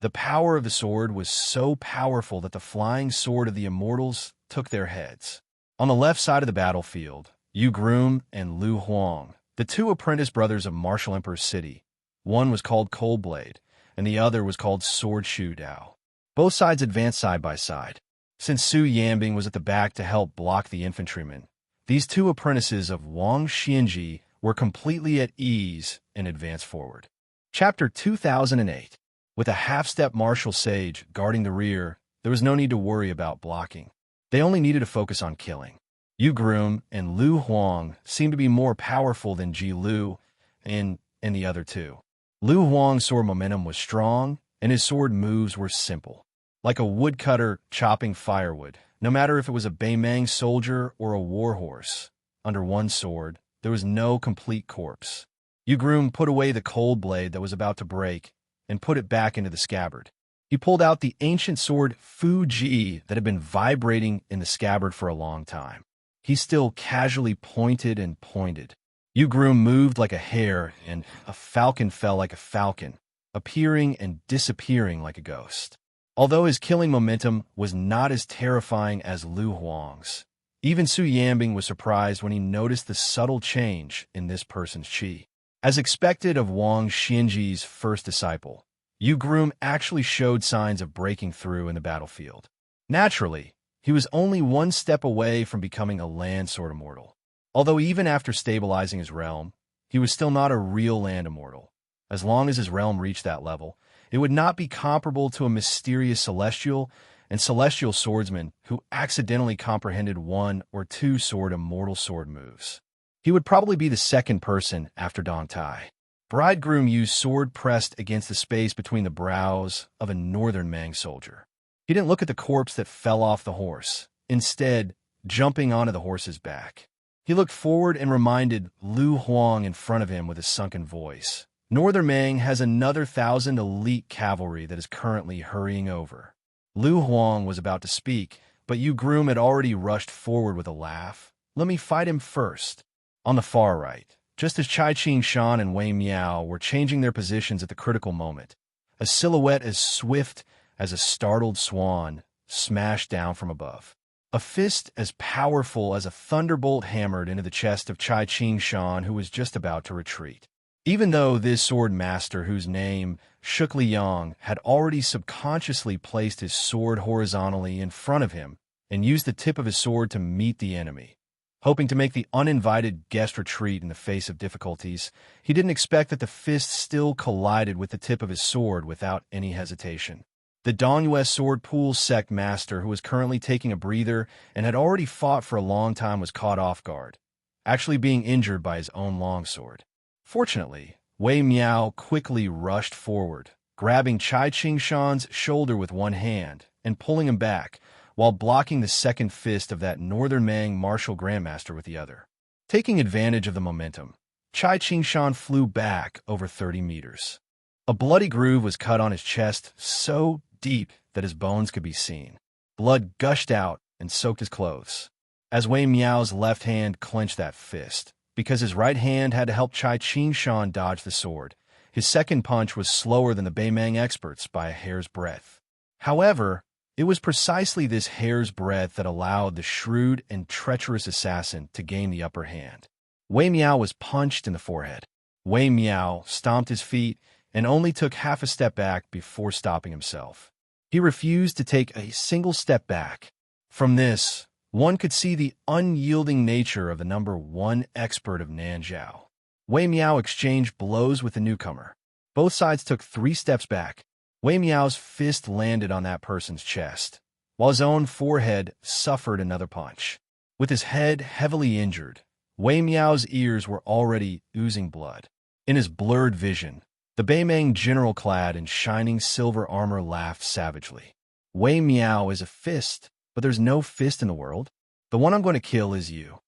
The power of the sword was so powerful that the flying sword of the immortals took their heads. On the left side of the battlefield, Yu Groom and Lu Huang, the 2 apprentice brothers of Martial Emperor's city, one was called Cold Blade, and the other was called Sword Shu Dao. Both sides advanced side by side. Since Su Yanbing was at the back to help block the infantrymen, these 2 apprentices of Wang Xianji were completely at ease and advanced forward. Chapter 2008. With a half-step martial sage guarding the rear, there was no need to worry about blocking. They only needed to focus on killing. Yu Groom and Lu Huang seemed to be more powerful than Ji Lu and the other 2. Lu Huang's sword momentum was strong, and his sword moves were simple. Like a woodcutter chopping firewood, no matter if it was a Beimang soldier or a warhorse. Under one sword, there was no complete corpse. Yu Groom put away the cold blade that was about to break and put it back into the scabbard. He pulled out the ancient sword Fu Ji that had been vibrating in the scabbard for a long time. He still casually pointed and pointed. Yu Groom moved like a hare, and a falcon fell like a falcon, appearing and disappearing like a ghost. Although his killing momentum was not as terrifying as Lu Huang's, even Su Yanbing was surprised when he noticed the subtle change in this person's qi. As expected of Wang Xianji's first disciple, Yu Groom actually showed signs of breaking through in the battlefield. Naturally, he was only 1 step away from becoming a land sword immortal. Although even after stabilizing his realm, he was still not a real land immortal. As long as his realm reached that level, it would not be comparable to a mysterious celestial and celestial swordsman who accidentally comprehended 1 or 2 sword immortal sword moves. He would probably be the second person after Dong Tai. Bridegroom used sword pressed against the space between the brows of a northern Mang soldier. He didn't look at the corpse that fell off the horse, instead jumping onto the horse's back. He looked forward and reminded Lu Huang in front of him with a sunken voice. Northern Mang has another 1,000 elite cavalry that is currently hurrying over. Lu Huang was about to speak, but Yu Groom had already rushed forward with a laugh. "Let me fight him first." On the far right, just as Chai Qing-shan and Wei Miao were changing their positions at the critical moment, a silhouette as swift as a startled swan smashed down from above. A fist as powerful as a thunderbolt hammered into the chest of Chai Qing-shan, who was just about to retreat. Even though this sword master, whose name, Shuk Liang, had already subconsciously placed his sword horizontally in front of him and used the tip of his sword to meet the enemy, hoping to make the uninvited guest retreat in the face of difficulties, he didn't expect that the fist still collided with the tip of his sword without any hesitation. The Dongyue sword pool sect master, who was currently taking a breather and had already fought for a long time, was caught off guard, actually being injured by his own longsword. Fortunately, Wei Miao quickly rushed forward, grabbing Chai Qing-shan's shoulder with one hand and pulling him back, while blocking the second fist of that Northern Mang martial grandmaster with the other. Taking advantage of the momentum, Chai Qingshan flew back over 30 meters. A bloody groove was cut on his chest so deep that his bones could be seen. Blood gushed out and soaked his clothes. As Wei Miao's left hand clenched that fist, because his right hand had to help Chai Qingshan dodge the sword, his second punch was slower than the Beimang experts by a hair's breadth. However, it was precisely this hair's breadth that allowed the shrewd and treacherous assassin to gain the upper hand. Wei Miao was punched in the forehead. Wei Miao stomped his feet and only took half a step back before stopping himself. He refused to take a single step back. From this, one could see the unyielding nature of the #1 expert of Nanzhao. Wei Miao exchanged blows with the newcomer. Both sides took 3 steps back. Wei Miao's fist landed on that person's chest, while his own forehead suffered another punch. With his head heavily injured, Wei Miao's ears were already oozing blood. In his blurred vision, the Beimang general clad in shining silver armor laughed savagely. Wei Miao is a fist, but there's no fist in the world. The one I'm going to kill is you.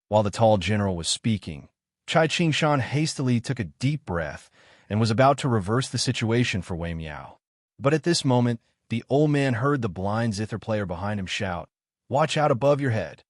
While the tall general was speaking, Chai Qingshan hastily took a deep breath and was about to reverse the situation for Wei Miao. But at this moment, the old man heard the blind zither player behind him shout, "Watch out above your head."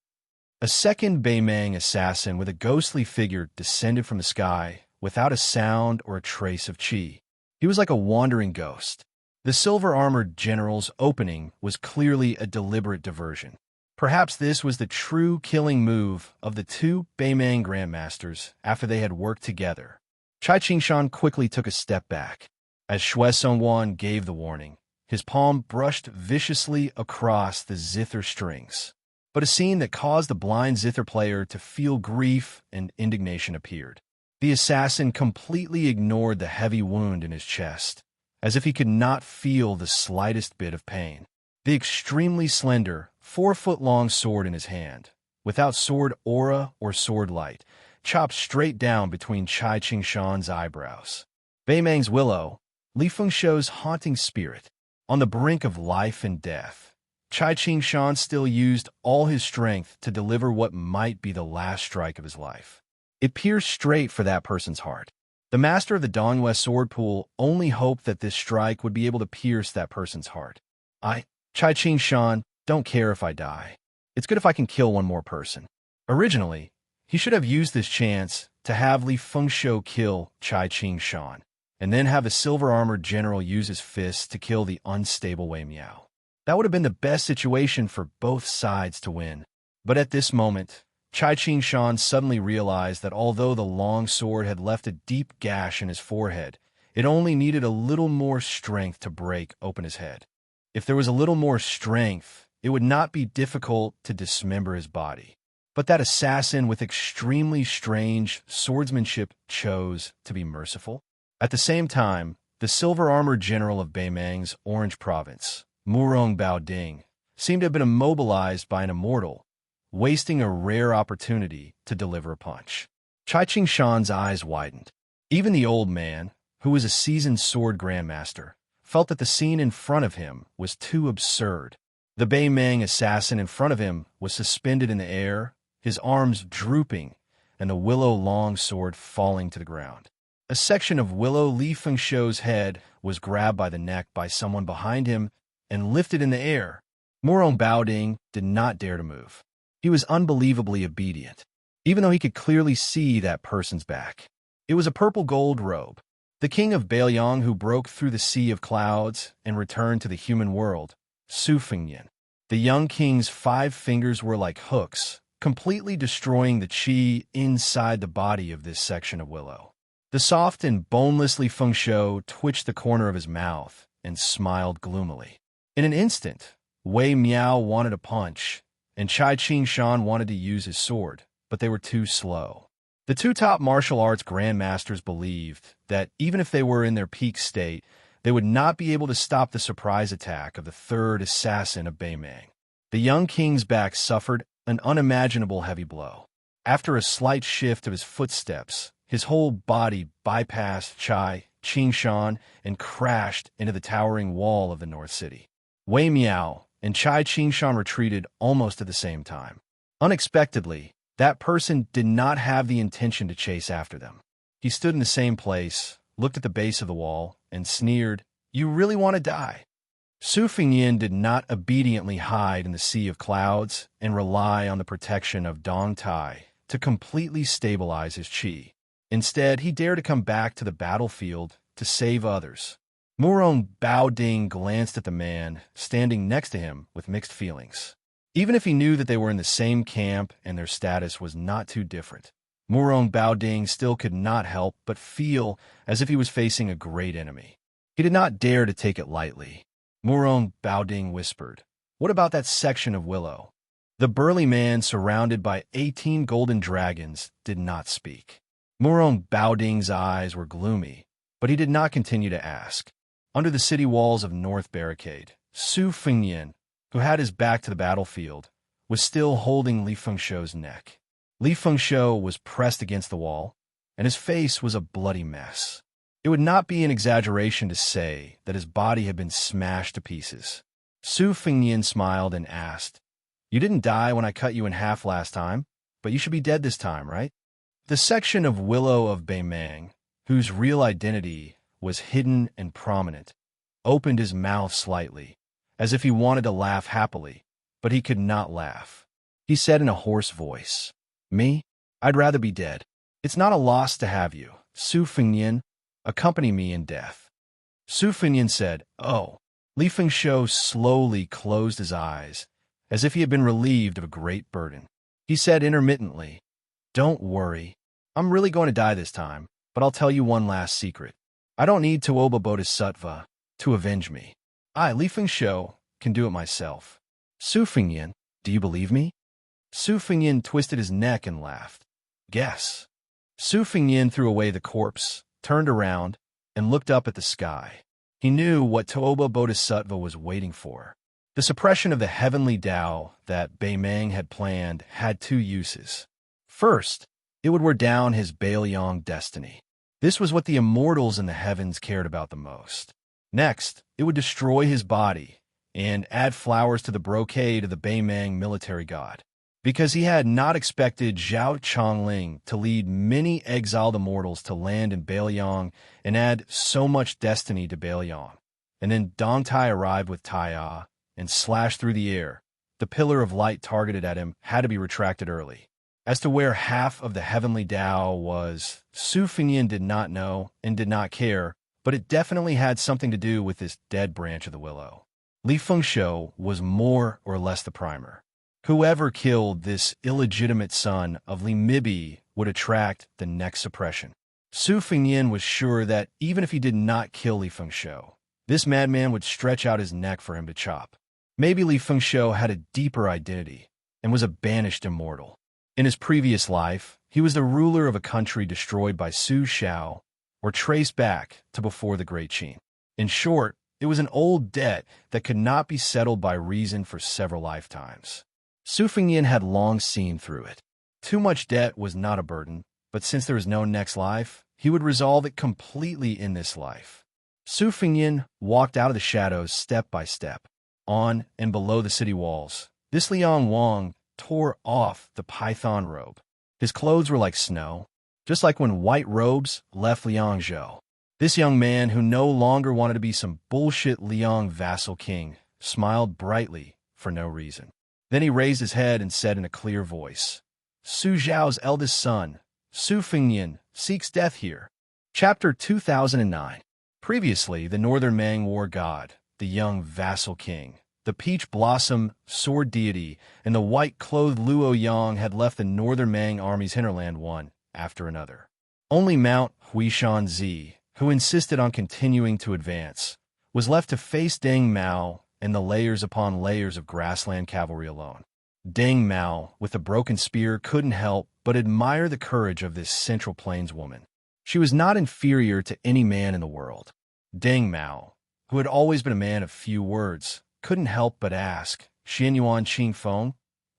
A second Beimang assassin with a ghostly figure descended from the sky without a sound or a trace of qi. He was like a wandering ghost. The silver-armored general's opening was clearly a deliberate diversion. Perhaps this was the true killing move of the 2 Beimang grandmasters after they had worked together. Chai Qingshan quickly took a step back. As Xue Songwan gave the warning, his palm brushed viciously across the zither strings. But a scene that caused the blind zither player to feel grief and indignation appeared. The assassin completely ignored the heavy wound in his chest, as if he could not feel the slightest bit of pain. The extremely slender, 4-foot-long sword in his hand, without sword aura or sword light, chopped straight down between Chai Qingshan's eyebrows. Beimang's willow, Li Fengshou's haunting spirit, on the brink of life and death. Chai Qingshan still used all his strength to deliver what might be the last strike of his life. It pierced straight for that person's heart. The master of the Dongyue sword pool only hoped that this strike would be able to pierce that person's heart. Chai Qingshan, don't care if I die. It's good if I can kill one more person. Originally, he should have used this chance to have Li Fengshou kill Chai Qingshan, and then have the silver-armored general use his fists to kill the unstable Wei Miao. That would have been the best situation for both sides to win. But at this moment, Chai Qingshan suddenly realized that although the long sword had left a deep gash in his forehead, it only needed a little more strength to break open his head. If there was a little more strength, it would not be difficult to dismember his body. But that assassin with extremely strange swordsmanship chose to be merciful. At the same time, the silver-armored general of Beimang's Orange Province, Murong Baoding, seemed to have been immobilized by an immortal, wasting a rare opportunity to deliver a punch. Chai Qingshan's eyes widened. Even the old man, who was a seasoned sword grandmaster, felt that the scene in front of him was too absurd. The Beimang assassin in front of him was suspended in the air, his arms drooping, and the willow-long sword falling to the ground. A section of Willow Li Fengshou's head was grabbed by the neck by someone behind him and lifted in the air. Murong Baoding did not dare to move. He was unbelievably obedient, even though he could clearly see that person's back. It was a purple-gold robe. The king of Bailiang who broke through the sea of clouds and returned to the human world, Su Fengyan. The young king's 5 fingers were like hooks, completely destroying the qi inside the body of this section of willow. The soft and boneless Li Fengshou twitched the corner of his mouth and smiled gloomily. In an instant, Wei Miao wanted a punch, and Chai Qingshan wanted to use his sword, but they were too slow. The 2 top martial arts grandmasters believed that even if they were in their peak state, they would not be able to stop the surprise attack of the 3rd assassin of Beimang. The young king's back suffered an unimaginable heavy blow. After a slight shift of his footsteps, his whole body bypassed Chai Qingshan and crashed into the towering wall of the North City. Wei Miao, and Chai Qingshan retreated almost at the same time. Unexpectedly, that person did not have the intention to chase after them. He stood in the same place, looked at the base of the wall, and sneered, "You really want to die?" Su Fengyin did not obediently hide in the sea of clouds and rely on the protection of Dong Tai to completely stabilize his qi. Instead, he dared to come back to the battlefield to save others. Murong Baoding glanced at the man standing next to him with mixed feelings. Even if he knew that they were in the same camp and their status was not too different, Murong Baoding still could not help but feel as if he was facing a great enemy. He did not dare to take it lightly. Murong Baoding whispered, "What about that section of willow?" The burly man, surrounded by 18 golden dragons, did not speak. Murong Baoding's eyes were gloomy, but he did not continue to ask. Under the city walls of North Barricade, Su Fengyin, who had his back to the battlefield, was still holding Li Fengshuo's neck. Li Fengshuo was pressed against the wall, and his face was a bloody mess. It would not be an exaggeration to say that his body had been smashed to pieces. Su Fengyin smiled and asked, "You didn't die when I cut you in half last time, but you should be dead this time, right?" The section of Willow of Beimang, whose real identity was hidden and prominent, opened his mouth slightly, as if he wanted to laugh happily, but he could not laugh. He said in a hoarse voice, "Me? I'd rather be dead. It's not a loss to have you. Su Fengyin, accompany me in death." Su Fengyin said, "Oh." Li Fengshuo slowly closed his eyes, as if he had been relieved of a great burden. He said intermittently, "Don't worry. I'm really going to die this time, but I'll tell you one last secret. I don't need Tuoba Bodhisattva to avenge me. I, Li Fengshuo, can do it myself." "Su Fengyin, do you believe me?" Su Fengyin twisted his neck and laughed. "Guess." Su Fengyin threw away the corpse, turned around, and looked up at the sky. He knew what Tuoba Bodhisattva was waiting for. The suppression of the heavenly Tao that Beimang had planned had two uses. First, it would wear down his Bailiang destiny. This was what the immortals in the heavens cared about the most. Next, it would destroy his body and add flowers to the brocade of the Beimang military god. Because he had not expected Zhao Chongling to lead many exiled immortals to land in Bailiang and add so much destiny to Bailiang. And then Dong Tai arrived with Taiya and slashed through the air. The pillar of light targeted at him had to be retracted early. As to where half of the heavenly Tao was, Su Fengyin did not know and did not care, but it definitely had something to do with this dead branch of the willow. Li Fengshuo was more or less the primer. Whoever killed this illegitimate son of Li Mibi would attract the next suppression. Su Fengyin was sure that even if he did not kill Li Fengshuo, this madman would stretch out his neck for him to chop. Maybe Li Fengshuo had a deeper identity and was a banished immortal. In his previous life, he was the ruler of a country destroyed by Su Xiao, or traced back to before the Great Qin. In short, it was an old debt that could not be settled by reason for several lifetimes. Su Fengyin had long seen through it. Too much debt was not a burden, but since there was no next life, he would resolve it completely in this life. Su Fengyin walked out of the shadows step by step. On and below the city walls, this Liang Wang tore off the python robe. His clothes were like snow, just like when white robes left Liang Zhou. This young man, who no longer wanted to be some bullshit Liang vassal king, smiled brightly for no reason. Then he raised his head and said in a clear voice, "Su Zhao's eldest son, Su Fengyin, seeks death here." Chapter 2009. Previously, the Northern Mang war god, the young vassal king, the peach blossom sword deity, and the white-clothed Luo Yang had left the Northern Mang army's hinterland one after another. Only Mount Huishan Zi, who insisted on continuing to advance, was left to face Deng Mao and the layers upon layers of grassland cavalry alone. Deng Mao, with a broken spear, couldn't help but admire the courage of this Central Plains woman. She was not inferior to any man in the world. Deng Mao, who had always been a man of few words, couldn't help but ask, "Xianyuan Qingfeng,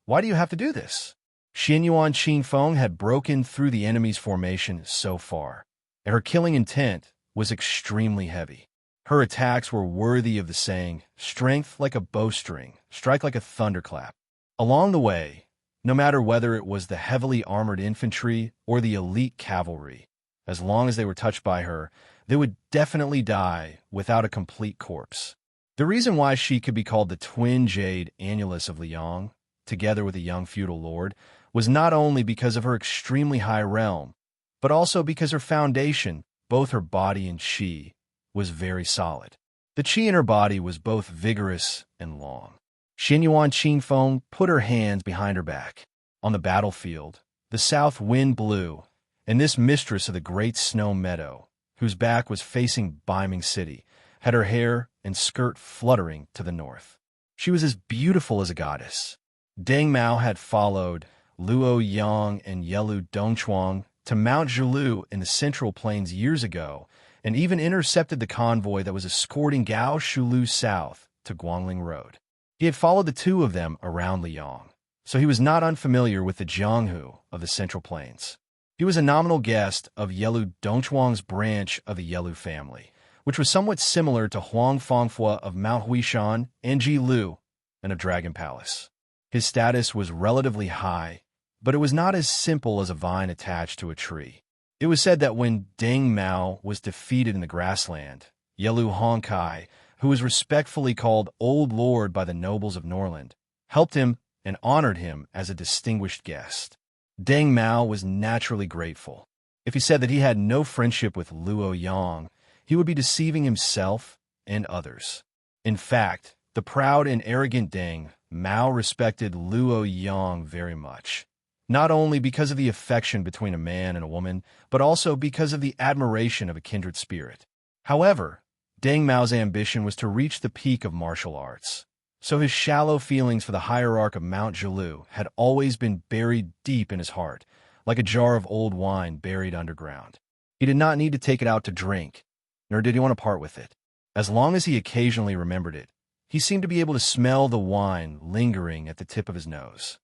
why do you have to do this?" Xianyuan Qingfeng had broken through the enemy's formation so far, and her killing intent was extremely heavy. Her attacks were worthy of the saying, strength like a bowstring, strike like a thunderclap. Along the way, no matter whether it was the heavily armored infantry or the elite cavalry, as long as they were touched by her, they would definitely die without a complete corpse. The reason why she could be called the twin jade annulus of Liang, together with a young feudal lord, was not only because of her extremely high realm, but also because her foundation, both her body and qi, was very solid. The qi in her body was both vigorous and long. Xianyuan Qingfeng put her hands behind her back. On the battlefield, the south wind blew, and this mistress of the great snow meadow, whose back was facing Beiming City, had her hair and skirt fluttering to the north. She was as beautiful as a goddess. Deng Mao had followed Luo Yang and Yelu Dongchuang to Mount Zhilu in the Central Plains years ago, and even intercepted the convoy that was escorting Gao Shulu south to Guangling Road. He had followed the two of them around Liang, so he was not unfamiliar with the Jianghu of the Central Plains. He was a nominal guest of Yelu Dongchuang's branch of the Yelu family, which was somewhat similar to Huang Fangfua of Mount Huishan and Ji Lu and of Dragon Palace. His status was relatively high, but it was not as simple as a vine attached to a tree. It was said that when Deng Mao was defeated in the grassland, Yelu Hongkai, who was respectfully called Old Lord by the nobles of Norland, helped him and honored him as a distinguished guest. Deng Mao was naturally grateful. If he said that he had no friendship with Luo Yang, he would be deceiving himself and others. In fact, the proud and arrogant Deng Mao respected Luo Yang very much, not only because of the affection between a man and a woman, but also because of the admiration of a kindred spirit. However, Deng Mao's ambition was to reach the peak of martial arts, so his shallow feelings for the hierarch of Mount Zhilu had always been buried deep in his heart, like a jar of old wine buried underground. He did not need to take it out to drink, nor did he want to part with it. As long as he occasionally remembered it, he seemed to be able to smell the wine lingering at the tip of his nose.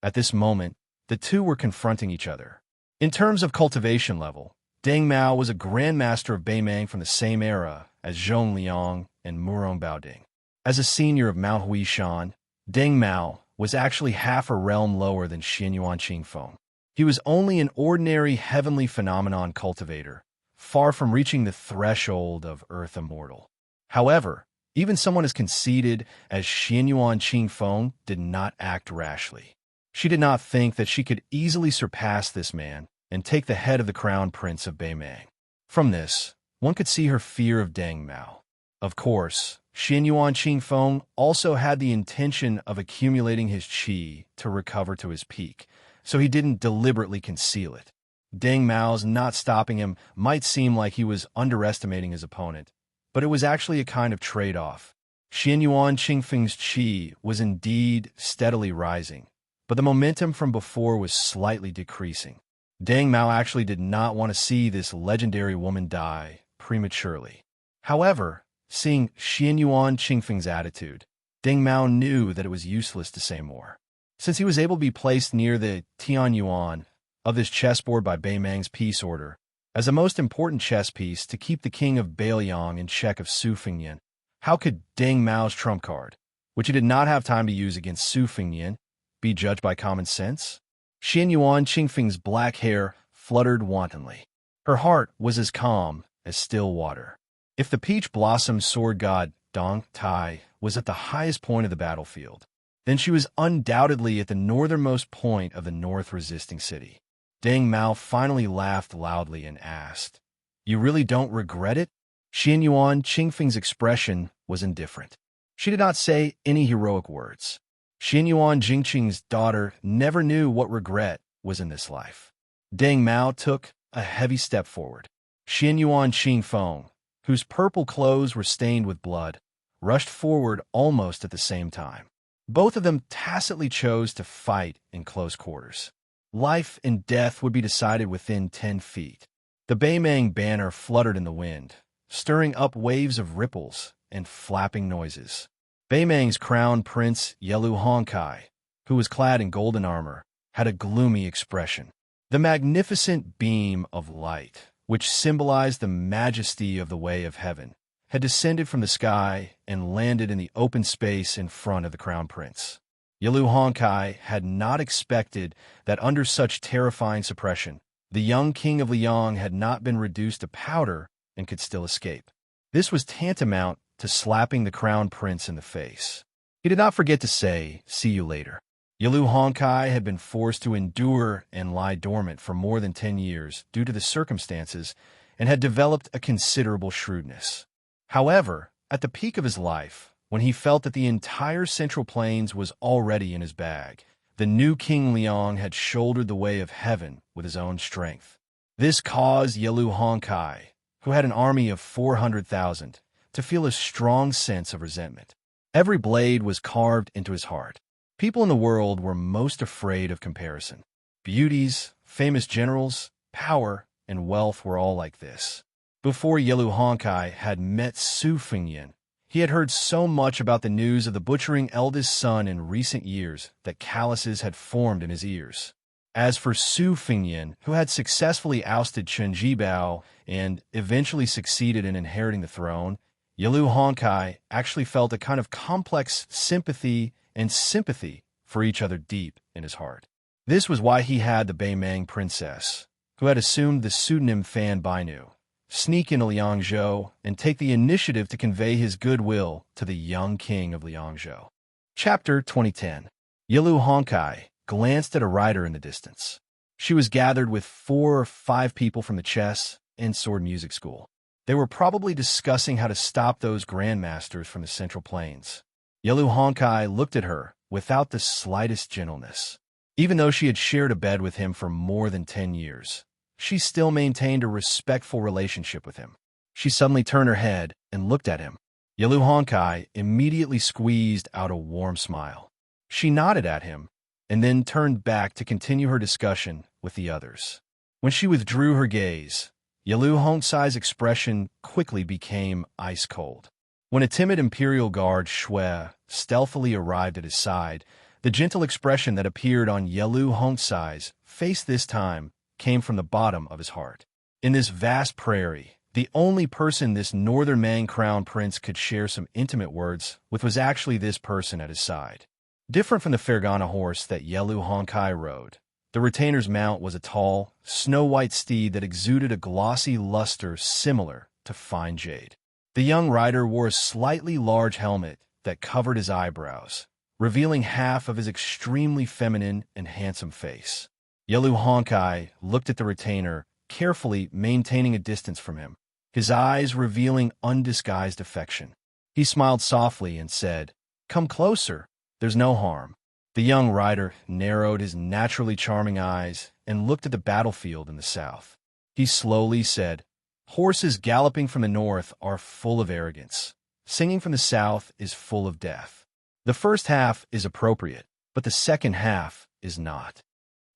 At this moment, the two were confronting each other. In terms of cultivation level, Deng Mao was a grandmaster of Beimang from the same era as Zhong Liang and Murong Baoding. As a senior of Mount Huishan, Deng Mao was actually half a realm lower than Xianyuan Qingfeng. He was only an ordinary heavenly phenomenon cultivator, far from reaching the threshold of Earth Immortal. However, even someone as conceited as Xianyuan Qingfeng did not act rashly. She did not think that she could easily surpass this man and take the head of the crown prince of Beimang. From this, one could see her fear of Deng Mao. Of course, Xianyuan Qingfeng also had the intention of accumulating his qi to recover to his peak, so he didn't deliberately conceal it. Deng Mao's not stopping him might seem like he was underestimating his opponent, but it was actually a kind of trade-off. Xianyuan Qingfeng's qi was indeed steadily rising, but the momentum from before was slightly decreasing. Deng Mao actually did not want to see this legendary woman die prematurely. However, seeing Xianyuan Qingfeng's attitude, Deng Mao knew that it was useless to say more. Since he was able to be placed near the Tianyuan of this chessboard by Beimang's peace order, as a most important chess piece to keep the king of Bailiang in check of Su Fengnian, how could Deng Mao's trump card, which he did not have time to use against Su Fengnian, be judged by common sense? Xianyuan Qingfeng's black hair fluttered wantonly. Her heart was as calm as still water. If the peach blossom sword god Dong Tai was at the highest point of the battlefield, then she was undoubtedly at the northernmost point of the north resisting city. Deng Mao finally laughed loudly and asked, "You really don't regret it?" Xianyuan Qingfeng's expression was indifferent. She did not say any heroic words. Xianyuan Jingqing's daughter never knew what regret was in this life. Deng Mao took a heavy step forward. Xianyuan Qingfeng, whose purple clothes were stained with blood, rushed forward almost at the same time. Both of them tacitly chose to fight in close quarters. Life and death would be decided within 10 feet. The Beimang banner fluttered in the wind, stirring up waves of ripples and flapping noises. Beimang's crown prince Yelu Hongkai, who was clad in golden armor, had a gloomy expression. The magnificent beam of light, which symbolized the majesty of the way of heaven, had descended from the sky and landed in the open space in front of the crown prince. Yalu Honkai had not expected that under such terrifying suppression, the young king of Liang had not been reduced to powder and could still escape. This was tantamount to slapping the crown prince in the face. He did not forget to say, "See you later." Yalu Honkai had been forced to endure and lie dormant for more than 10 years due to the circumstances and had developed a considerable shrewdness. However, at the peak of his life, when he felt that the entire Central Plains was already in his bag, the new King Liang had shouldered the way of heaven with his own strength. This caused Yalu Honkai, who had an army of 400,000, to feel a strong sense of resentment. Every blade was carved into his heart. People in the world were most afraid of comparison. Beauties, famous generals, power, and wealth were all like this. Before Yalu Honkai had met Su Fengyan, he had heard so much about the news of the butchering eldest son in recent years that calluses had formed in his ears. As for Su Fengyan, who had successfully ousted Chen Jibao and eventually succeeded in inheriting the throne, Yalu Honkai actually felt a kind of complex sympathy and sympathy for each other deep in his heart. This was why he had the Beimang princess, who had assumed the pseudonym Fan Bainu, sneak into Liangzhou and take the initiative to convey his goodwill to the young king of Liangzhou. Chapter 2010. Yalu Honkai glanced at a rider in the distance. She was gathered with 4 or 5 people from the chess and sword music school. They were probably discussing how to stop those grandmasters from the Central Plains. Yalu Honkai looked at her without the slightest gentleness. Even though she had shared a bed with him for more than 10 years, she still maintained a respectful relationship with him. She suddenly turned her head and looked at him. Yalu Honkai immediately squeezed out a warm smile. She nodded at him and then turned back to continue her discussion with the others. When she withdrew her gaze, Yalu Honkai's expression quickly became ice cold. When a timid imperial guard, Shui, stealthily arrived at his side, the gentle expression that appeared on Yalu Honkai's face this time came from the bottom of his heart. In this vast prairie, the only person this northern Mang crown prince could share some intimate words with was actually this person at his side. Different from the Fergana horse that Yalu Honkai rode, the retainer's mount was a tall, snow-white steed that exuded a glossy luster similar to fine jade. The young rider wore a slightly large helmet that covered his eyebrows, revealing half of his extremely feminine and handsome face. Yalu Honkai looked at the retainer, carefully maintaining a distance from him, his eyes revealing undisguised affection. He smiled softly and said, "Come closer, there's no harm." The young rider narrowed his naturally charming eyes and looked at the battlefield in the south. He slowly said, "Horses galloping from the north are full of arrogance. Singing from the south is full of death. The first half is appropriate, but the second half is not."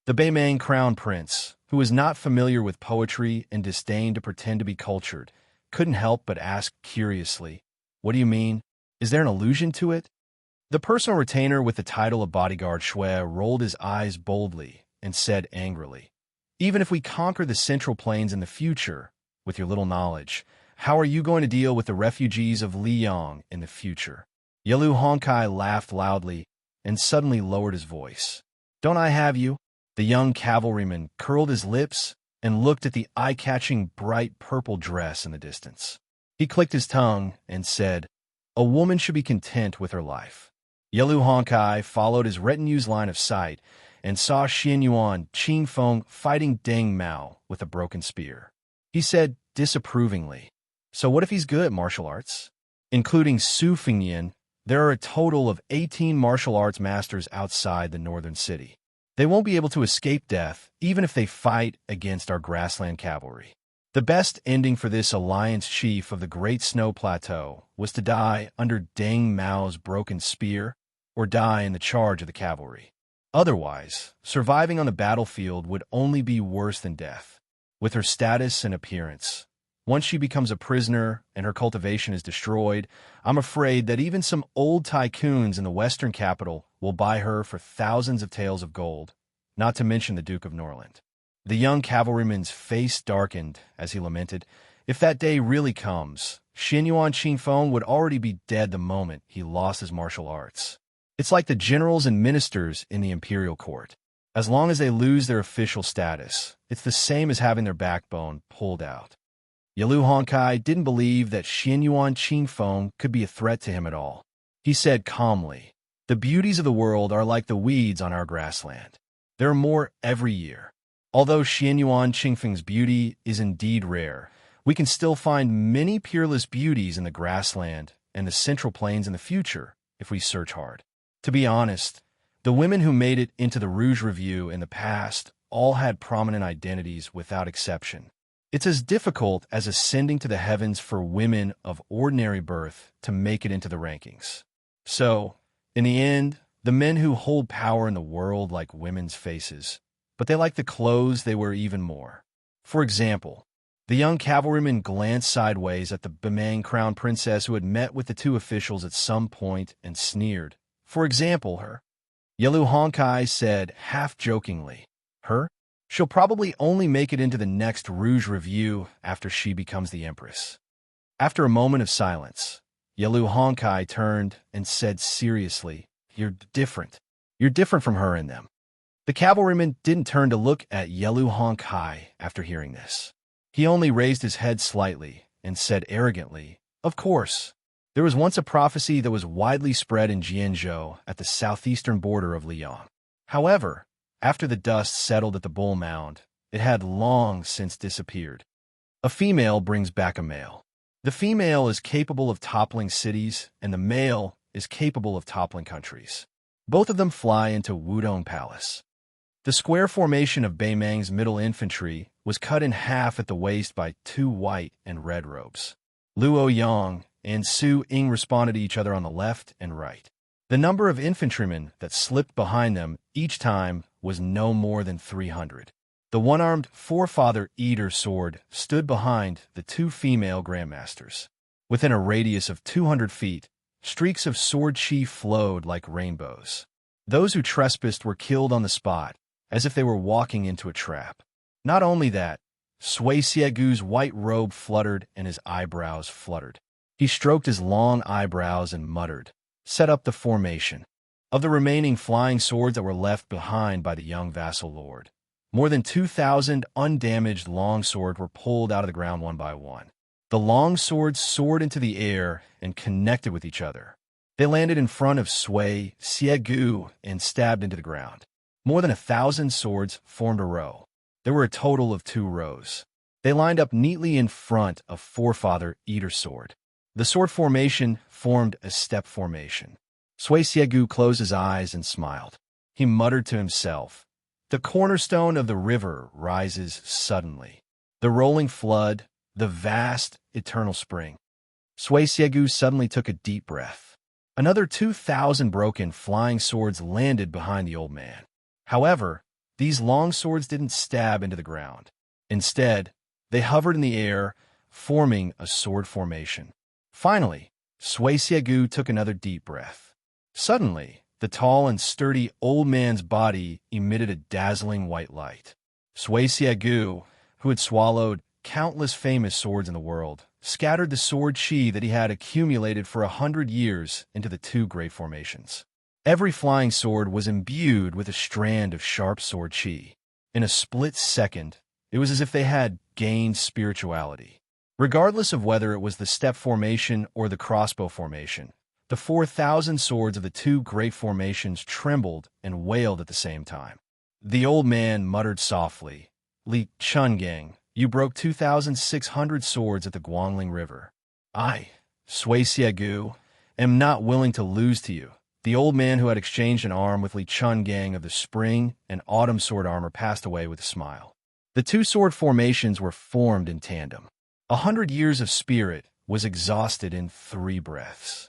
The Beimang crown prince, who was not familiar with poetry and disdained to pretend to be cultured, couldn't help but ask curiously, "What do you mean? Is there an allusion to it?" The personal retainer with the title of bodyguard Shui rolled his eyes boldly and said angrily, "Even if we conquer the Central Plains in the future, with your little knowledge, how are you going to deal with the refugees of Liang in the future?" Yalu Honkai laughed loudly and suddenly lowered his voice. "Don't I have you?" The young cavalryman curled his lips and looked at the eye-catching bright purple dress in the distance. He clicked his tongue and said, "A woman should be content with her life." Yalu Honkai followed his retinue's line of sight and saw Xianyuan Qingfeng fighting Deng Mao with a broken spear. He said disapprovingly, "So what if he's good at martial arts?" Including Su Fengyan, there are a total of 18 martial arts masters outside the northern city. They won't be able to escape death, even if they fight against our grassland cavalry. The best ending for this alliance chief of the Great Snow Plateau was to die under Deng Mao's broken spear or die in the charge of the cavalry. Otherwise, surviving on the battlefield would only be worse than death. With her status and appearance, once she becomes a prisoner and her cultivation is destroyed, I'm afraid that even some old tycoons in the western capital will buy her for thousands of taels of gold, not to mention the Duke of Norland. The young cavalryman's face darkened as he lamented, "If that day really comes, Xianyuan Qingfeng would already be dead the moment he lost his martial arts. It's like the generals and ministers in the imperial court. As long as they lose their official status, it's the same as having their backbone pulled out. Yalu Honkai didn't believe that Xianyuan Qingfeng could be a threat to him at all. He said calmly, "The beauties of the world are like the weeds on our grassland. There are more every year. Although Xianyuan Qingfeng's beauty is indeed rare, we can still find many peerless beauties in the grassland and the central plains in the future if we search hard." To be honest, the women who made it into the Rouge Review in the past all had prominent identities without exception. It's as difficult as ascending to the heavens for women of ordinary birth to make it into the rankings. So, in the end, the men who hold power in the world like women's faces, but they like the clothes they wear even more. For example, the young cavalryman glanced sideways at the Bemang crown princess who had met with the two officials at some point and sneered. "For example, her," Yalu Honkai said half-jokingly. "Her? She'll probably only make it into the next Rouge Review after she becomes the empress." After a moment of silence, Yalu Honkai turned and said seriously, "You're different. You're different from her and them." The cavalryman didn't turn to look at Yalu Honkai after hearing this. He only raised his head slightly and said arrogantly, "Of course. There was once a prophecy that was widely spread in Jianzhou at the southeastern border of Liang. However, after the dust settled at the Bull Mound, it had long since disappeared. A female brings back a male. The female is capable of toppling cities, and the male is capable of toppling countries. Both of them fly into Wudong Palace." The square formation of Beimang's middle infantry was cut in half at the waist by two white and red robes. Luo Yang and Su Ying responded to each other on the left and right. The number of infantrymen that slipped behind them each time was no more than 300. The one-armed Forefather Eater sword stood behind the two female grandmasters. Within a radius of 200 feet, streaks of sword chi flowed like rainbows. Those who trespassed were killed on the spot, as if they were walking into a trap. Not only that, Sui Siegu's white robe fluttered and his eyebrows fluttered. He stroked his long eyebrows and muttered, "Set up the formation." Of the remaining flying swords that were left behind by the young vassal lord, more than 2,000 undamaged longswords were pulled out of the ground one by one. The longswords soared into the air and connected with each other. They landed in front of Sui Siegu and stabbed into the ground. More than 1,000 swords formed a row. There were a total of 2 rows. They lined up neatly in front of Forefather Eater's sword. The sword formation formed a step formation. Sui Siegu closed his eyes and smiled. He muttered to himself, "The cornerstone of the river rises suddenly. The rolling flood, the vast, eternal spring." Sui Siegu suddenly took a deep breath. Another 2,000 broken flying swords landed behind the old man. However, these long swords didn't stab into the ground. Instead, they hovered in the air, forming a sword formation. Finally, Sui Siegu took another deep breath. Suddenly, the tall and sturdy old man's body emitted a dazzling white light. Sui Siegu, who had swallowed countless famous swords in the world, scattered the sword chi that he had accumulated for 100 years into the 2 great formations. Every flying sword was imbued with a strand of sharp sword chi. In a split second, it was as if they had gained spirituality. Regardless of whether it was the step formation or the crossbow formation, the 4,000 swords of the 2 great formations trembled and wailed at the same time. The old man muttered softly, "Li Chungang, you broke 2,600 swords at the Guangling River. I, Sui Siegu, am not willing to lose to you." The old man who had exchanged an arm with Li Chungang of the spring and autumn sword armor passed away with a smile. The 2 sword formations were formed in tandem. 100 years of spirit was exhausted in 3 breaths.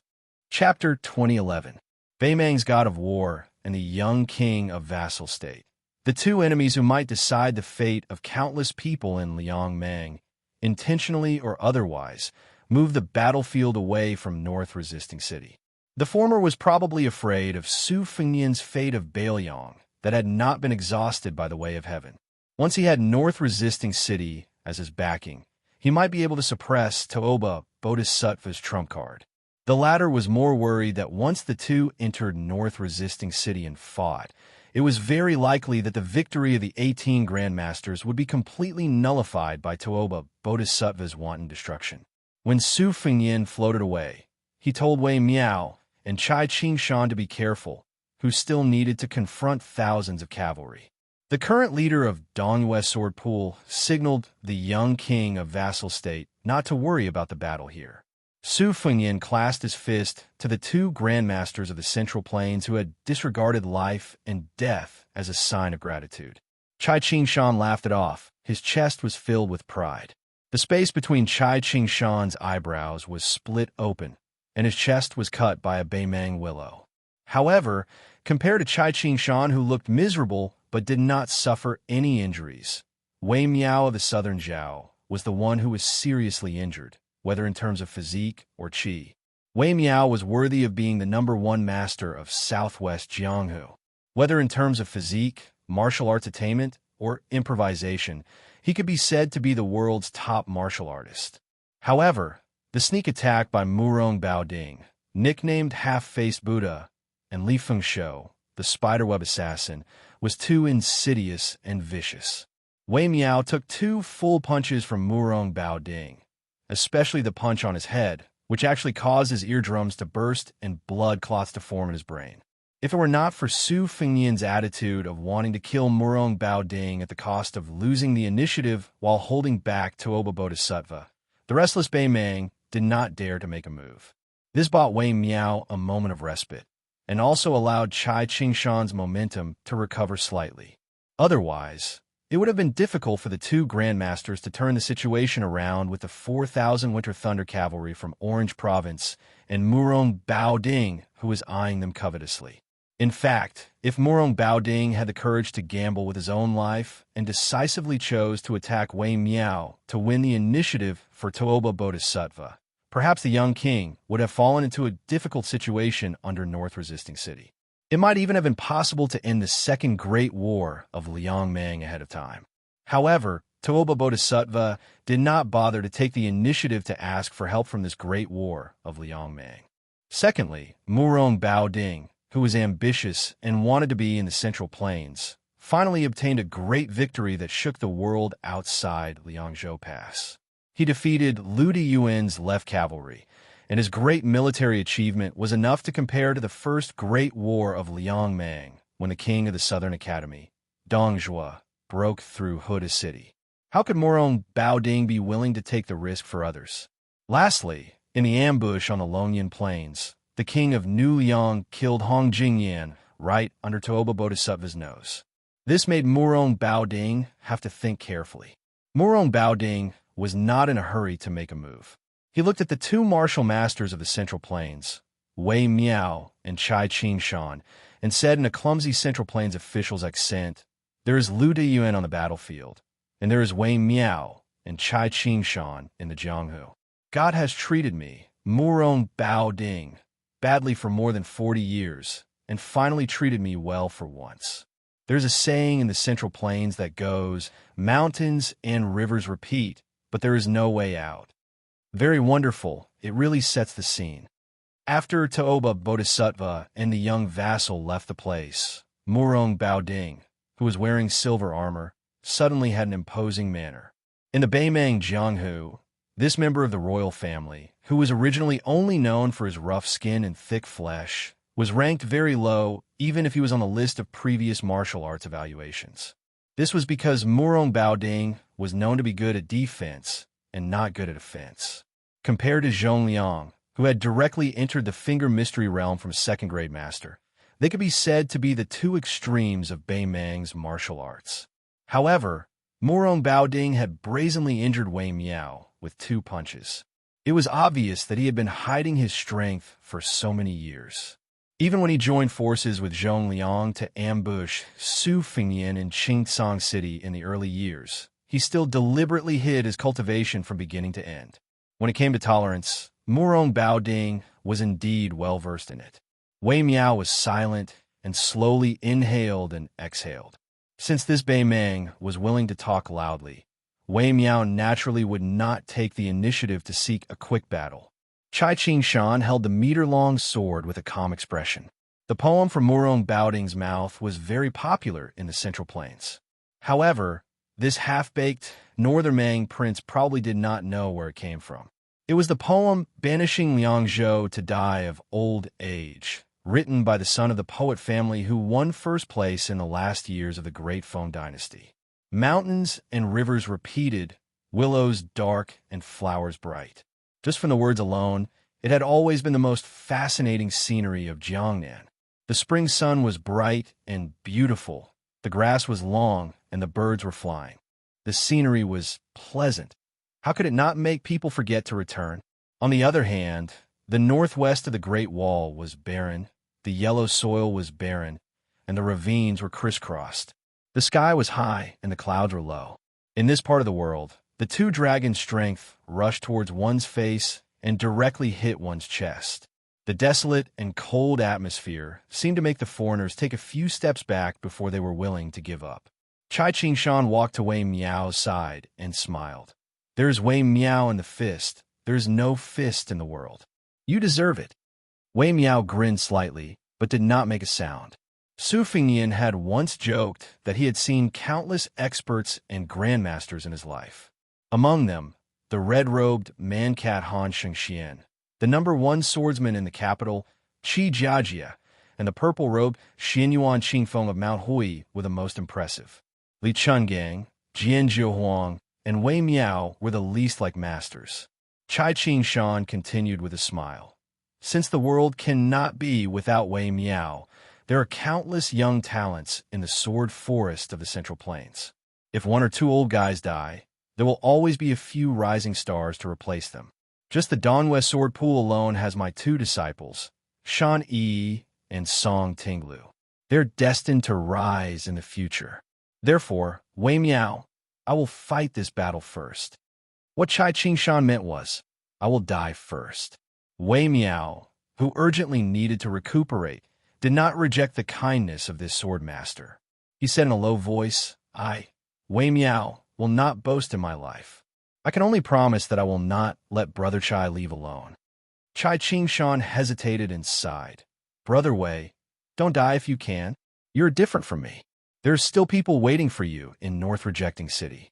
Chapter 2011. Beimang's God of War and the Young King of Vassal State. The 2 enemies who might decide the fate of countless people in Liangmang, intentionally or otherwise, moved the battlefield away from North Resisting City. The former was probably afraid of Su Fengnian's fate of Baoyang that had not been exhausted by the way of heaven. Once he had North Resisting City as his backing, he might be able to suppress Toba Bodhisattva's trump card. The latter was more worried that once the two entered North Resisting City and fought, it was very likely that the victory of the 18 Grandmasters would be completely nullified by Toba Bodhisattva's wanton destruction. When Su Fengyin floated away, he told Wei Miao and Chai Qingshan to be careful, who still needed to confront thousands of cavalry. The current leader of Dongyue Sword Pool signaled the young king of vassal state not to worry about the battle here. Su Fengyin clasped his fist to the two grandmasters of the Central Plains who had disregarded life and death as a sign of gratitude. Chai Qingshan laughed it off. His chest was filled with pride. The space between Chai Qingshan's eyebrows was split open, and his chest was cut by a Beimang willow. However, compared to Chai Qingshan, who looked miserable but did not suffer any injuries, Wei Miao of the Southern Zhao was the one who was seriously injured, whether in terms of physique or qi. Wei Miao was worthy of being the #1 master of Southwest Jianghu. Whether in terms of physique, martial arts attainment, or improvisation, he could be said to be the world's top martial artist. However, the sneak attack by Murong Baoding, nicknamed Half-Faced Buddha, and Li Fengshou, the spiderweb assassin, was too insidious and vicious. Wei Miao took 2 full punches from Murong Baoding, especially the punch on his head, which actually caused his eardrums to burst and blood clots to form in his brain. If it were not for Su Fengyin's attitude of wanting to kill Murong Baoding at the cost of losing the initiative while holding back Toba Bodhisattva, the restless Beimang did not dare to make a move. This bought Wei Miao a moment of respite, and also allowed Chai Qingshan's momentum to recover slightly. Otherwise, it would have been difficult for the two grandmasters to turn the situation around with the 4,000 Winter Thunder Cavalry from Orange Province and Murong Baoding, who was eyeing them covetously. In fact, if Murong Baoding had the courage to gamble with his own life and decisively chose to attack Wei Miao to win the initiative for Toba Bodhisattva, perhaps the young king would have fallen into a difficult situation under North Resisting City. It might even have been possible to end the Second Great War of Liangmang ahead of time. However, Toba Bodhisattva did not bother to take the initiative to ask for help from this Great War of Liangmang. Secondly, Murong Baoding, who was ambitious and wanted to be in the Central Plains, finally obtained a great victory that shook the world outside Liangzhou Pass. He defeated Liu Diyuan's left cavalry, and his great military achievement was enough to compare to the First Great War of Liangmang, when the king of the Southern Academy, Dong Zhuo, broke through Huda City. How could Murong Baoding be willing to take the risk for others? Lastly, in the ambush on the Longyan Plains, the king of New Liang killed Hong Jingyan right under Toba Bodhisattva's nose. This made Murong Baoding have to think carefully. Murong Baoding was not in a hurry to make a move. He looked at the two martial masters of the Central Plains, Wei Miao and Chai Qingshan, and said in a clumsy Central Plains official's accent, "There is Liu Diyuan on the battlefield, and there is Wei Miao and Chai Qingshan in the Jianghu. God has treated me, Murong Baoding, badly for more than 40 years, and finally treated me well for once. There's a saying in the Central Plains that goes, 'Mountains and rivers repeat, but there is no way out.' Very wonderful, it really sets the scene." After Toba Bodhisattva and the young vassal left the place, Murong Baoding, who was wearing silver armor, suddenly had an imposing manner. In the Beimang Jianghu, this member of the royal family, who was originally only known for his rough skin and thick flesh, was ranked very low even if he was on the list of previous martial arts evaluations. This was because Murong Baoding was known to be good at defense and not good at offense. Compared to Zhong Liang, who had directly entered the finger mystery realm from second grade master, they could be said to be the two extremes of Beimang's martial arts. However, Murong Baoding had brazenly injured Wei Miao with 2 punches. It was obvious that he had been hiding his strength for so many years. Even when he joined forces with Zhong Liang to ambush Su Fengyin in Qingsang City in the early years, he still deliberately hid his cultivation from beginning to end. When it came to tolerance, Murong Baoding was indeed well-versed in it. Wei Miao was silent and slowly inhaled and exhaled. Since this Beimang was willing to talk loudly, Wei Miao naturally would not take the initiative to seek a quick battle. Chai Qing-shan held the meter-long sword with a calm expression. The poem from Murong Baoding's mouth was very popular in the Central Plains. However, this half-baked Northern Mang prince probably did not know where it came from. It was the poem banishing Liang Zhou to die of old age, written by the son of the poet family who won first place in the last years of the Great Feng Dynasty. Mountains and rivers repeated, willows dark and flowers bright. Just from the words alone, it had always been the most fascinating scenery of Jiangnan. The spring sun was bright and beautiful. The grass was long and the birds were flying. The scenery was pleasant. How could it not make people forget to return? On the other hand, the northwest of the Great Wall was barren, the yellow soil was barren, and the ravines were crisscrossed. The sky was high and the clouds were low. In this part of the world, the two dragons' strength rushed towards one's face and directly hit one's chest. The desolate and cold atmosphere seemed to make the foreigners take a few steps back before they were willing to give up. Chai Qing-shan walked to Wei Miao's side and smiled. There is Wei Miao in the fist. There is no fist in the world. You deserve it. Wei Miao grinned slightly, but did not make a sound. Su Fingyan had once joked that he had seen countless experts and grandmasters in his life. Among them, the red-robed man-cat Han Xianxia, the #1 swordsman in the capital, Qi Jiajia, and the purple-robed Xianyuan Qingfeng of Mount Hui were the most impressive. Li Chungang, Jian Zhihuang, and Wei Miao were the least like masters. Chai Qing-shan continued with a smile. Since the world cannot be without Wei Miao, there are countless young talents in the sword forest of the Central Plains. If one or two old guys die, there will always be a few rising stars to replace them. Just the Danwest sword pool alone has my two disciples, Shan Yi and Song Tinglu. They're destined to rise in the future. Therefore, Wei Miao, I will fight this battle first. What Chai Qing-shan meant was, I will die first. Wei Miao, who urgently needed to recuperate, did not reject the kindness of this sword master. He said in a low voice, I, Wei Miao, will not boast in my life. I can only promise that I will not let Brother Chai leave alone. Chai Qing-shan hesitated and sighed. Brother Wei, don't die if you can. You're different from me. There's still people waiting for you in North Rejecting City.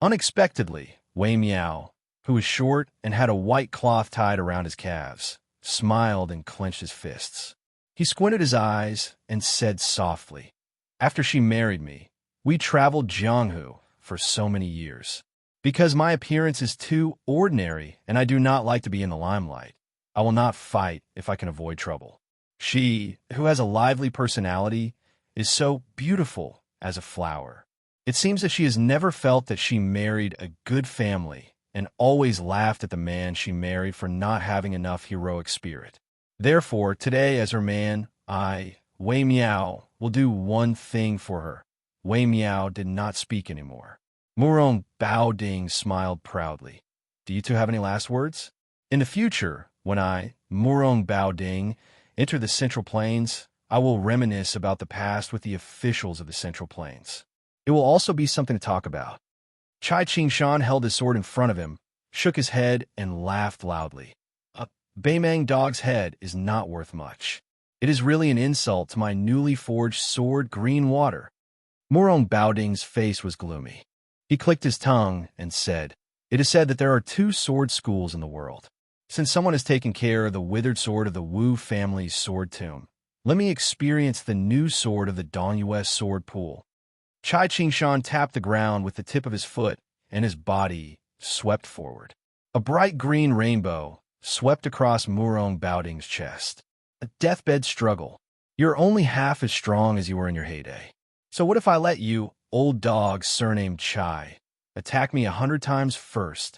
Unexpectedly, Wei Miao, who was short and had a white cloth tied around his calves, smiled and clenched his fists. He squinted his eyes and said softly, After she married me, we traveled Jianghu for so many years. Because my appearance is too ordinary and I do not like to be in the limelight, I will not fight if I can avoid trouble. She, who has a lively personality, is so beautiful as a flower. It seems that she has never felt that she married a good family and always laughed at the man she married for not having enough heroic spirit. Therefore, today as her man, I, Wei Miao, will do one thing for her. Wei Miao did not speak anymore. Murong Baoding smiled proudly. Do you two have any last words? In the future, when I, Murong Baoding, enter the Central Plains, I will reminisce about the past with the officials of the Central Plains. It will also be something to talk about. Chai Qing-shan held his sword in front of him, shook his head, and laughed loudly. A Beimang dog's head is not worth much. It is really an insult to my newly forged sword Green Water. Murong Baoding's face was gloomy. He clicked his tongue and said, It is said that there are 2 sword schools in the world. Since someone has taken care of the withered sword of the Wu family's sword tomb, let me experience the new sword of the Danyue sword pool. Chai Qing-shan tapped the ground with the tip of his foot, and his body swept forward. A bright green rainbow swept across Murong Baoding's chest. A deathbed struggle. You're only half as strong as you were in your heyday. So what if I let you, old dog surnamed Chai, attack me 100 times first?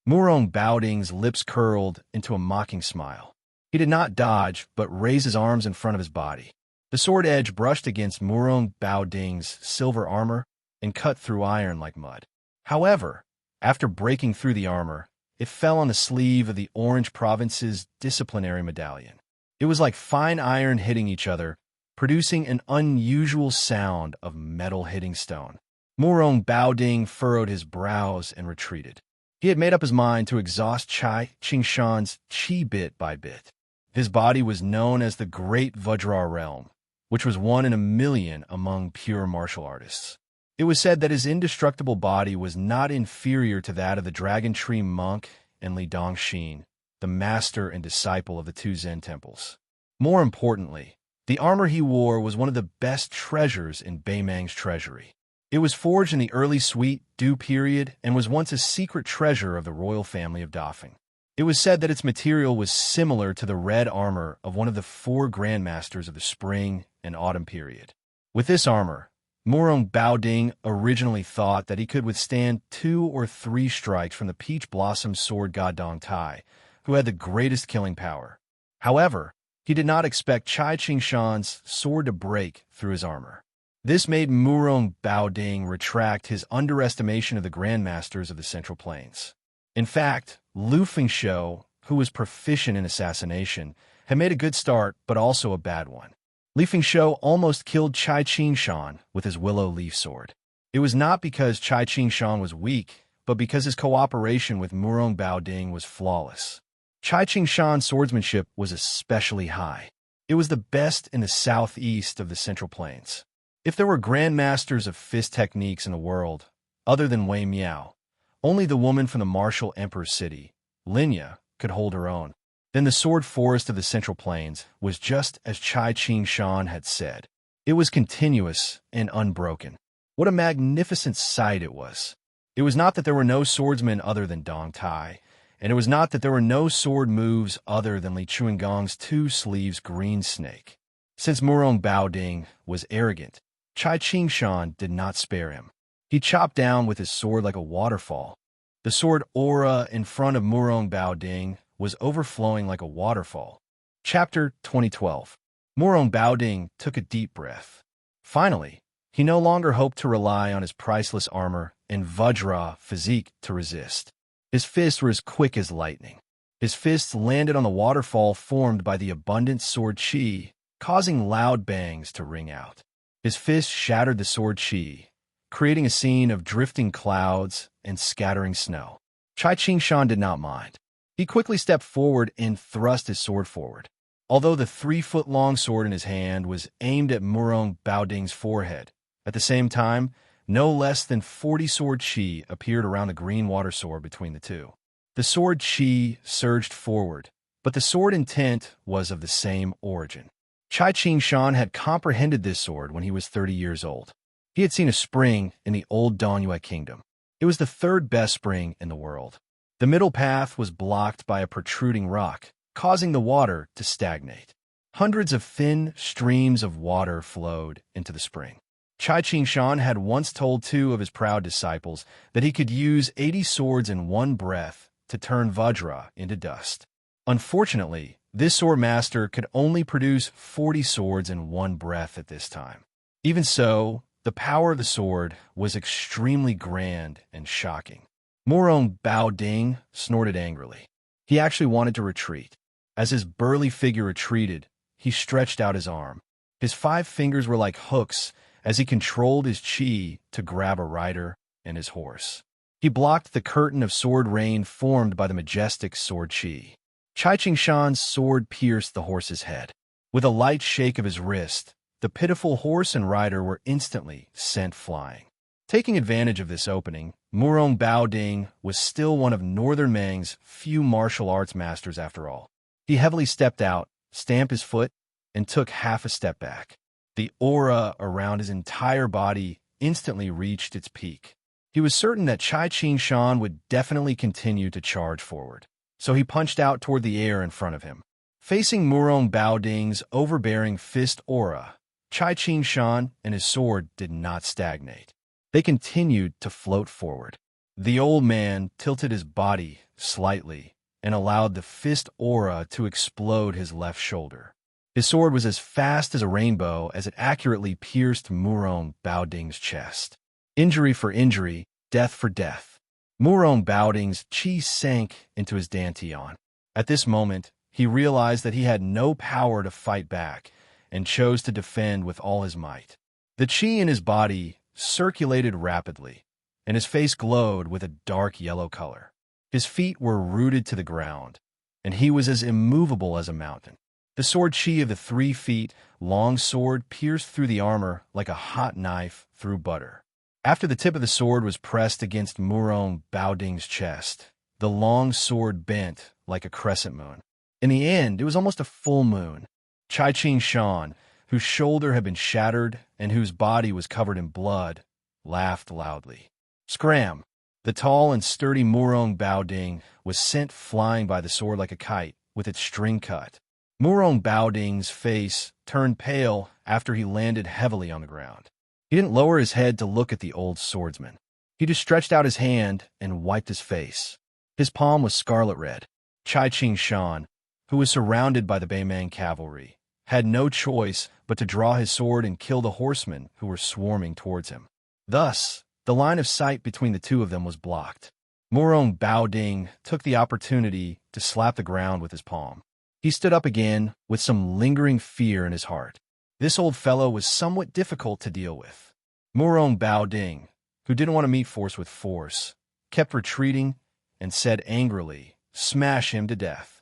Murong Baoding's lips curled into a mocking smile. He did not dodge, but raised his arms in front of his body. The sword edge brushed against Murong Baoding's silver armor and cut through iron like mud. However, after breaking through the armor, it fell on the sleeve of the Orange Province's disciplinary medallion. It was like fine iron hitting each other, producing an unusual sound of metal hitting stone. Murong Baoding furrowed his brows and retreated. He had made up his mind to exhaust Chai Qingshan's qi bit by bit. His body was known as the Great Vajra Realm, which was 1 in a million among pure martial artists. It was said that his indestructible body was not inferior to that of the Dragon Tree monk and Li Dongxin, the master and disciple of the 2 Zen temples. More importantly, the armor he wore was one of the best treasures in Beimang's treasury. It was forged in the early Sui Du period and was once a secret treasure of the royal family of Dafeng. It was said that its material was similar to the red armor of one of the 4 grandmasters of the spring and autumn period. With this armor, Murong Baoding originally thought that he could withstand 2 or 3 strikes from the peach blossom sword god Dong Tai, who had the greatest killing power. However, he did not expect Chai Qingshan's sword to break through his armor. This made Murong Baoding retract his underestimation of the grandmasters of the Central Plains. In fact, Lu Fengshou, who was proficient in assassination, had made a good start but also a bad one. Li Fengshou almost killed Chai Qingshan with his willow leaf sword. It was not because Chai Qingshan was weak, but because his cooperation with Murong Baoding was flawless. Chai Qingshan's swordsmanship was especially high. It was the best in the southeast of the Central Plains. If there were grandmasters of fist techniques in the world, other than Wei Miao, only the woman from the martial emperor's city, Linya, could hold her own. Then the sword forest of the Central Plains was just as Chai Qingshan had said. It was continuous and unbroken. What a magnificent sight it was! It was not that there were no swordsmen other than Dong Tai, and it was not that there were no sword moves other than Li Chuangong's 2 sleeves green snake. Since Murong Baoding was arrogant, Chai Qingshan did not spare him. He chopped down with his sword like a waterfall. The sword aura in front of Murong Baoding was overflowing like a waterfall. Chapter 2012. Murong Baoding took a deep breath. Finally, he no longer hoped to rely on his priceless armor and Vajra physique to resist. His fists were as quick as lightning. His fists landed on the waterfall formed by the abundant sword chi, causing loud bangs to ring out. His fists shattered the sword chi, creating a scene of drifting clouds and scattering snow. Chai Qingshan did not mind. He quickly stepped forward and thrust his sword forward. Although the 3-foot-long sword in his hand was aimed at Murong Baoding's forehead, at the same time, no less than 40 sword chi appeared around the green water sword between the two. The sword chi surged forward, but the sword intent was of the same origin. Chai Qingshan had comprehended this sword when he was 30 years old. He had seen a spring in the old Dongyue kingdom. It was the 3rd best spring in the world. The middle path was blocked by a protruding rock, causing the water to stagnate. Hundreds of thin streams of water flowed into the spring. Chai Qingshan had once told 2 of his proud disciples that he could use 80 swords in one breath to turn Vajra into dust. Unfortunately, this sword master could only produce 40 swords in one breath at this time. Even so, the power of the sword was extremely grand and shocking. Murong Baoding snorted angrily. He actually wanted to retreat. As his burly figure retreated, he stretched out his arm. His 5 fingers were like hooks as he controlled his chi to grab a rider and his horse. He blocked the curtain of sword rain formed by the majestic sword chi. Chai Qingshan's sword pierced the horse's head. With a light shake of his wrist, the pitiful horse and rider were instantly sent flying. Taking advantage of this opening, Murong Baoding was still one of Northern Meng's few martial arts masters after all. He heavily stepped out, stamped his foot, and took half a step back. The aura around his entire body instantly reached its peak. He was certain that Chai Qingshan would definitely continue to charge forward, so he punched out toward the air in front of him. Facing Murong Baoding's overbearing fist aura, Chai Qingshan and his sword did not stagnate. They continued to float forward. The old man tilted his body slightly and allowed the fist aura to explode his left shoulder. His sword was as fast as a rainbow as it accurately pierced Murong Baoding's chest. Injury for injury, death for death. Murong Baoding's chi sank into his dantian. At this moment, he realized that he had no power to fight back and chose to defend with all his might. The chi in his body circulated rapidly, and his face glowed with a dark yellow color. His feet were rooted to the ground, and he was as immovable as a mountain. The sword chi of the 3 feet long sword pierced through the armor like a hot knife through butter. After the tip of the sword was pressed against Murong Baoding's chest, the long sword bent like a crescent moon. In the end, it was almost a full moon. Xianxia, whose shoulder had been shattered and whose body was covered in blood, laughed loudly. Scram! The tall and sturdy Murong Baoding was sent flying by the sword like a kite, with its string cut. Murong Baoding's face turned pale after he landed heavily on the ground. He didn't lower his head to look at the old swordsman. He just stretched out his hand and wiped his face. His palm was scarlet red. Xianxia, who was surrounded by the Beimang cavalry, had no choice but to draw his sword and kill the horsemen who were swarming towards him. Thus, the line of sight between the two of them was blocked. Murong Baoding took the opportunity to slap the ground with his palm. He stood up again with some lingering fear in his heart. This old fellow was somewhat difficult to deal with. Murong Baoding, who didn't want to meet force with force, kept retreating and said angrily, "Smash him to death."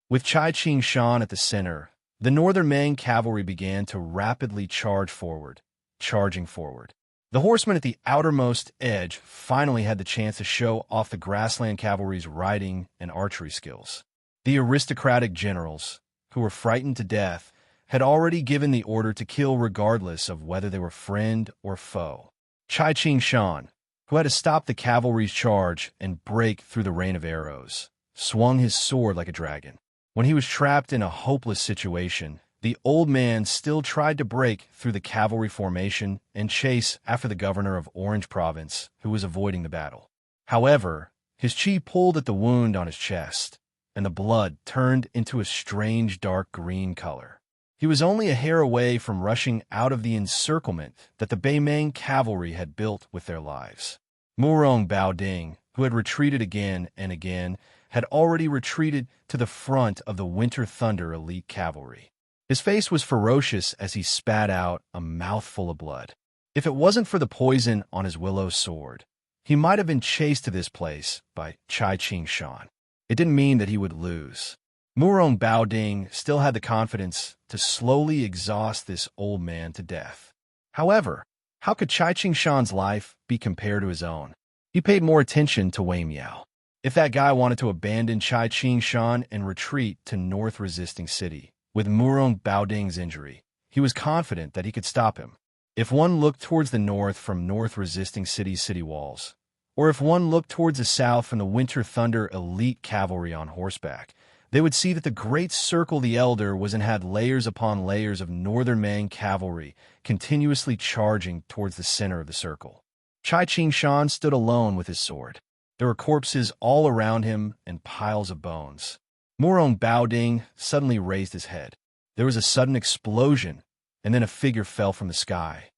With Xianxia at the center, the northern Mang cavalry began to rapidly charging forward. The horsemen at the outermost edge finally had the chance to show off the grassland cavalry's riding and archery skills. The aristocratic generals, who were frightened to death, had already given the order to kill regardless of whether they were friend or foe. Xianxia, who had to stop the cavalry's charge and break through the rain of arrows, swung his sword like a dragon. When he was trapped in a hopeless situation, the old man still tried to break through the cavalry formation and chase after the governor of Orange Province, who was avoiding the battle. However, his chi pulled at the wound on his chest, and the blood turned into a strange dark green color. He was only a hair away from rushing out of the encirclement that the Beimang cavalry had built with their lives. Murong Baoding, who had retreated again and again, had already retreated to the front of the Winter Thunder elite cavalry. His face was ferocious as he spat out a mouthful of blood. If it wasn't for the poison on his willow sword, he might have been chased to this place by Xianxia. It didn't mean that he would lose. Murong Baoding still had the confidence to slowly exhaust this old man to death. However, how could Xianxia's life be compared to his own? He paid more attention to Wei Miao. If that guy wanted to abandon Xianxia and retreat to North Resisting City, with Murong Baoding's injury, he was confident that he could stop him. If one looked towards the north from North Resisting City's city walls, or if one looked towards the south from the Winter Thunder elite cavalry on horseback, they would see that the Great Circle the Elder was and had layers upon layers of Northern Mang cavalry continuously charging towards the center of the circle. Xianxia stood alone with his sword. There were corpses all around him and piles of bones. Murong Baoding suddenly raised his head. There was a sudden explosion, and then a figure fell from the sky.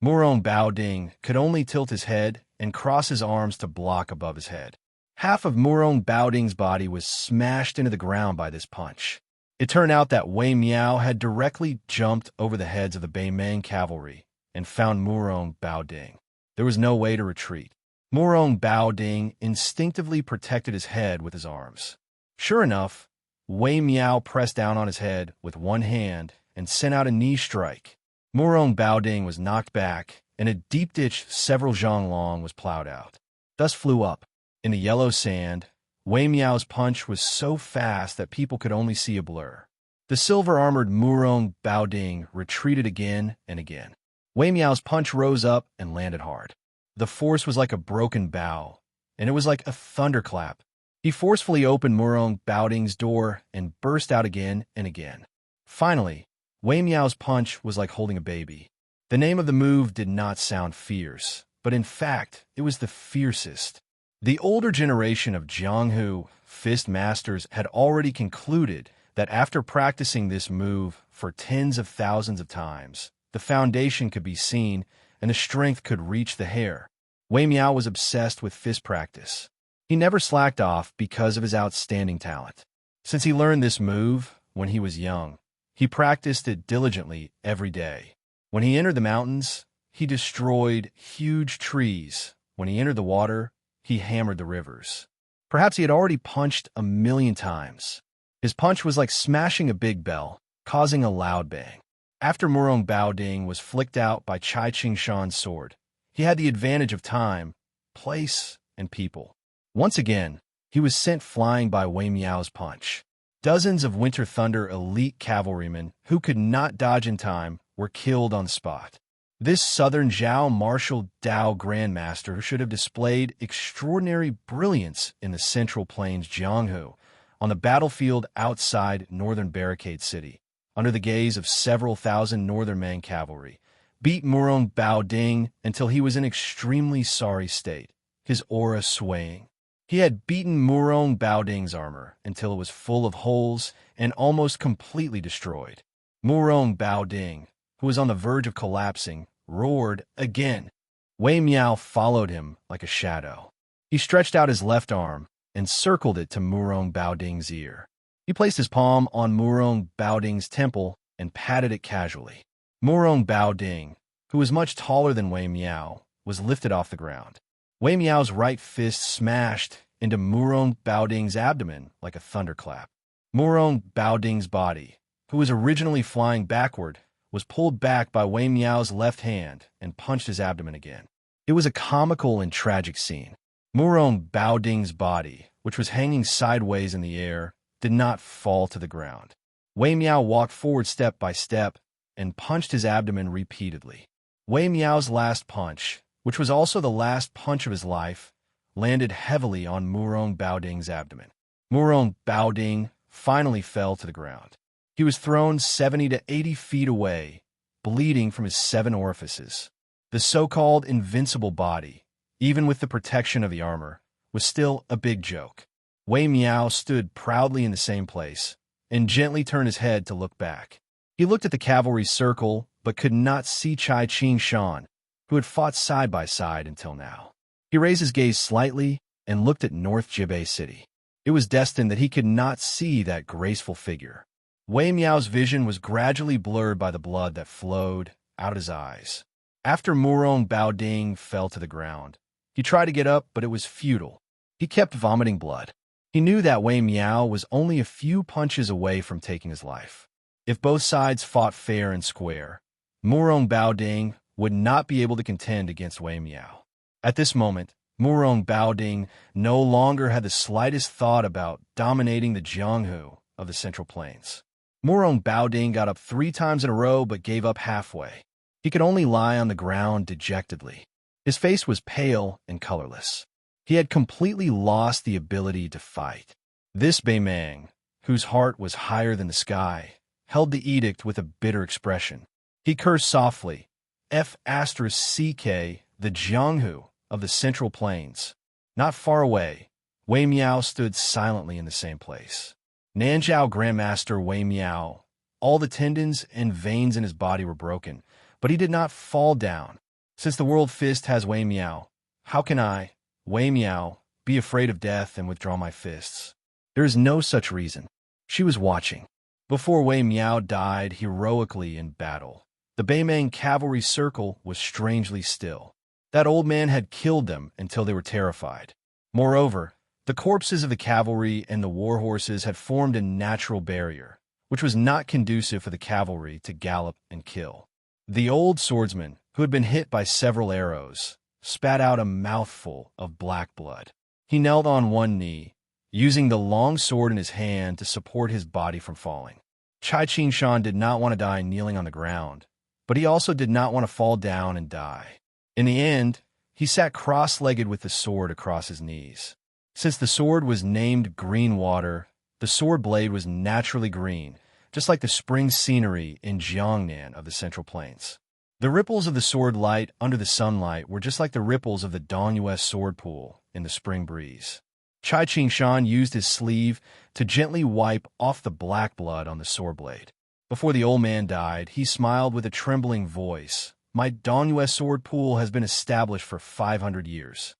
Murong Baoding could only tilt his head and cross his arms to block above his head. Half of Murong Baoding's body was smashed into the ground by this punch. It turned out that Wei Miao had directly jumped over the heads of the Beimang cavalry and found Murong Baoding. There was no way to retreat. Murong Baoding instinctively protected his head with his arms. Sure enough, Wei Miao pressed down on his head with one hand and sent out a knee strike. Murong Baoding was knocked back, and a deep ditch several zhang long was plowed out. Dust flew up. In the yellow sand, Wei Miao's punch was so fast that people could only see a blur. The silver-armored Murong Baoding retreated again and again. Wei Miao's punch rose up and landed hard. The force was like a broken bow, and it was like a thunderclap. He forcefully opened Murong Baoding's door and burst out again and again. Finally, Wei Miao's punch was like holding a baby. The name of the move did not sound fierce, but in fact, it was the fiercest. The older generation of Jianghu fist masters had already concluded that after practicing this move for tens of thousands of times, the foundation could be seen and the strength could reach the hair. Wei Miao was obsessed with fist practice. He never slacked off because of his outstanding talent. Since he learned this move when he was young, he practiced it diligently every day. When he entered the mountains, he destroyed huge trees. When he entered the water, he hammered the rivers. Perhaps he had already punched 1,000,000 times. His punch was like smashing a big bell, causing a loud bang. After Murong Baoding was flicked out by Chai Qingshan's sword, he had the advantage of time, place, and people. Once again, he was sent flying by Wei Miao's punch. Dozens of Winter Thunder elite cavalrymen who could not dodge in time were killed on the spot. This southern Zhao Martial Dao Grandmaster should have displayed extraordinary brilliance in the Central Plains Jianghu, on the battlefield outside northern Barricade City, under the gaze of several thousand northern man cavalry, beat Murong Baoding until he was in extremely sorry state, his aura swaying. He had beaten Murong Baoding's armor until it was full of holes and almost completely destroyed. Murong Baoding, who was on the verge of collapsing, roared again. Wei Miao followed him like a shadow. He stretched out his left arm and circled it to Murong Baoding's ear. He placed his palm on Murong Baoding's temple and patted it casually. Murong Baoding, who was much taller than Wei Miao, was lifted off the ground. Wei Miao's right fist smashed into Murong Baoding's abdomen like a thunderclap. Murong Baoding's body, who was originally flying backward, was pulled back by Wei Miao's left hand and punched his abdomen again. It was a comical and tragic scene. Murong Baoding's body, which was hanging sideways in the air, did not fall to the ground. Wei Miao walked forward step by step and punched his abdomen repeatedly. Wei Miao's last punch, which was also the last punch of his life, landed heavily on Murong Baoding's abdomen. Murong Baoding finally fell to the ground. He was thrown 70 to 80 feet away, bleeding from his 7 orifices. The so-called invincible body, even with the protection of the armor, was still a big joke. Wei Miao stood proudly in the same place and gently turned his head to look back. He looked at the cavalry circle but could not see Chai Qingshan, who had fought side by side until now. He raised his gaze slightly and looked at North Jibei City. It was destined that he could not see that graceful figure. Wei Miao's vision was gradually blurred by the blood that flowed out of his eyes. After Murong Baoding fell to the ground, he tried to get up, but it was futile. He kept vomiting blood. He knew that Wei Miao was only a few punches away from taking his life. If both sides fought fair and square, Murong Baoding would not be able to contend against Wei Miao. At this moment, Murong Baoding no longer had the slightest thought about dominating the Jianghu of the Central Plains. Murong Baoding got up 3 times in a row but gave up halfway. He could only lie on the ground dejectedly. His face was pale and colorless. He had completely lost the ability to fight. This Beimang, whose heart was higher than the sky, held the edict with a bitter expression. He cursed softly, F***CK, the Jianghu of the Central Plains. Not far away, Wei Miao stood silently in the same place. Nanzhao Grandmaster Wei Miao, all the tendons and veins in his body were broken, but he did not fall down. Since the World Fist has Wei Miao, how can I, Wei Miao, be afraid of death and withdraw my fists? There is no such reason. She was watching. Before Wei Miao died heroically in battle, the Beimang cavalry circle was strangely still. That old man had killed them until they were terrified. Moreover, the corpses of the cavalry and the war horses had formed a natural barrier, which was not conducive for the cavalry to gallop and kill. The old swordsman, who had been hit by several arrows, spat out a mouthful of black blood. He knelt on one knee, using the long sword in his hand to support his body from falling. Chai Qingshan did not want to die kneeling on the ground, but he also did not want to fall down and die. In the end, he sat cross-legged with the sword across his knees. Since the sword was named Green Water, the sword blade was naturally green, just like the spring scenery in Jiangnan of the Central Plains. The ripples of the sword light under the sunlight were just like the ripples of the Dongyue sword pool in the spring breeze. Chai Qingshan used his sleeve to gently wipe off the black blood on the sword blade. Before the old man died, he smiled with a trembling voice. My Dongyue sword pool has been established for 500 years.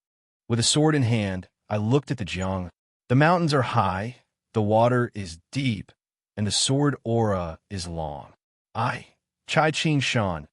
With a sword in hand, I looked at the Jiang. The mountains are high, the water is deep, and the sword aura is long. I, Chai Qingshan,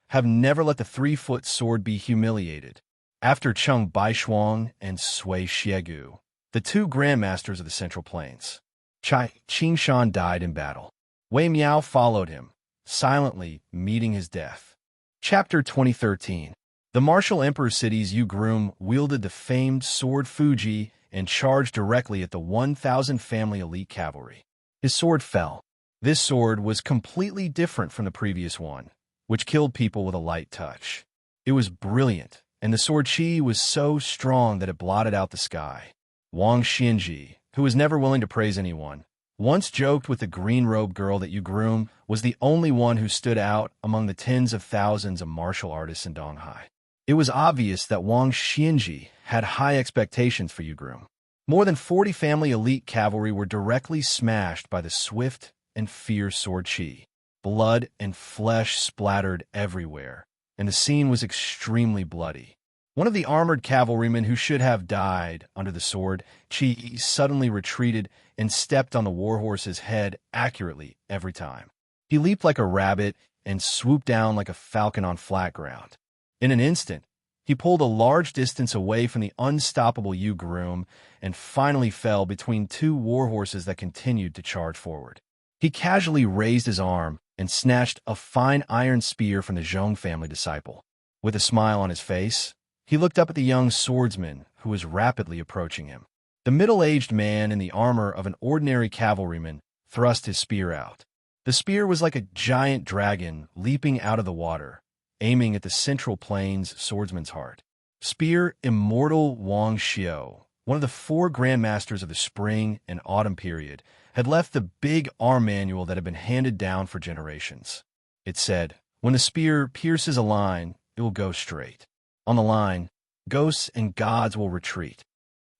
have never let the 3-foot sword be humiliated. After Cheng Baishuang and Sui Xiegu, the 2 grandmasters of the Central Plains, Chai Qingshan died in battle. Wei Miao followed him, silently meeting his death. Chapter 2013. The martial emperor city's Yu groom wielded the famed sword Fuji and charged directly at the 1,000 family elite cavalry. His sword fell. This sword was completely different from the previous one, which killed people with a light touch. It was brilliant, and the sword chi was so strong that it blotted out the sky. Wang Xianji, who was never willing to praise anyone, once joked with the green-robed girl that Yu groom was the only one who stood out among the tens of thousands of martial artists in Donghai. It was obvious that Wang Xianji had high expectations for Yu groom. More than 40 family elite cavalry were directly smashed by the swift and fierce sword chi. Blood and flesh splattered everywhere, and the scene was extremely bloody. One of the armored cavalrymen who should have died under the sword chi suddenly retreated and stepped on the warhorse's head accurately every time. He leaped like a rabbit and swooped down like a falcon on flat ground. In an instant, he pulled a large distance away from the unstoppable Yu groom and finally fell between 2 warhorses that continued to charge forward. He casually raised his arm and snatched a fine iron spear from the Zhong family disciple. With a smile on his face, he looked up at the young swordsman who was rapidly approaching him. The middle-aged man in the armor of an ordinary cavalryman thrust his spear out. The spear was like a giant dragon leaping out of the water, aiming at the Central Plains swordsman's heart. Spear Immortal Wang Xiao, one of the 4 grandmasters of the spring and autumn period, had left the big arm manual that had been handed down for generations. It said, "When the spear pierces a line, it will go straight. On the line, ghosts and gods will retreat."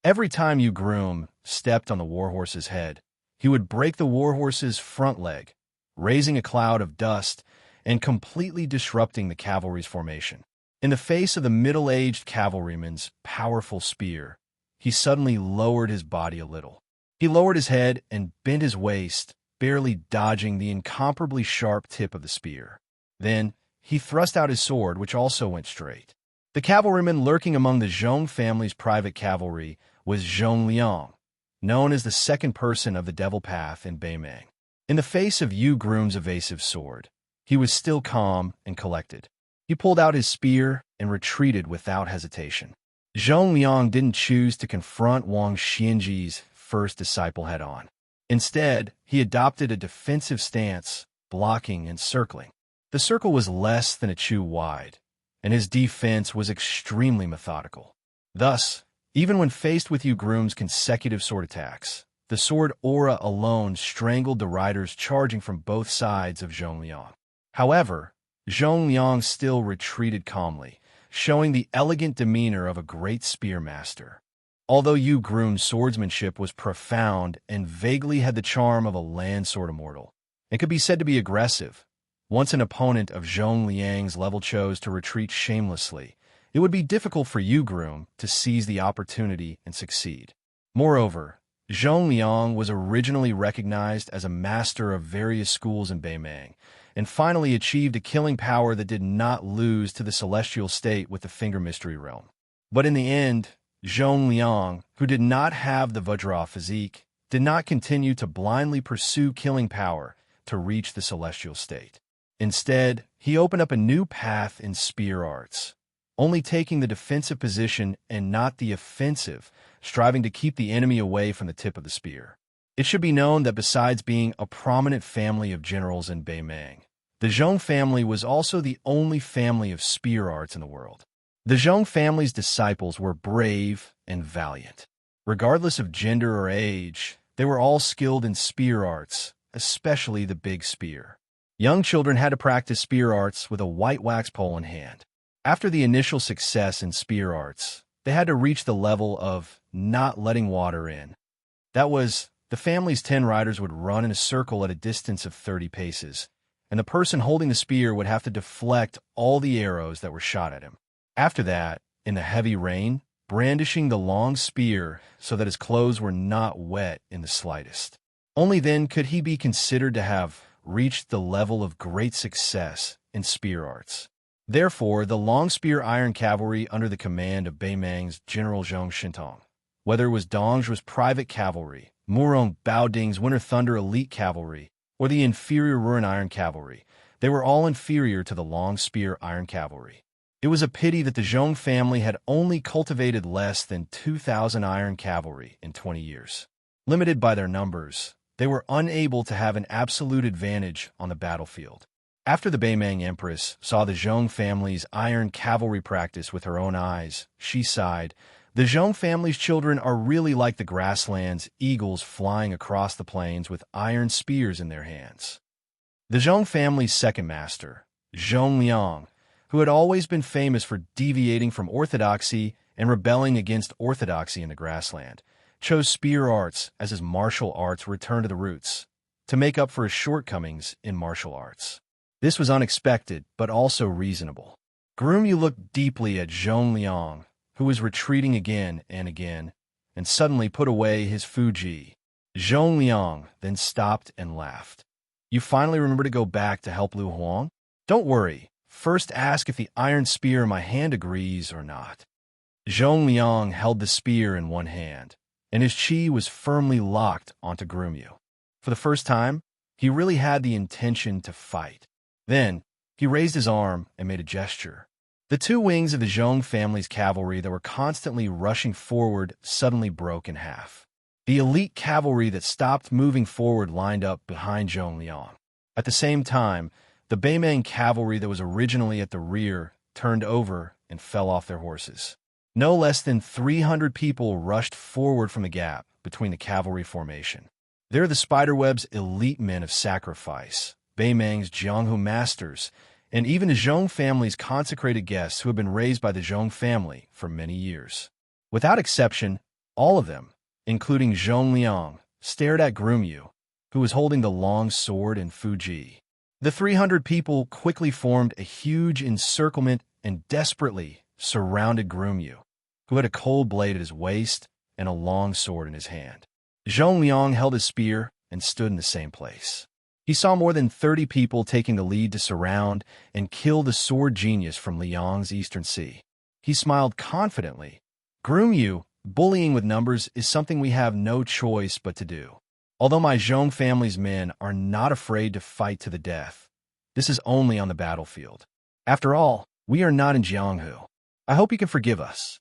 Every time Yu groom stepped on the warhorse's head, he would break the warhorse's front leg, raising a cloud of dust and completely disrupting the cavalry's formation. In the face of the middle-aged cavalryman's powerful spear, he suddenly lowered his body a little. He lowered his head and bent his waist, barely dodging the incomparably sharp tip of the spear. Then, he thrust out his sword, which also went straight. The cavalryman lurking among the Zhong family's private cavalry was Zhong Liang, known as the second person of the Devil Path in Beimang. In the face of Yu groom's evasive sword, he was still calm and collected. He pulled out his spear and retreated without hesitation. Zhong Liang didn't choose to confront Wang Xianji's first disciple head-on. Instead, he adopted a defensive stance, blocking and circling. The circle was less than a chu wide, and his defense was extremely methodical. Thus, even when faced with Yu groom's consecutive sword attacks, the sword aura alone strangled the riders charging from both sides of Zhong Liang. However, Zhong Liang still retreated calmly, showing the elegant demeanor of a great spearmaster. Although Yu groom's swordsmanship was profound and vaguely had the charm of a land sword immortal, it could be said to be aggressive. Once an opponent of Zhong Liang's level chose to retreat shamelessly, it would be difficult for Yu groom to seize the opportunity and succeed. Moreover, Zhong Liang was originally recognized as a master of various schools in Beimang, and finally achieved a killing power that did not lose to the celestial state with the Finger Mystery Realm. But in the end, Zhong Liang, who did not have the Vajra physique, did not continue to blindly pursue killing power to reach the celestial state. Instead, he opened up a new path in spear arts, only taking the defensive position and not the offensive, striving to keep the enemy away from the tip of the spear. It should be known that besides being a prominent family of generals in Beimang, the Zhong family was also the only family of spear arts in the world. The Zhong family's disciples were brave and valiant. Regardless of gender or age, they were all skilled in spear arts, especially the big spear. Young children had to practice spear arts with a white wax pole in hand. After the initial success in spear arts, they had to reach the level of not letting water in. That was, the family's 10 riders would run in a circle at a distance of 30 paces, and the person holding the spear would have to deflect all the arrows that were shot at him. After that, in the heavy rain, brandishing the long spear so that his clothes were not wet in the slightest. Only then could he be considered to have reached the level of great success in spear arts. Therefore, the long spear iron cavalry under the command of Beimang's General Zhong Shintong, whether it was Dongzhu's private cavalry, Murong Baoding's Winter Thunder elite cavalry, or the inferior Ruan iron cavalry, they were all inferior to the long spear iron cavalry. It was a pity that the Zhong family had only cultivated less than 2,000 iron cavalry in 20 years. Limited by their numbers, they were unable to have an absolute advantage on the battlefield. After the Beimang Empress saw the Zhong family's iron cavalry practice with her own eyes, she sighed, "The Zhong family's children are really like the grasslands eagles flying across the plains with iron spears in their hands." The Zhong family's second master, Zhong Liang, who had always been famous for deviating from orthodoxy and rebelling against orthodoxy in the grassland, chose spear arts as his martial arts returned to the roots, to make up for his shortcomings in martial arts. This was unexpected, but also reasonable. Groomyu looked deeply at Zhong Liang, who was retreating again and again, and suddenly put away his Fuji. Zhong Liang then stopped and laughed. "You finally remember to go back to help Lu Huang? Don't worry. First ask if the iron spear in my hand agrees or not." Zhong Liang held the spear in one hand, and his chi was firmly locked onto Groomyu. For the first time, he really had the intention to fight. Then, he raised his arm and made a gesture. The two wings of the Zhong family's cavalry that were constantly rushing forward suddenly broke in half. The elite cavalry that stopped moving forward lined up behind Zhong Liang. At the same time, the Beimang cavalry that was originally at the rear turned over and fell off their horses. No less than 300 people rushed forward from the gap between the cavalry formation. They're the Spiderweb's elite men of sacrifice, Beimang's Jianghu masters, and even the Zhong family's consecrated guests who had been raised by the Zhong family for many years. Without exception, all of them, including Zhong Liang, stared at Groomyu, who was holding the long sword and Fuji. The 300 people quickly formed a huge encirclement and desperately surrounded Groomyu, who had a cold blade at his waist and a long sword in his hand. Zhong Liang held his spear and stood in the same place. He saw more than 30 people taking the lead to surround and kill the sword genius from Liang's Eastern Sea. He smiled confidently. "Groomyu, bullying with numbers is something we have no choice but to do. Although my Zhong family's men are not afraid to fight to the death, this is only on the battlefield. After all, we are not in Jianghu. I hope you can forgive us."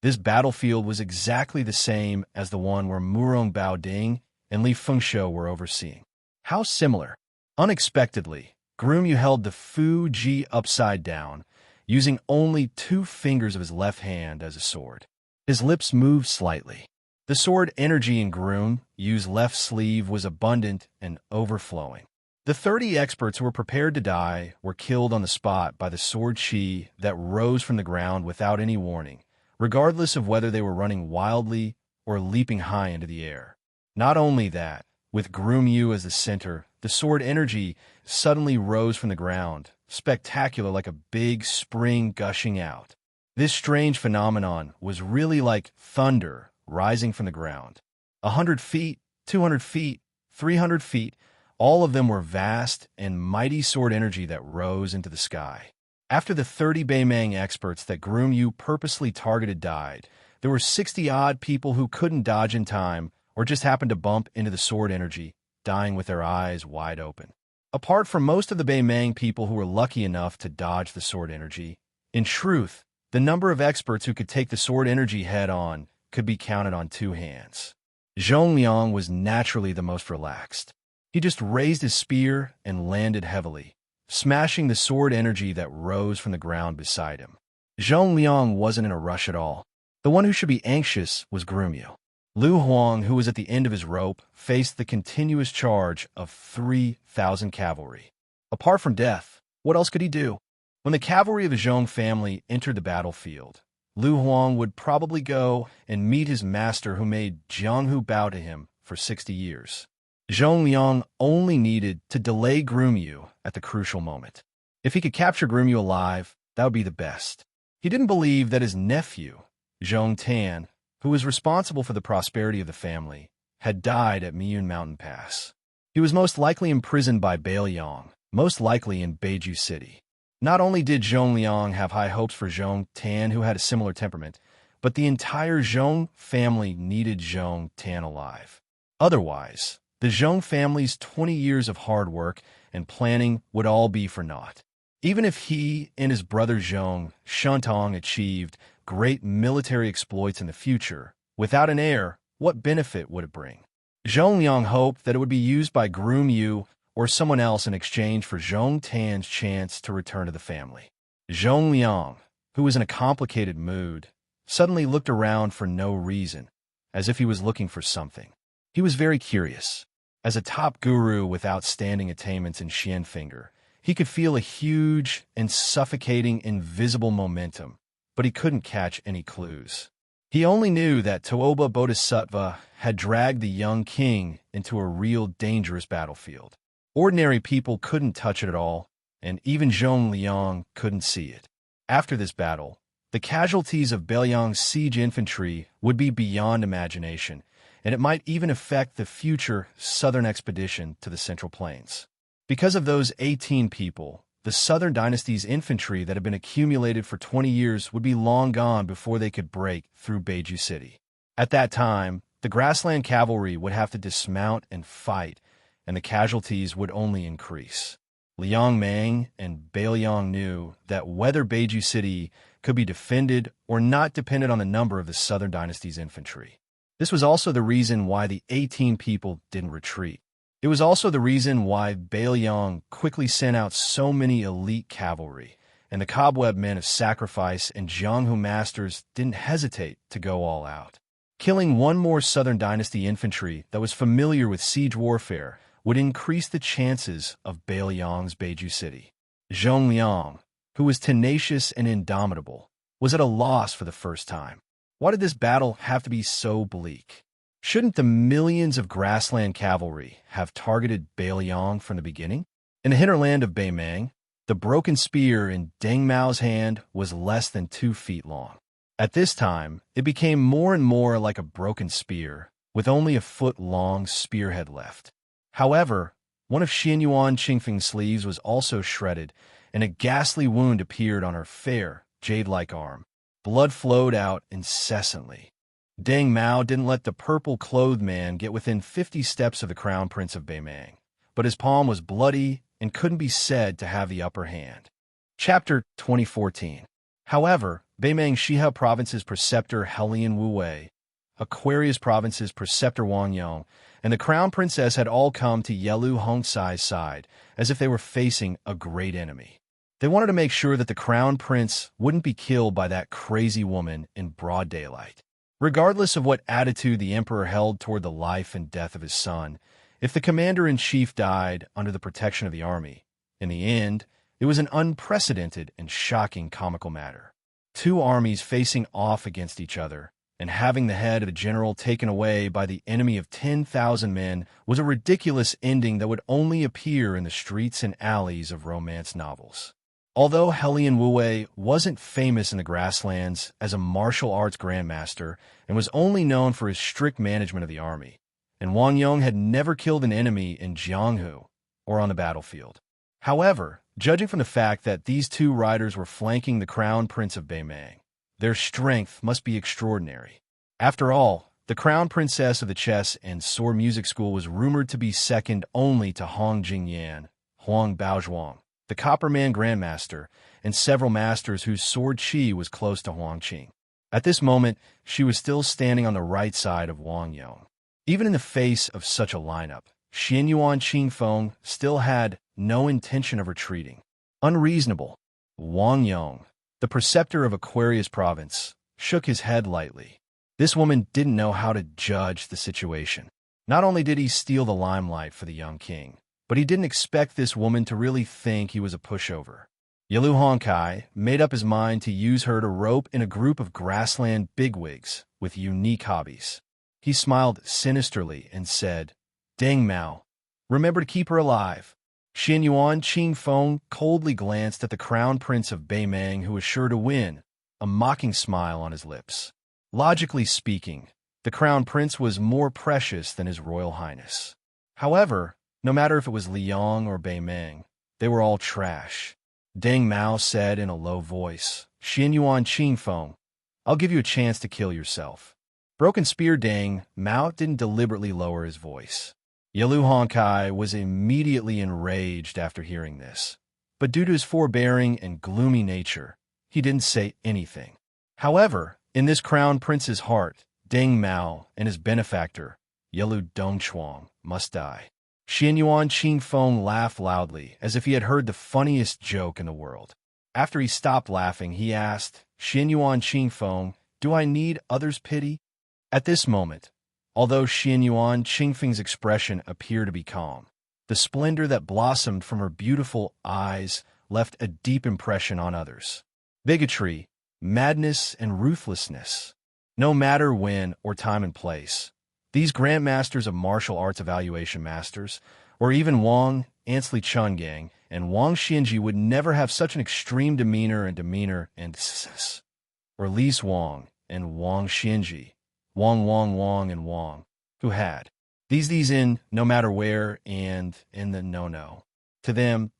This battlefield was exactly the same as the one where Murong Baoding and Li Fengshou were overseeing. How similar! Unexpectedly, Groomyu held the Fuji upside down, using only 2 fingers of his left hand as a sword. His lips moved slightly. The sword energy in Groomyu's left sleeve was abundant and overflowing. The 30 experts who were prepared to die were killed on the spot by the sword chi that rose from the ground without any warning, regardless of whether they were running wildly or leaping high into the air. Not only that, with Groomyu as the center, the sword energy suddenly rose from the ground, spectacular like a big spring gushing out. This strange phenomenon was really like thunder rising from the ground. 100 feet, 200 feet, 300 feet, all of them were vast and mighty sword energy that rose into the sky. After the 30 Beimang experts that Groomyu purposely targeted died, there were 60-odd people who couldn't dodge in time or just happened to bump into the sword energy, dying with their eyes wide open. Apart from most of the Beimang people who were lucky enough to dodge the sword energy, in truth, the number of experts who could take the sword energy head-on could be counted on 2 hands. Zhong Liang was naturally the most relaxed. He just raised his spear and landed heavily, smashing the sword energy that rose from the ground beside him. Zhong Liang wasn't in a rush at all. The one who should be anxious was Groomyu. Lu Huang, who was at the end of his rope, faced the continuous charge of 3,000 cavalry. Apart from death, what else could he do? When the cavalry of the Zhong family entered the battlefield, Lu Huang would probably go and meet his master who made Jianghu bow to him for 60 years. Zhong Liang only needed to delay Groomyu at the crucial moment. If he could capture Groomyu alive, that would be the best. He didn't believe that his nephew, Zhong Tan, who was responsible for the prosperity of the family, had died at Miyun Mountain Pass. He was most likely imprisoned by Bail Yang, most likely in Beiju City. Not only did Zhong Liang have high hopes for Zhong Tan, who had a similar temperament, but the entire Zhong family needed Zhong Tan alive. Otherwise, the Zhong family's 20 years of hard work and planning would all be for naught. Even if he and his brother Zhong Shantong achieved great military exploits in the future, without an heir, what benefit would it bring? Zhong Liang hoped that it would be used by Groom Yu or someone else in exchange for Zhong Tan's chance to return to the family. Zhong Liang, who was in a complicated mood, suddenly looked around for no reason, as if he was looking for something. He was very curious. As a top guru with outstanding attainments in Xianfinger, he could feel a huge and suffocating invisible momentum, but he couldn't catch any clues. He only knew that Toba Bodhisattva had dragged the young king into a real dangerous battlefield. Ordinary people couldn't touch it at all, and even Zhong Liang couldn't see it. After this battle, the casualties of Beiliang's siege infantry would be beyond imagination, and it might even affect the future southern expedition to the Central Plains. Because of those 18 people, the Southern Dynasty's infantry that had been accumulated for 20 years would be long gone before they could break through Beiju City. At that time, the grassland cavalry would have to dismount and fight, and the casualties would only increase. Liang Mang and Beiliang knew that whether Beiju City could be defended or not depended on the number of the Southern Dynasty's infantry. This was also the reason why the 18 people didn't retreat. It was also the reason why Beiliang quickly sent out so many elite cavalry, and the cobweb men of sacrifice and Jianghu masters didn't hesitate to go all out. Killing one more Southern Dynasty infantry that was familiar with siege warfare would increase the chances of Beiliang's Beiju City. Zhong Liang, who was tenacious and indomitable, was at a loss for the first time. Why did this battle have to be so bleak? Shouldn't the millions of grassland cavalry have targeted Beiliang from the beginning? In the hinterland of Beimang, the broken spear in Deng Mao's hand was less than 2 feet long. At this time, it became more and more like a broken spear, with only a foot-long spearhead left. However, one of Xianyuan Qingfeng's sleeves was also shredded, and a ghastly wound appeared on her fair, jade-like arm. Blood flowed out incessantly. Deng Mao didn't let the purple-clothed man get within 50 steps of the Crown Prince of Beimang, but his palm was bloody and couldn't be said to have the upper hand. Chapter 2014. However, Beimang Shihe Province's preceptor Helian Wuwei, Aquarius Province's preceptor Wang Yong, and the Crown Princess had all come to Yelu Hongsai's side, as if they were facing a great enemy. They wanted to make sure that the Crown Prince wouldn't be killed by that crazy woman in broad daylight. Regardless of what attitude the emperor held toward the life and death of his son, if the commander-in-chief died under the protection of the army, in the end, it was an unprecedented and shocking comical matter. 2 armies facing off against each other, and having the head of a general taken away by the enemy of 10,000 men was a ridiculous ending that would only appear in the streets and alleys of romance novels. Although Helian Wuwei wasn't famous in the grasslands as a martial arts grandmaster and was only known for his strict management of the army, and Wang Yong had never killed an enemy in Jianghu or on the battlefield. However, judging from the fact that these 2 riders were flanking the Crown Prince of Beimang, their strength must be extraordinary. After all, the Crown Princess of the Chess and Sword Music School was rumored to be second only to Hong Jingyan, Huang Baozhuang, the Copperman Grandmaster, and several masters whose sword chi was close to Huang Qing. At this moment, she was still standing on the right side of Wang Yong. Even in the face of such a lineup, Xianyuan Qingfeng still had no intention of retreating. Unreasonable. Wang Yong, the preceptor of Aquarius Province, shook his head lightly. This woman didn't know how to judge the situation. Not only did he steal the limelight for the young king, but he didn't expect this woman to really think he was a pushover. Yelu Hongkai made up his mind to use her to rope in a group of grassland bigwigs with unique hobbies. He smiled sinisterly and said, "Deng Mao, remember to keep her alive." Xianyuan Qingfeng coldly glanced at the Crown Prince of Beimang, who was sure to win, a mocking smile on his lips. Logically speaking, the Crown Prince was more precious than his Royal Highness. However, no matter if it was Liang or Beimang, they were all trash. Deng Mao said in a low voice. Xianyuan Qingfeng, I'll give you a chance to kill yourself. Broken Spear Deng Mao didn't deliberately lower his voice. Yalu Honkai was immediately enraged after hearing this, but due to his forbearing and gloomy nature, he didn't say anything. However, in this crown prince's heart, Deng Mao and his benefactor, Yalu Dongchuang, must die. Xianyuan Qingfeng laughed loudly, as if he had heard the funniest joke in the world. After he stopped laughing, he asked, Xianyuan Qingfeng, do I need others' pity? At this moment, although Xianyuan Qingfeng's expression appeared to be calm, the splendor that blossomed from her beautiful eyes left a deep impression on others. Bigotry, madness, and ruthlessness. No matter when or time and place, these grandmasters of martial arts evaluation masters, or even Wang Ansli Chungang and Wang Xinji would never have such an extreme demeanor and or Li Wang and Wang Xinji, Wang and Wang, who had these in no matter where and in the no. To them.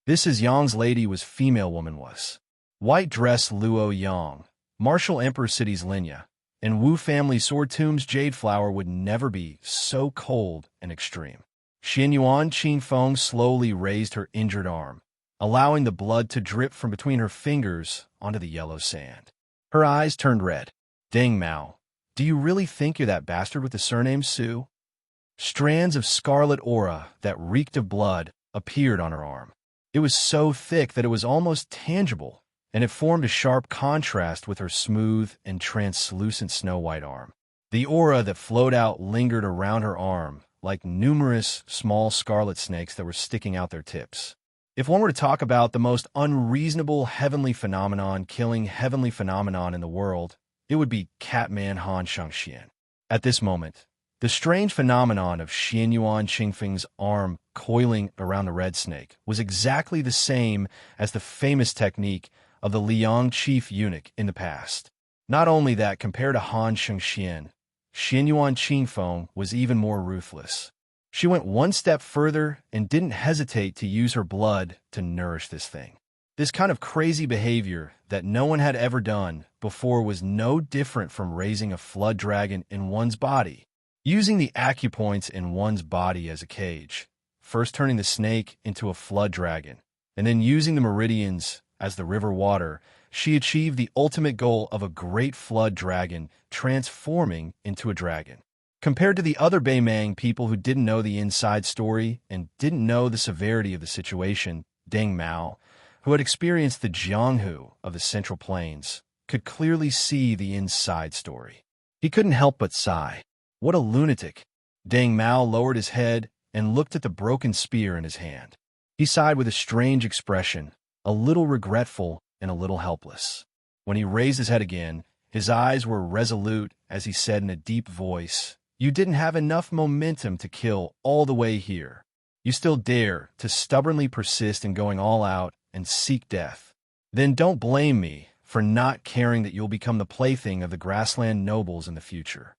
This is Yang's lady was female woman was. White dress Luo Yang, martial emperor cities Linya, and Wu family sword tombs Jade Flower would never be so cold and extreme. Xianyuan Qingfeng slowly raised her injured arm, allowing the blood to drip from between her fingers onto the yellow sand. Her eyes turned red. Deng Mao, do you really think you're that bastard with the surname Su? Strands of scarlet aura that reeked of blood appeared on her arm. It was so thick that it was almost tangible, and it formed a sharp contrast with her smooth and translucent snow-white arm. The aura that flowed out lingered around her arm, like numerous small scarlet snakes that were sticking out their tips. If one were to talk about the most unreasonable heavenly phenomenon killing heavenly phenomenon in the world, it would be Catman Han Xianxia. At this moment, the strange phenomenon of Xianyuan Qingfeng's arm coiling around the red snake was exactly the same as the famous technique of the Liang chief eunuch in the past. Not only that, compared to Han Xianxian, Xianyuan Qingfeng was even more ruthless. She went one step further and didn't hesitate to use her blood to nourish this thing. This kind of crazy behavior that no one had ever done before was no different from raising a flood dragon in one's body, using the acupoints in one's body as a cage, first turning the snake into a flood dragon, and then using the meridians as the river water. She achieved the ultimate goal of a great flood dragon transforming into a dragon. Compared to the other Beimang people who didn't know the inside story and didn't know the severity of the situation, Deng Mao, who had experienced the Jianghu of the Central Plains, could clearly see the inside story. He couldn't help but sigh. What a lunatic! Deng Mao lowered his head and looked at the broken spear in his hand. He sighed with a strange expression, a little regretful and a little helpless. When he raised his head again, his eyes were resolute as he said in a deep voice, "You didn't have enough momentum to kill all the way here. You still dare to stubbornly persist in going all out and seek death. Then don't blame me for not caring that you'll become the plaything of the grassland nobles in the future."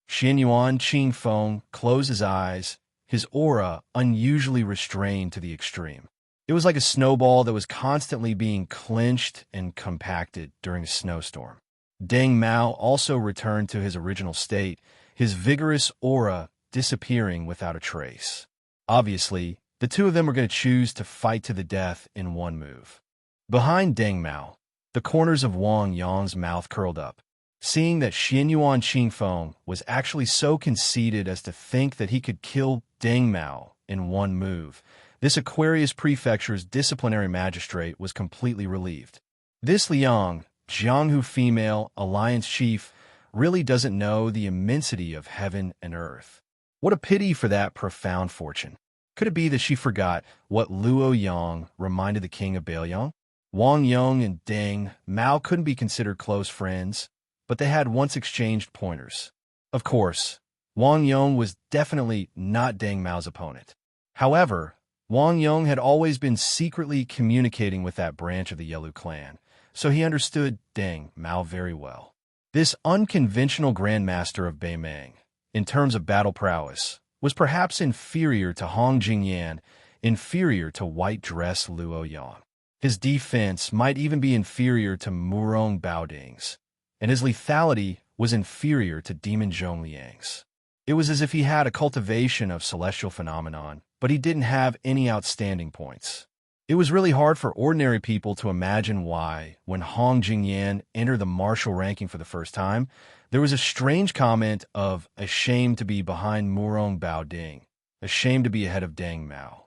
Xianyuan Qingfeng closed his eyes, his aura unusually restrained to the extreme. It was like a snowball that was constantly being clenched and compacted during a snowstorm. Deng Mao also returned to his original state, his vigorous aura disappearing without a trace. Obviously, the two of them were going to choose to fight to the death in one move. Behind Deng Mao, the corners of Wang Yang's mouth curled up. Seeing that Xianyuan Qingfeng was actually so conceited as to think that he could kill Deng Mao in one move, this Aquarius Prefecture's disciplinary magistrate was completely relieved. This Liang, Jianghu female alliance chief, really doesn't know the immensity of heaven and earth. What a pity for that profound fortune. Could it be that she forgot what Luo Yang reminded the king of Belyang? Wang Yang and Deng Mao couldn't be considered close friends, but they had once exchanged pointers. Of course, Wang Yang was definitely not Deng Mao's opponent. However, Wang Yang had always been secretly communicating with that branch of the Yelu clan, so he understood Deng Mao very well. This unconventional grandmaster of Beimang, in terms of battle prowess, was perhaps inferior to Hong Jingyan inferior to white-dress Luo Yang. His defense might even be inferior to Murong Baoding's, and his lethality was inferior to Demon Zhongliang's. It was as if he had a cultivation of celestial phenomenon, but he didn't have any outstanding points. It was really hard for ordinary people to imagine why, when Hong Jingyan entered the martial ranking for the first time, there was a strange comment of ashamed to be behind Murong Baoding, ashamed to be ahead of Deng Mao.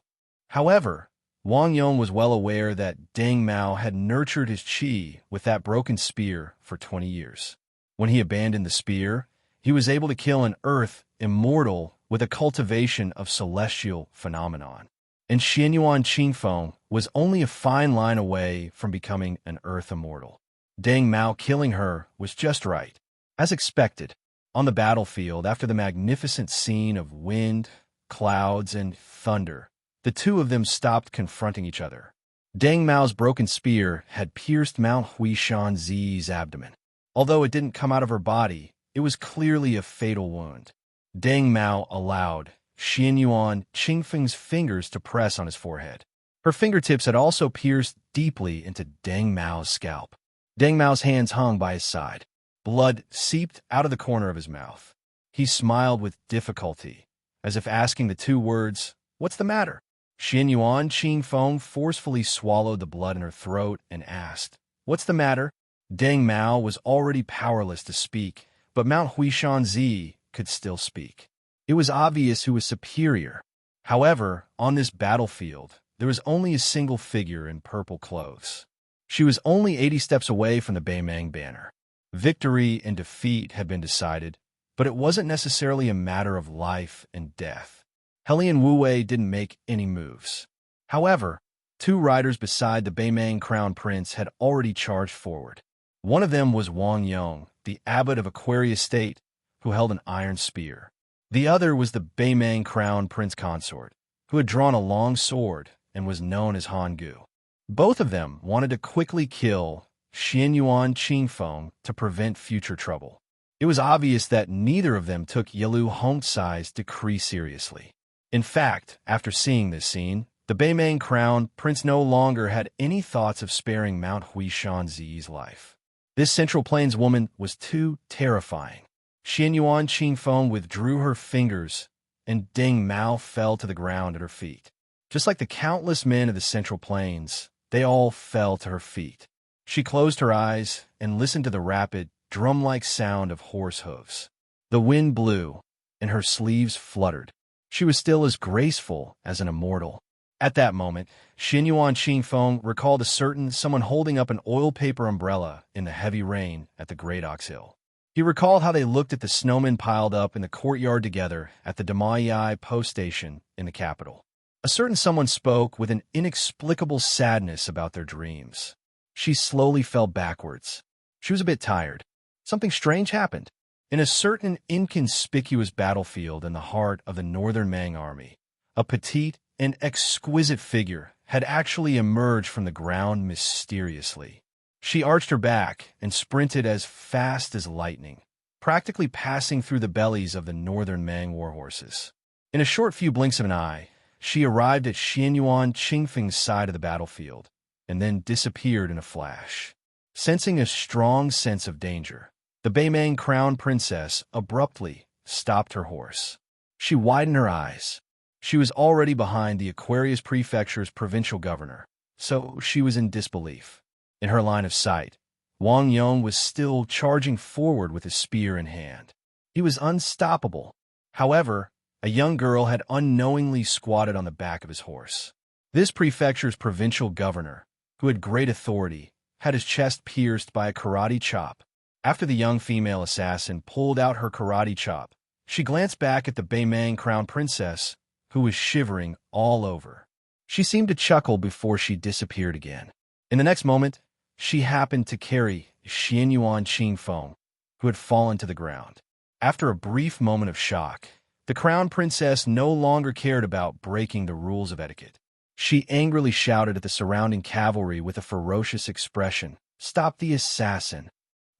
However, Wang Yong was well aware that Deng Mao had nurtured his qi with that broken spear for 20 years. When he abandoned the spear, he was able to kill an earth immortal with a cultivation of celestial phenomenon. And Xianyuan Qingfeng was only a fine line away from becoming an earth immortal. Deng Mao killing her was just right. As expected, on the battlefield after the magnificent scene of wind, clouds, and thunder, the two of them stopped confronting each other. Deng Mao's broken spear had pierced Mount Huishan Zi's abdomen. Although it didn't come out of her body, it was clearly a fatal wound. Deng Mao allowed Xianyuan Qingfeng's fingers to press on his forehead. Her fingertips had also pierced deeply into Deng Mao's scalp. Deng Mao's hands hung by his side. Blood seeped out of the corner of his mouth. He smiled with difficulty, as if asking the two words, "What's the matter?" Xianyuan Qingfeng forcefully swallowed the blood in her throat and asked, "What's the matter?" Deng Mao was already powerless to speak, but Mount Huishan Zi could still speak. It was obvious who was superior. However, on this battlefield, there was only a single figure in purple clothes. She was only 80 steps away from the Beimang banner. Victory and defeat had been decided, but it wasn't necessarily a matter of life and death. Helian Wu-wei didn't make any moves. However, two riders beside the Beimang crown prince had already charged forward. One of them was Wang Yong, the abbot of Aquarius State, who held an iron spear. The other was the Beimang crown prince consort, who had drawn a long sword and was known as Han Gu. Both of them wanted to quickly kill Xianyuan Qingfeng to prevent future trouble. It was obvious that neither of them took Yilu Hongcai's decree seriously. In fact, after seeing this scene, the Beimang crown prince no longer had any thoughts of sparing Mount Huishan Zi's life. This Central Plains woman was too terrifying. Xianyuan Qingfeng withdrew her fingers, and Deng Mao fell to the ground at her feet. Just like the countless men of the Central Plains, they all fell to her feet. She closed her eyes and listened to the rapid, drum-like sound of horse hooves. The wind blew, and her sleeves fluttered. She was still as graceful as an immortal. At that moment, Xianyuan Qingfeng recalled someone holding up an oil paper umbrella in the heavy rain at the Great Ox Hill. He recalled how they looked at the snowmen piled up in the courtyard together at the Damaiyai post station in the capital. A certain someone spoke with an inexplicable sadness about their dreams. She slowly fell backwards. She was a bit tired. Something strange happened. In a certain inconspicuous battlefield in the heart of the Northern Mang army, a petite and exquisite figure had actually emerged from the ground mysteriously. She arched her back and sprinted as fast as lightning, practically passing through the bellies of the Northern Mang warhorses. In a short few blinks of an eye, she arrived at Xianyuan Qingfeng's side of the battlefield, and then disappeared in a flash. Sensing a strong sense of danger, the Beimang crown princess abruptly stopped her horse. She widened her eyes. She was already behind the Aquarius Prefecture's provincial governor, so she was in disbelief. In her line of sight, Wang Yong was still charging forward with his spear in hand. He was unstoppable. However, a young girl had unknowingly squatted on the back of his horse. This prefecture's provincial governor, who had great authority, had his chest pierced by a karate chop. After the young female assassin pulled out her karate chop, she glanced back at the Beimang crown princess, who was shivering all over. She seemed to chuckle before she disappeared again. In the next moment, she happened to carry Xianyuan Qingfeng, who had fallen to the ground. After a brief moment of shock, the crown princess no longer cared about breaking the rules of etiquette. She angrily shouted at the surrounding cavalry with a ferocious expression, "Stop the assassin!"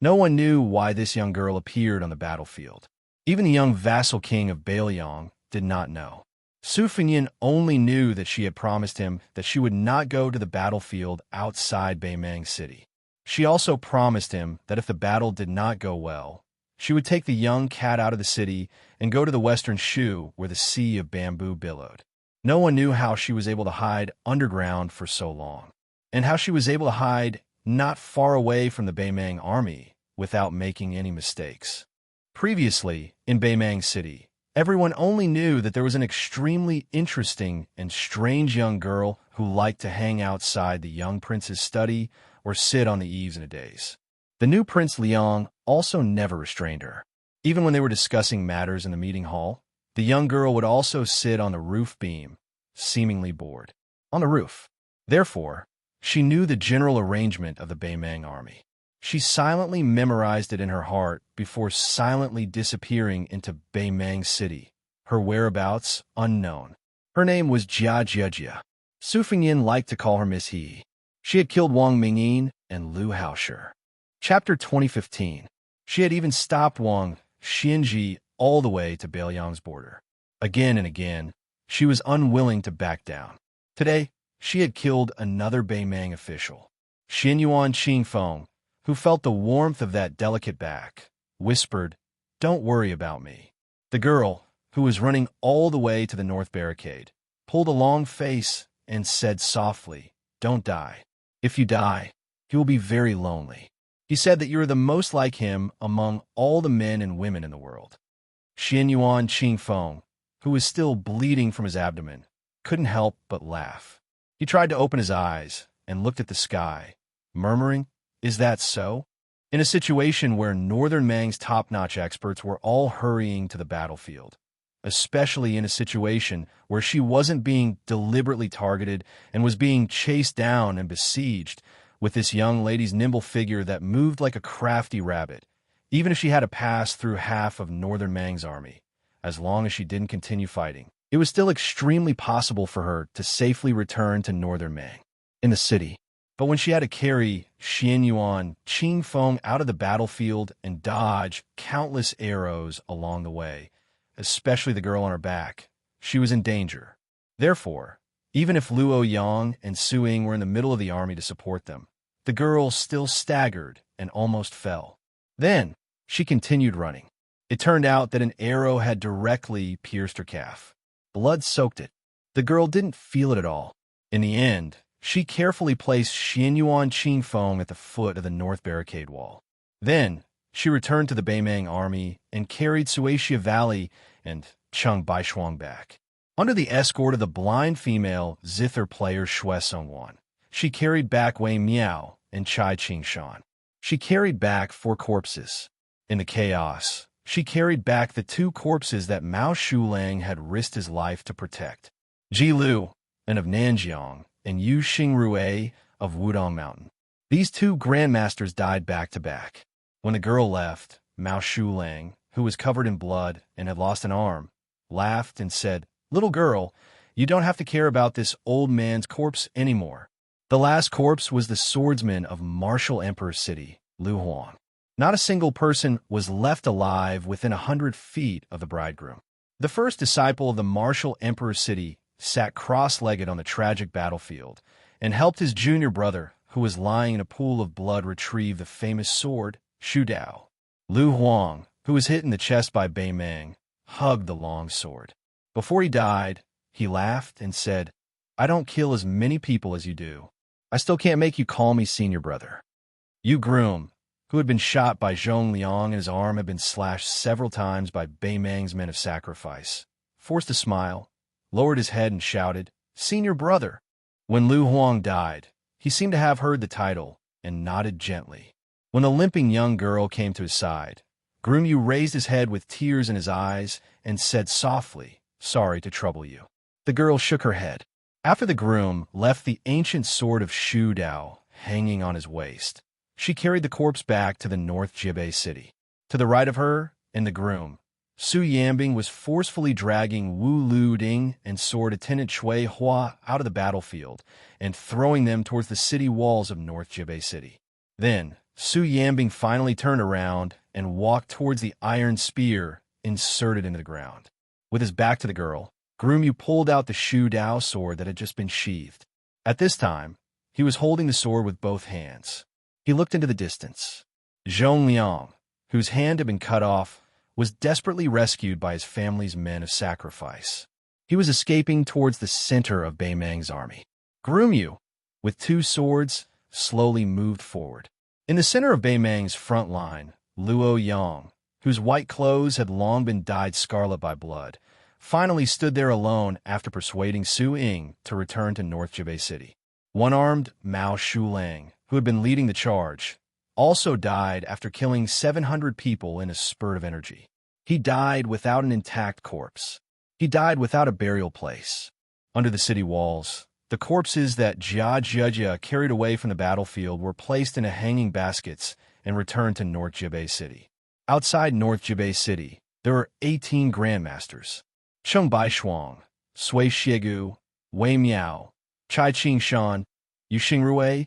No one knew why this young girl appeared on the battlefield. Even the young vassal king of Bailiang did not know. Su Fengyin only knew that she had promised him that she would not go to the battlefield outside Beimang City. She also promised him that if the battle did not go well, she would take the young cat out of the city and go to the western Shu where the sea of bamboo billowed. No one knew how she was able to hide underground for so long, and how she was able to hide not far away from the Beimang army without making any mistakes. Previously, in Beimang City, everyone only knew that there was an extremely interesting and strange young girl who liked to hang outside the young prince's study or sit on the eaves in a daze. The new Prince Liang also never restrained her. Even when they were discussing matters in the meeting hall, the young girl would also sit on the roof beam, seemingly bored. On the roof. Therefore, she knew the general arrangement of the Beimang army. She silently memorized it in her heart before silently disappearing into Beimang City, her whereabouts unknown. Her name was Jia. Su Fengyin liked to call her Miss He. She had killed Wang Mingyin and Lu Haoshi. Chapter 2015. She had even stopped Wang Xianxia all the way to Beiliang's border. Again and again, she was unwilling to back down. Today, she had killed another Beimang official, Xinyuan Qingfeng, who felt the warmth of that delicate back, whispered, "Don't worry about me." The girl, who was running all the way to the north barricade, pulled a long face and said softly, "Don't die. If you die, you will be very lonely." He said that you are the most like him among all the men and women in the world. Xinyuan Qingfeng, who was still bleeding from his abdomen, couldn't help but laugh. He tried to open his eyes and looked at the sky, murmuring, "Is that so?" In a situation where Northern Mang's top-notch experts were all hurrying to the battlefield, especially in a situation where she wasn't being deliberately targeted and was being chased down and besieged, with this young lady's nimble figure that moved like a crafty rabbit, even if she had to pass through half of Northern Mang's army, as long as she didn't continue fighting, it was still extremely possible for her to safely return to Northern Mang, in the city. But when she had to carry Xianyuan Qingfeng out of the battlefield and dodge countless arrows along the way, especially the girl on her back, she was in danger. Therefore, even if Luo Yang and Su Ying were in the middle of the army to support them, the girl still staggered and almost fell. Then, she continued running. It turned out that an arrow had directly pierced her calf. Blood soaked it. The girl didn't feel it at all. In the end, she carefully placed Xianyuan Qingfeng at the foot of the north barricade wall. Then, she returned to the Beimang army and carried Suaxia Valley and Cheng Baishuang back. Under the escort of the blind female zither player Xue Songwan, she carried back Wei Miao and Chai Qingshan. She carried back 4 corpses. In the chaos, she carried back the 2 corpses that Mao Shulang had risked his life to protect. Ji Lu, and of Nanjiang, and Yu Xingrue of Wudong Mountain. These 2 grandmasters died back to back. When the girl left, Mao Shulang, who was covered in blood and had lost an arm, laughed and said, "Little girl, you don't have to care about this old man's corpse anymore." The last corpse was the swordsman of Martial Emperor City, Lu Huang. Not a single person was left alive within 100 feet of the bridegroom. The first disciple of the Martial Emperor City sat cross-legged on the tragic battlefield and helped his junior brother, who was lying in a pool of blood, retrieve the famous sword, Shu Dao. Lu Huang, who was hit in the chest by Beimang, hugged the long sword. Before he died, he laughed and said, "I don't kill as many people as you do. I still can't make you call me senior brother." Yu Groom, who had been shot by Zhong Liang and his arm had been slashed several times by Beimang's men of sacrifice, forced a smile, lowered his head and shouted, "Senior brother." When Lu Huang died, he seemed to have heard the title and nodded gently. When the limping young girl came to his side, Groom Yu raised his head with tears in his eyes and said softly, "Sorry to trouble you." The girl shook her head. After the groom left the ancient sword of Shu Dao hanging on his waist, she carried the corpse back to the North Jibei city. To the right of her, and the groom, Su Yambing was forcefully dragging Wu Lu Ding and sword attendant Shui Hua out of the battlefield and throwing them towards the city walls of North Jibei city. Then, Su Yambing finally turned around and walked towards the iron spear inserted into the ground. With his back to the girl, Groomyu pulled out the Shu Dao sword that had just been sheathed. At this time, he was holding the sword with both hands. He looked into the distance. Zhong Liang, whose hand had been cut off, was desperately rescued by his family's men of sacrifice. He was escaping towards the center of Bei Meng's army. Groomyu, with two swords, slowly moved forward. In the center of Bei Meng's front line, Luo Yang, whose white clothes had long been dyed scarlet by blood, finally stood there alone after persuading Su Ying to return to North Jibei City. One-armed Mao Shulang, who had been leading the charge, also died after killing 700 people in a spurt of energy. He died without an intact corpse. He died without a burial place. Under the city walls, the corpses that Jia carried away from the battlefield were placed in hanging baskets and returned to North Jibei City. Outside North Jibei City, there were 18 grandmasters. Cheng Baishuang, Sui Shiegu, Wei Miao, Chai Qingshan, Yu Xingrui,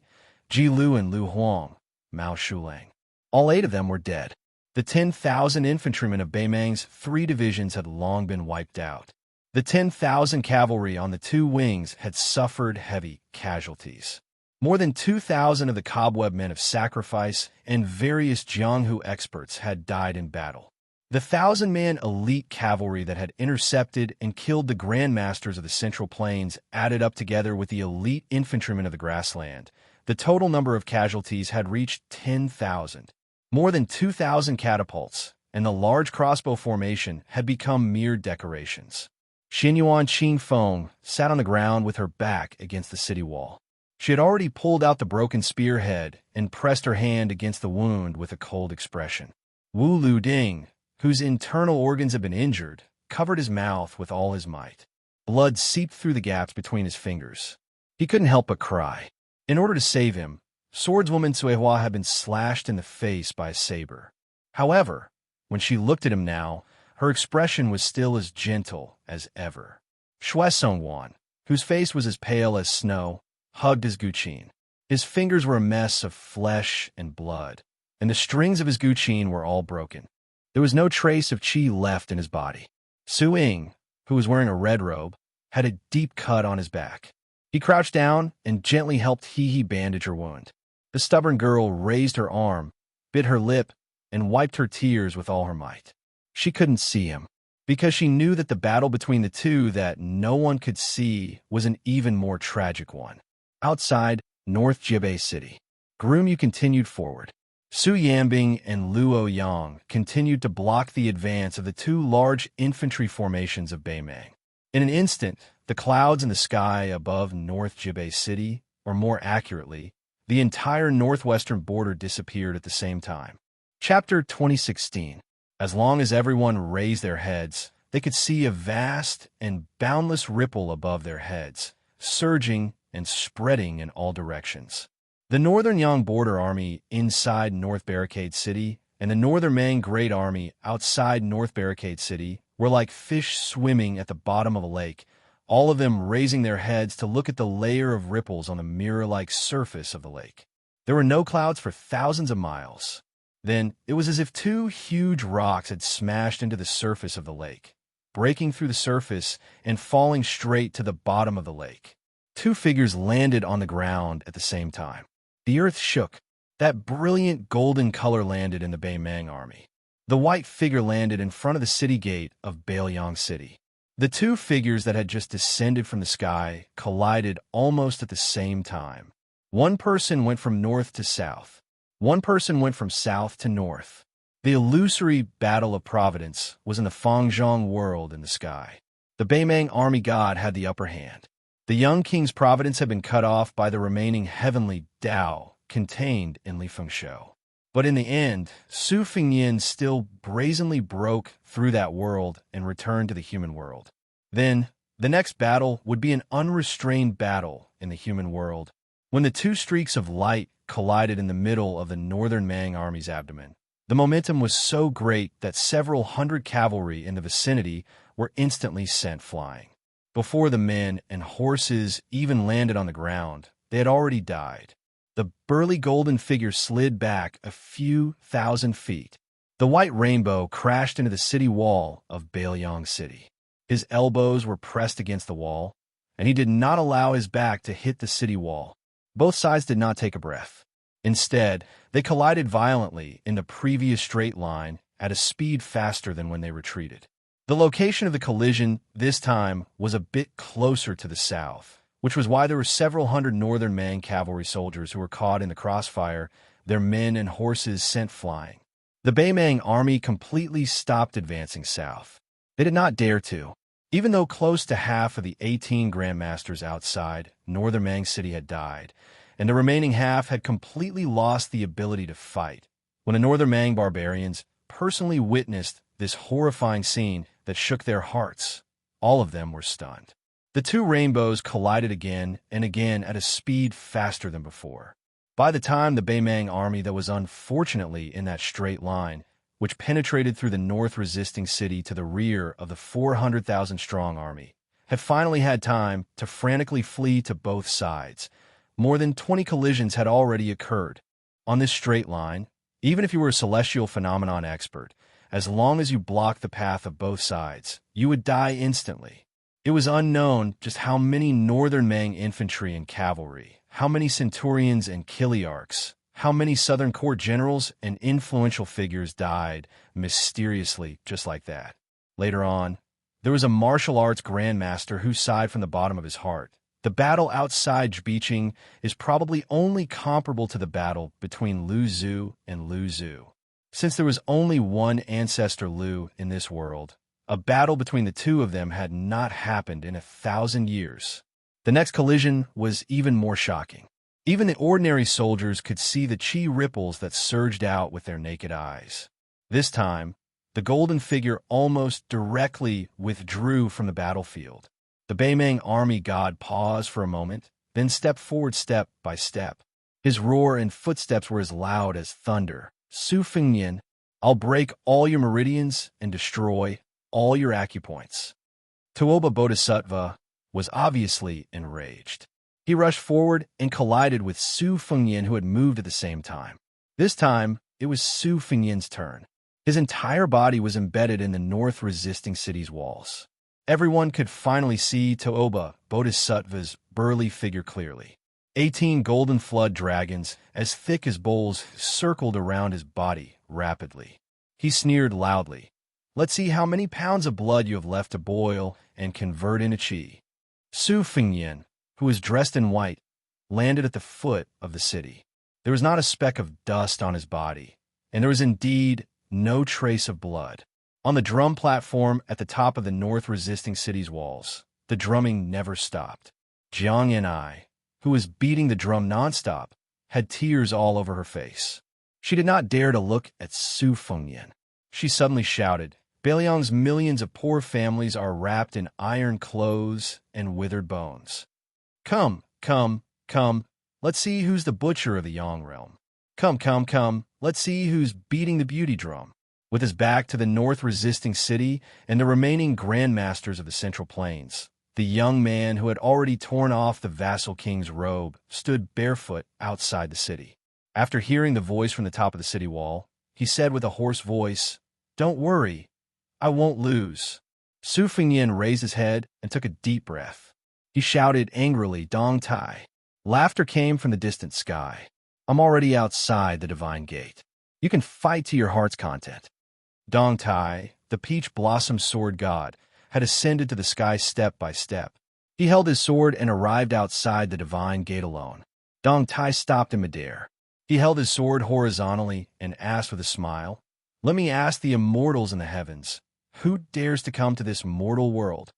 Ji Lu and Lu Huang, Mao Shulang. All 8 of them were dead. The 10,000 infantrymen of Bei Meng's 3 divisions had long been wiped out. The 10,000 cavalry on the 2 wings had suffered heavy casualties. More than 2,000 of the cobweb men of sacrifice and various Jianghu experts had died in battle. The 1,000-man elite cavalry that had intercepted and killed the grandmasters of the Central Plains added up together with the elite infantrymen of the grassland. The total number of casualties had reached 10,000. More than 2,000 catapults and the large crossbow formation had become mere decorations. Xinyuan Qingfeng sat on the ground with her back against the city wall. She had already pulled out the broken spearhead and pressed her hand against the wound with a cold expression. Wu Lu Ding, whose internal organs had been injured, covered his mouth with all his might. Blood seeped through the gaps between his fingers. He couldn't help but cry. In order to save him, swordswoman Cuihua had been slashed in the face by a saber. However, when she looked at him now, her expression was still as gentle as ever. Xue Songwan, whose face was as pale as snow, hugged his guqin. His fingers were a mess of flesh and blood, and the strings of his guqin were all broken. There was no trace of qi left in his body. Su Ying, who was wearing a red robe, had a deep cut on his back. He crouched down and gently helped He bandage her wound. The stubborn girl raised her arm, bit her lip, and wiped her tears with all her might. She couldn't see him, because she knew that the battle between the two that no one could see was an even more tragic one. Outside North Jibei City, Groomyu continued forward. Su Yanbing and Luo Yang continued to block the advance of the 2 large infantry formations of Bei Meng. In an instant, the clouds in the sky above North Jibei City, or more accurately, the entire northwestern border disappeared at the same time. Chapter 2016. As long as everyone raised their heads, they could see a vast and boundless ripple above their heads, surging and spreading in all directions. The Northern Yang Border Army inside North Barricade City and the Northern Mang Great Army outside North Barricade City were like fish swimming at the bottom of a lake, all of them raising their heads to look at the layer of ripples on the mirror-like surface of the lake. There were no clouds for thousands of miles. Then it was as if 2 huge rocks had smashed into the surface of the lake, breaking through the surface and falling straight to the bottom of the lake. 2 figures landed on the ground at the same time. The earth shook. That brilliant golden color landed in the Bei Meng army. The white figure landed in front of the city gate of Bailiang City. The 2 figures that had just descended from the sky collided almost at the same time. One person went from north to south. One person went from south to north. The illusory battle of providence was in the Fangzhong world in the sky. The Bei Meng army god had the upper hand. The young king's providence had been cut off by the remaining heavenly Tao contained in Li Fengshou. But in the end, Su Fengyin still brazenly broke through that world and returned to the human world. Then, the next battle would be an unrestrained battle in the human world. When the 2 streaks of light collided in the middle of the Northern Mang army's abdomen, the momentum was so great that several hundred cavalry in the vicinity were instantly sent flying. Before the men and horses even landed on the ground, they had already died. The burly golden figure slid back a few thousand feet. The white rainbow crashed into the city wall of Bailiang City. His elbows were pressed against the wall, and he did not allow his back to hit the city wall. Both sides did not take a breath. Instead, they collided violently in the previous straight line at a speed faster than when they retreated. The location of the collision this time was a bit closer to the south, which was why there were several hundred northern Mang cavalry soldiers who were caught in the crossfire, their men and horses sent flying. The Beimang army completely stopped advancing south. They did not dare to. Even though close to half of the 18 grandmasters outside northern Mang City had died, and the remaining half had completely lost the ability to fight, when the northern Mang barbarians personally witnessed this horrifying scene that shook their hearts, all of them were stunned. The two rainbows collided again and again at a speed faster than before. By the time the Beimang army that was unfortunately in that straight line, which penetrated through the north resisting city to the rear of the 400,000-strong army, had finally had time to frantically flee to both sides, more than 20 collisions had already occurred. On this straight line, even if you were a celestial phenomenon expert, as long as you blocked the path of both sides, you would die instantly. It was unknown just how many northern Mang infantry and cavalry, how many centurions and kiliarchs, how many southern court generals and influential figures died mysteriously just like that. Later on, there was a martial arts grandmaster who sighed from the bottom of his heart. The battle outside Zbicheng is probably only comparable to the battle between Lu Zhu and Lu Zhu. Since there was only one ancestor Lu in this world, a battle between the two of them had not happened in 1,000 years. The next collision was even more shocking. Even the ordinary soldiers could see the chi ripples that surged out with their naked eyes. This time, the golden figure almost directly withdrew from the battlefield. The Beimang army god paused for a moment, then stepped forward step by step. His roar and footsteps were as loud as thunder. Su Fengnian, I'll break all your meridians and destroy all your acupoints. Tuoba Bodhisattva was obviously enraged. He rushed forward and collided with Su Fengnian, who had moved at the same time. This time, it was Su Fengnian's turn. His entire body was embedded in the north resisting city's walls. Everyone could finally see Tuoba Bodhisattva's burly figure clearly. 18 golden flood dragons, as thick as bowls, circled around his body rapidly. He sneered loudly. Let's see how many pounds of blood you have left to boil and convert into chi. Su Fengnian, who was dressed in white, landed at the foot of the city. There was not a speck of dust on his body, and there was indeed no trace of blood. On the drum platform at the top of the north resisting city's walls, the drumming never stopped. Jiang Yan'ai, who was beating the drum nonstop, had tears all over her face. She did not dare to look at Su Fengnian. She suddenly shouted, Beiliang's millions of poor families are wrapped in iron clothes and withered bones. Come, come, come, let's see who's the butcher of the Yang realm. Come, come, come, let's see who's beating the beauty drum. With his back to the north resisting city and the remaining grandmasters of the Central Plains, the young man who had already torn off the vassal king's robe stood barefoot outside the city. After hearing the voice from the top of the city wall, he said with a hoarse voice, Don't worry, I won't lose. Su Fengnian raised his head and took a deep breath. He shouted angrily, Dong Tai. Laughter came from the distant sky. I'm already outside the divine gate. You can fight to your heart's content. Dong Tai, the peach blossom sword god, had ascended to the sky step by step. He held his sword and arrived outside the divine gate alone. Dong Tai stopped in midair. He held his sword horizontally and asked with a smile, Let me ask the immortals in the heavens, who dares to come to this mortal world?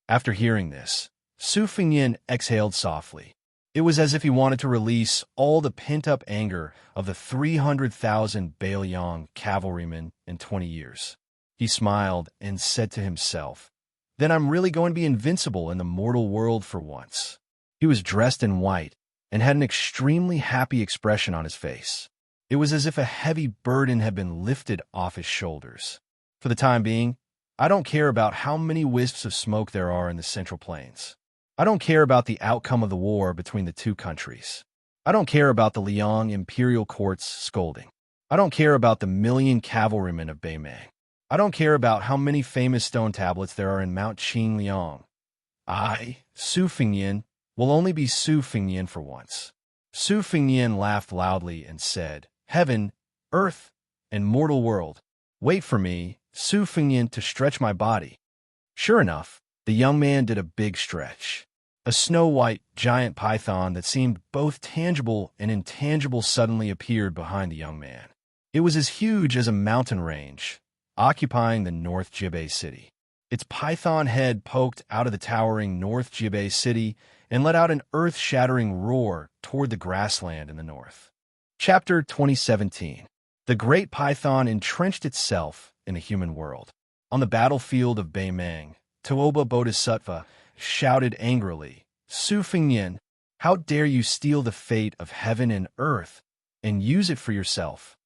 After hearing this, Su Fengnian exhaled softly. It was as if he wanted to release all the pent-up anger of the 300,000 Beiliang cavalrymen in 20 years. He smiled and said to himself, Then I'm really going to be invincible in the mortal world for once. He was dressed in white and had an extremely happy expression on his face. It was as if a heavy burden had been lifted off his shoulders. For the time being, I don't care about how many wisps of smoke there are in the Central Plains. I don't care about the outcome of the war between the two countries. I don't care about the Liang imperial courts scolding. I don't care about the million cavalrymen of Beimang. I don't care about how many famous stone tablets there are in Mount Qingliang. I, Su Fingyan, will only be Su Fingyan for once. Su Fingyan laughed loudly and said, Heaven, earth, and mortal world, wait for me, Su Fingyan, to stretch my body. Sure enough, the young man did a big stretch. A snow-white giant python that seemed both tangible and intangible suddenly appeared behind the young man. It was as huge as a mountain range, occupying the North Jibei city. Its python head poked out of the towering North Jibei city and let out an earth-shattering roar toward the grassland in the north. Chapter 2017. The great python entrenched itself in the human world. On the battlefield of Beimeng, Tuoba Bodhisattva shouted angrily, Su Fingyan, how dare you steal the fate of heaven and earth and use it for yourself?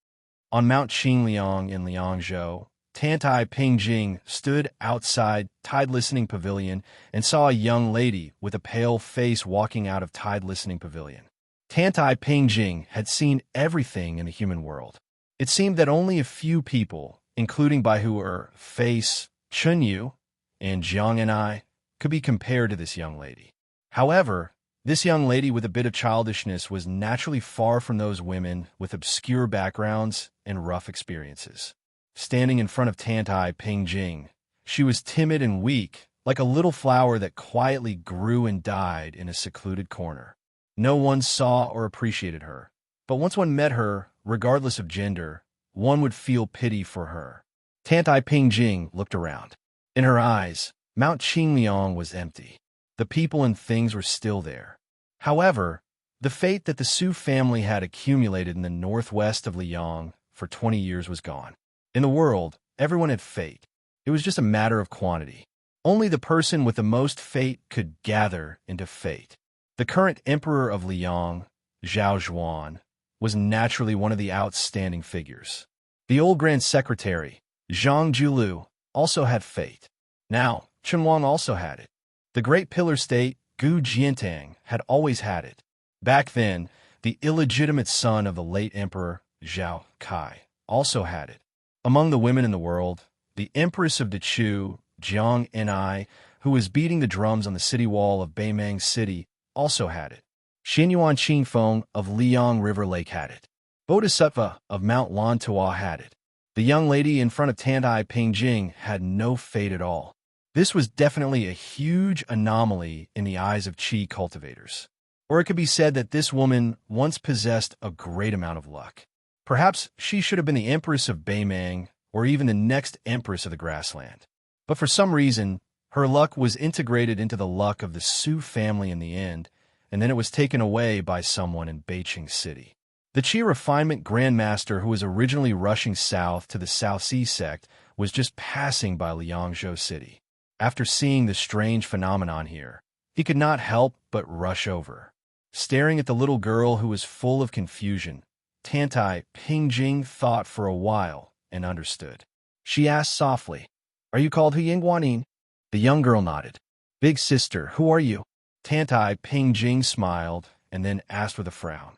On Mount Qingliang in Liangzhou, Tantai Pingjing stood outside Tide Listening Pavilion and saw a young lady with a pale face walking out of Tide Listening Pavilion. Tantai Pingjing had seen everything in the human world. It seemed that only a few people, including Baihu'er, Face, Chunyu, and Jiang and I, could be compared to this young lady. However, this young lady with a bit of childishness was naturally far from those women with obscure backgrounds and rough experiences. Standing in front of Tantai Pingjing, she was timid and weak, like a little flower that quietly grew and died in a secluded corner. No one saw or appreciated her, but once one met her, regardless of gender, one would feel pity for her. Tantai Pingjing looked around. In her eyes, Mount Qingliang was empty. The people and things were still there. However, the fate that the Su family had accumulated in the northwest of Liang for 20 years was gone. In the world, everyone had fate. It was just a matter of quantity. Only the person with the most fate could gather into fate. The current emperor of Liang, Zhao Zhuan, was naturally one of the outstanding figures. The old grand secretary, Zhang Julu, also had fate. Now, Chunwang also had it. The great pillar state, Gu Jiantang, had always had it. Back then, the illegitimate son of the late emperor, Zhao Kai, also had it. Among the women in the world, the empress of Dechu, Jiang Ni, who was beating the drums on the city wall of Beimeng City, also had it. Xinyuan Qingfeng of Liang River Lake had it. Bodhisattva of Mount Lantua had it. The young lady in front of Tantai Pingjing had no fate at all. This was definitely a huge anomaly in the eyes of Qi cultivators. Or it could be said that this woman once possessed a great amount of luck. Perhaps she should have been the empress of Beimeng, or even the next empress of the grassland. But for some reason, her luck was integrated into the luck of the Su family in the end, and then it was taken away by someone in Beijing City. The Qi refinement grandmaster who was originally rushing south to the South Sea sect was just passing by Liangzhou City. After seeing the strange phenomenon here, he could not help but rush over. Staring at the little girl who was full of confusion, Tantai Pingjing thought for a while and understood. She asked softly, "Are you called Huyingguanin?" The young girl nodded. "Big sister, who are you?" Tantai Pingjing smiled and then asked with a frown,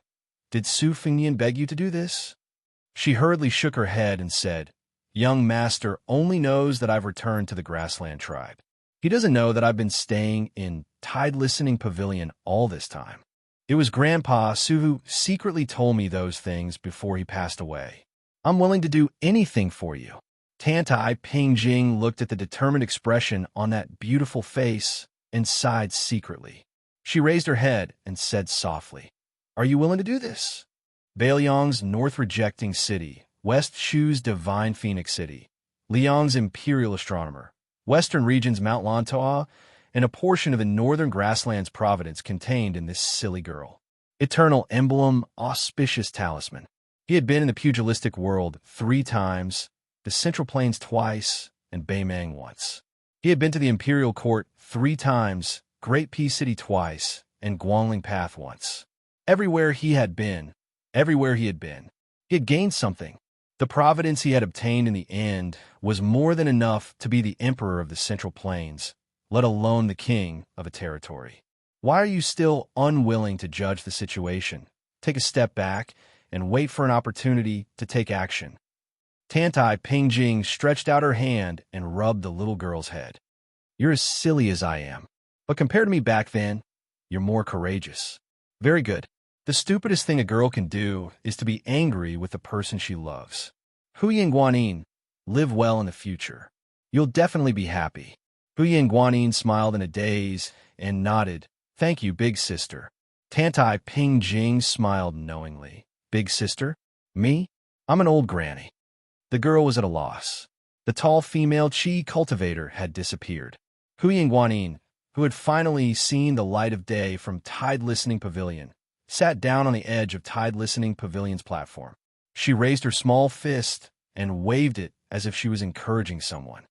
"Did Su Fingyan beg you to do this?" She hurriedly shook her head and said, "Young master only knows that I've returned to the grassland tribe. He doesn't know that I've been staying in Tide Listening Pavilion all this time. It was Grandpa Su who secretly told me those things before he passed away. I'm willing to do anything for you." Tantai Pingjing looked at the determined expression on that beautiful face and sighed secretly. She raised her head and said softly, "Are you willing to do this?" Beiliang's north-rejecting city, West Shu's divine phoenix city, Liang's imperial astronomer, western region's Mount Lantua, and a portion of the northern grasslands providence contained in this silly girl. Eternal emblem, auspicious talisman. He had been in the pugilistic world 3 times, the Central Plains twice, and Beimeng once. He had been to the imperial court 3 times, Great Peace City twice, and Guangling Path once. Everywhere he had been, he had gained something. The providence he had obtained in the end was more than enough to be the emperor of the Central Plains, let alone the king of a territory. Why are you still unwilling to judge the situation, take a step back, and wait for an opportunity to take action? Tantai Pingjing stretched out her hand and rubbed the little girl's head. You're as silly as I am. But compared to me back then, you're more courageous. Very good. The stupidest thing a girl can do is to be angry with the person she loves. Huyin Guanyin, live well in the future. You'll definitely be happy. Huyin Guanyin smiled in a daze and nodded. Thank you, big sister. Tantai Pingjing smiled knowingly. Big sister? Me? I'm an old granny. The girl was at a loss. The tall female Qi cultivator had disappeared. Huyin Guanyin, who had finally seen the light of day from Tide Listening Pavilion, sat down on the edge of Tide Listening Pavilion's platform. She raised her small fist and waved it as if she was encouraging someone.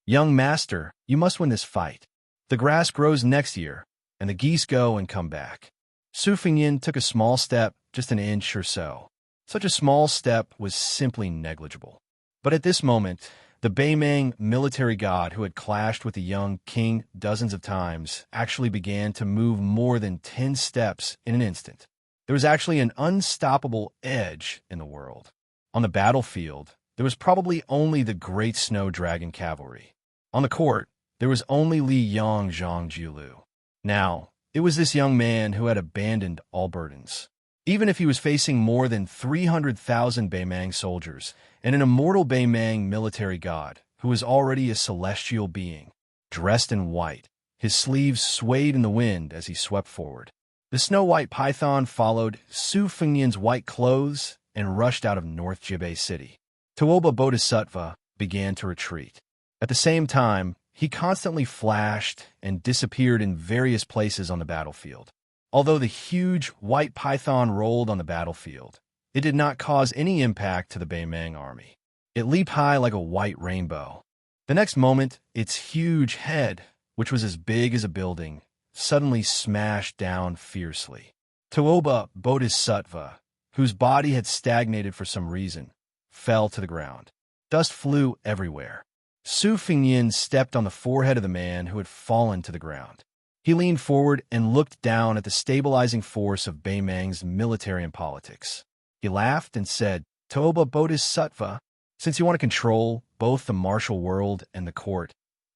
Young master, you must win this fight. The grass grows next year, and the geese go and come back. Su Fengyin took a small step, just an inch or so. Such a small step was simply negligible. But at this moment, the Beimang military god who had clashed with the young king dozens of times actually began to move more than 10 steps in an instant. There was actually an unstoppable edge in the world. On the battlefield, there was probably only the great snow dragon cavalry. On the court, there was only Li Yang Zhangjiulu. Now, it was this young man who had abandoned all burdens. Even if he was facing more than 300,000 Beimang soldiers and an immortal Beimang military god who was already a celestial being, dressed in white, his sleeves swayed in the wind as he swept forward. The snow-white python followed Su Fengyin's white clothes and rushed out of North Jibei City. Tuoba Bodhisattva began to retreat. At the same time, he constantly flashed and disappeared in various places on the battlefield. Although the huge white python rolled on the battlefield, it did not cause any impact to the Beimang army. It leaped high like a white rainbow. The next moment, its huge head, which was as big as a building, suddenly smashed down fiercely. Tuoba Bodhisattva, whose body had stagnated for some reason, fell to the ground. Dust flew everywhere. Su Fengyin stepped on the forehead of the man who had fallen to the ground. He leaned forward and looked down at the stabilizing force of Beimang's military and politics. He laughed and said, Tuoba Bodhisattva, since you want to control both the martial world and the court,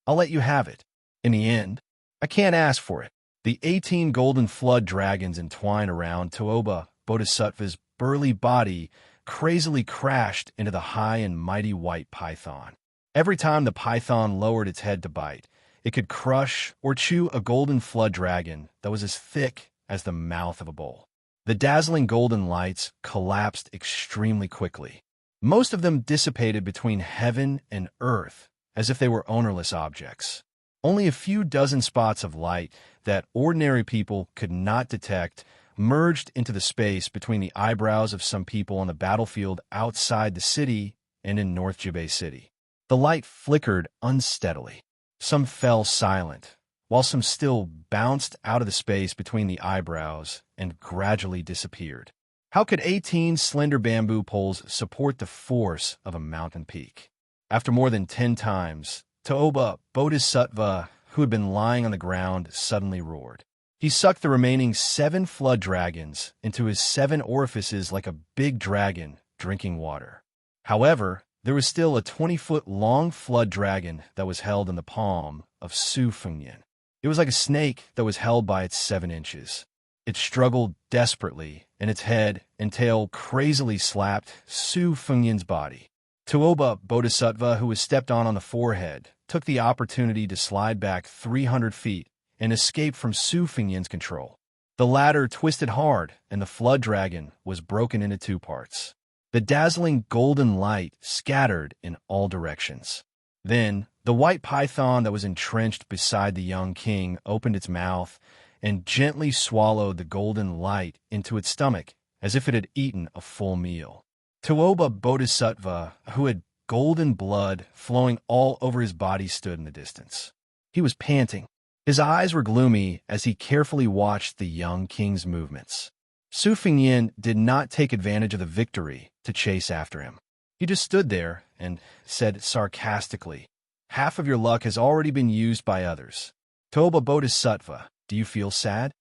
I'll let you have it. In the end, I can't ask for it. The 18 golden flood dragons entwined around Tuoba Bodhisattva's burly body crazily crashed into the high and mighty white python. Every time the python lowered its head to bite, it could crush or chew a golden flood dragon that was as thick as the mouth of a bowl. The dazzling golden lights collapsed extremely quickly. Most of them dissipated between heaven and earth as if they were ownerless objects. Only a few dozen spots of light that ordinary people could not detect merged into the space between the eyebrows of some people on the battlefield outside the city and in North Jibei City. The light flickered unsteadily. Some fell silent, while some still bounced out of the space between the eyebrows and gradually disappeared. How could 18 slender bamboo poles support the force of a mountain peak? After more than 10 times, Tuoba Bodhisattva, who had been lying on the ground, suddenly roared. He sucked the remaining 7 flood dragons into his 7 orifices like a big dragon drinking water. However, there was still a 20-foot-long flood dragon that was held in the palm of Su Fengyin. It was like a snake that was held by its 7 inches. It struggled desperately, and its head and tail crazily slapped Su Fengyin's body. Tuoba Bodhisattva, who was stepped on the forehead, took the opportunity to slide back 300 feet and escape from Su Fengyin's control. The latter twisted hard, and the flood dragon was broken into 2 parts. The dazzling golden light scattered in all directions. Then, the white python that was entrenched beside the young king opened its mouth and gently swallowed the golden light into its stomach as if it had eaten a full meal. Tuoba Bodhisattva, who had golden blood flowing all over his body, stood in the distance. He was panting. His eyes were gloomy as he carefully watched the young king's movements. Su Fengyin did not take advantage of the victory to chase after him. He just stood there and said sarcastically, half of your luck has already been used by others. Tuoba Bodhisattva, do you feel sad?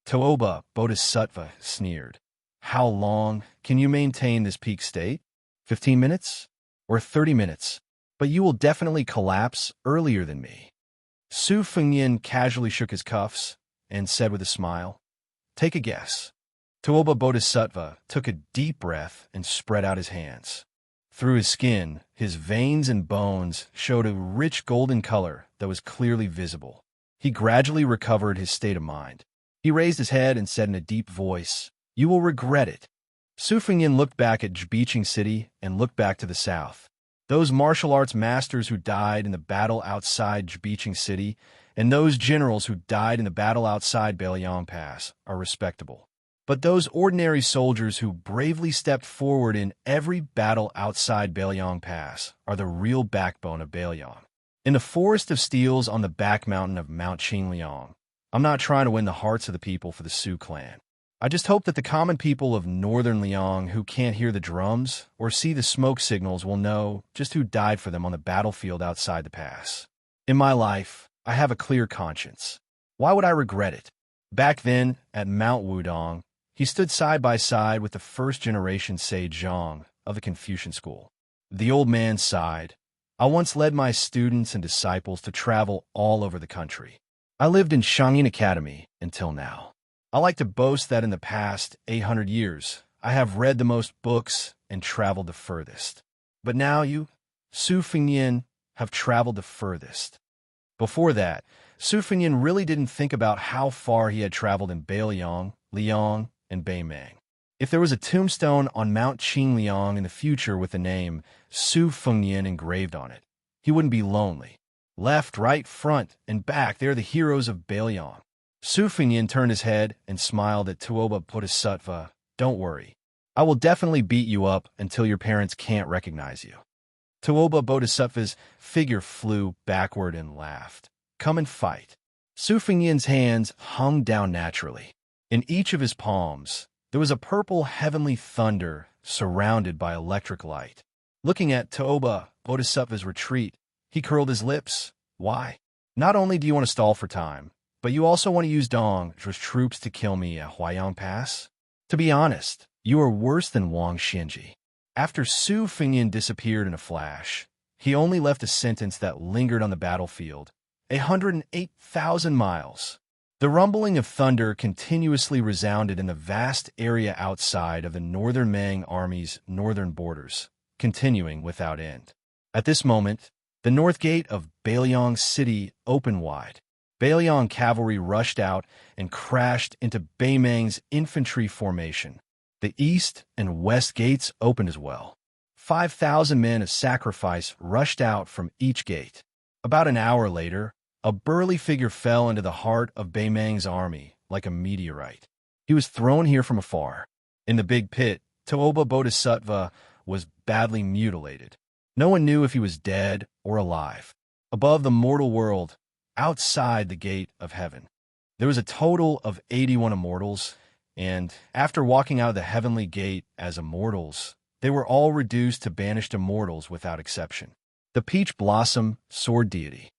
Tuoba Bodhisattva sneered. How long can you maintain this peak state? 15 minutes? or 30 minutes, but you will definitely collapse earlier than me." Su Fengyin casually shook his cuffs and said with a smile, "Take a guess." Tuoba Bodhisattva took a deep breath and spread out his hands. Through his skin, his veins and bones showed a rich golden color that was clearly visible. He gradually recovered his state of mind. He raised his head and said in a deep voice, "You will regret it." Su Fengyin looked back at Jbiqing City and looked back to the south. Those martial arts masters who died in the battle outside Jbiqing City and those generals who died in the battle outside Bailiang Pass are respectable. But those ordinary soldiers who bravely stepped forward in every battle outside Bailiang Pass are the real backbone of Bailiang. In the forest of steels on the back mountain of Mount Qingliang, I'm not trying to win the hearts of the people for the Su clan. I just hope that the common people of northern Liang who can't hear the drums or see the smoke signals will know just who died for them on the battlefield outside the pass. In my life, I have a clear conscience. Why would I regret it? Back then, at Mount Wudong, he stood side by side with the first-generation sage Zhang of the Confucian school. The old man sighed. "I once led my students and disciples to travel all over the country. I lived in Xianxia Academy until now. I like to boast that in the past 800 years, I have read the most books and traveled the furthest. But now you, Su Fengyin, have traveled the furthest." Before that, Su Fengyin really didn't think about how far he had traveled in Bailiang, Liang, and Beimeng. If there was a tombstone on Mount Qingliang in the future with the name Su Fengyin engraved on it, he wouldn't be lonely. Left, right, front, and back, they're the heroes of Bailiang. Su Fengyin turned his head and smiled at Tuoba Bodhisattva. "Don't worry. I will definitely beat you up until your parents can't recognize you." Tuoba Bodhisattva's figure flew backward and laughed. "Come and fight." Su Fengyin's hands hung down naturally. In each of his palms, there was a purple heavenly thunder surrounded by electric light. Looking at Tuoba Bodhisattva's retreat, he curled his lips. "Why? Not only do you want to stall for time, but you also want to use Dong's troops to kill me at Huayang Pass? To be honest, you are worse than Wang Xinji." After Su Fengyin disappeared in a flash, he only left a sentence that lingered on the battlefield: 108,000 miles. The rumbling of thunder continuously resounded in the vast area outside of the Northern Ming Army's northern borders, continuing without end. At this moment, the north gate of Bailiang City opened wide. Bailiang cavalry rushed out and crashed into Beimeng's infantry formation. The east and west gates opened as well. 5,000 men of sacrifice rushed out from each gate. About an hour later, a burly figure fell into the heart of Beimeng's army like a meteorite. He was thrown here from afar. In the big pit, Tuoba Bodhisattva was badly mutilated. No one knew if he was dead or alive. Above the mortal world, outside the gate of heaven, there was a total of 81 immortals, and after walking out of the heavenly gate as immortals, they were all reduced to banished immortals without exception. The peach blossom sword deity.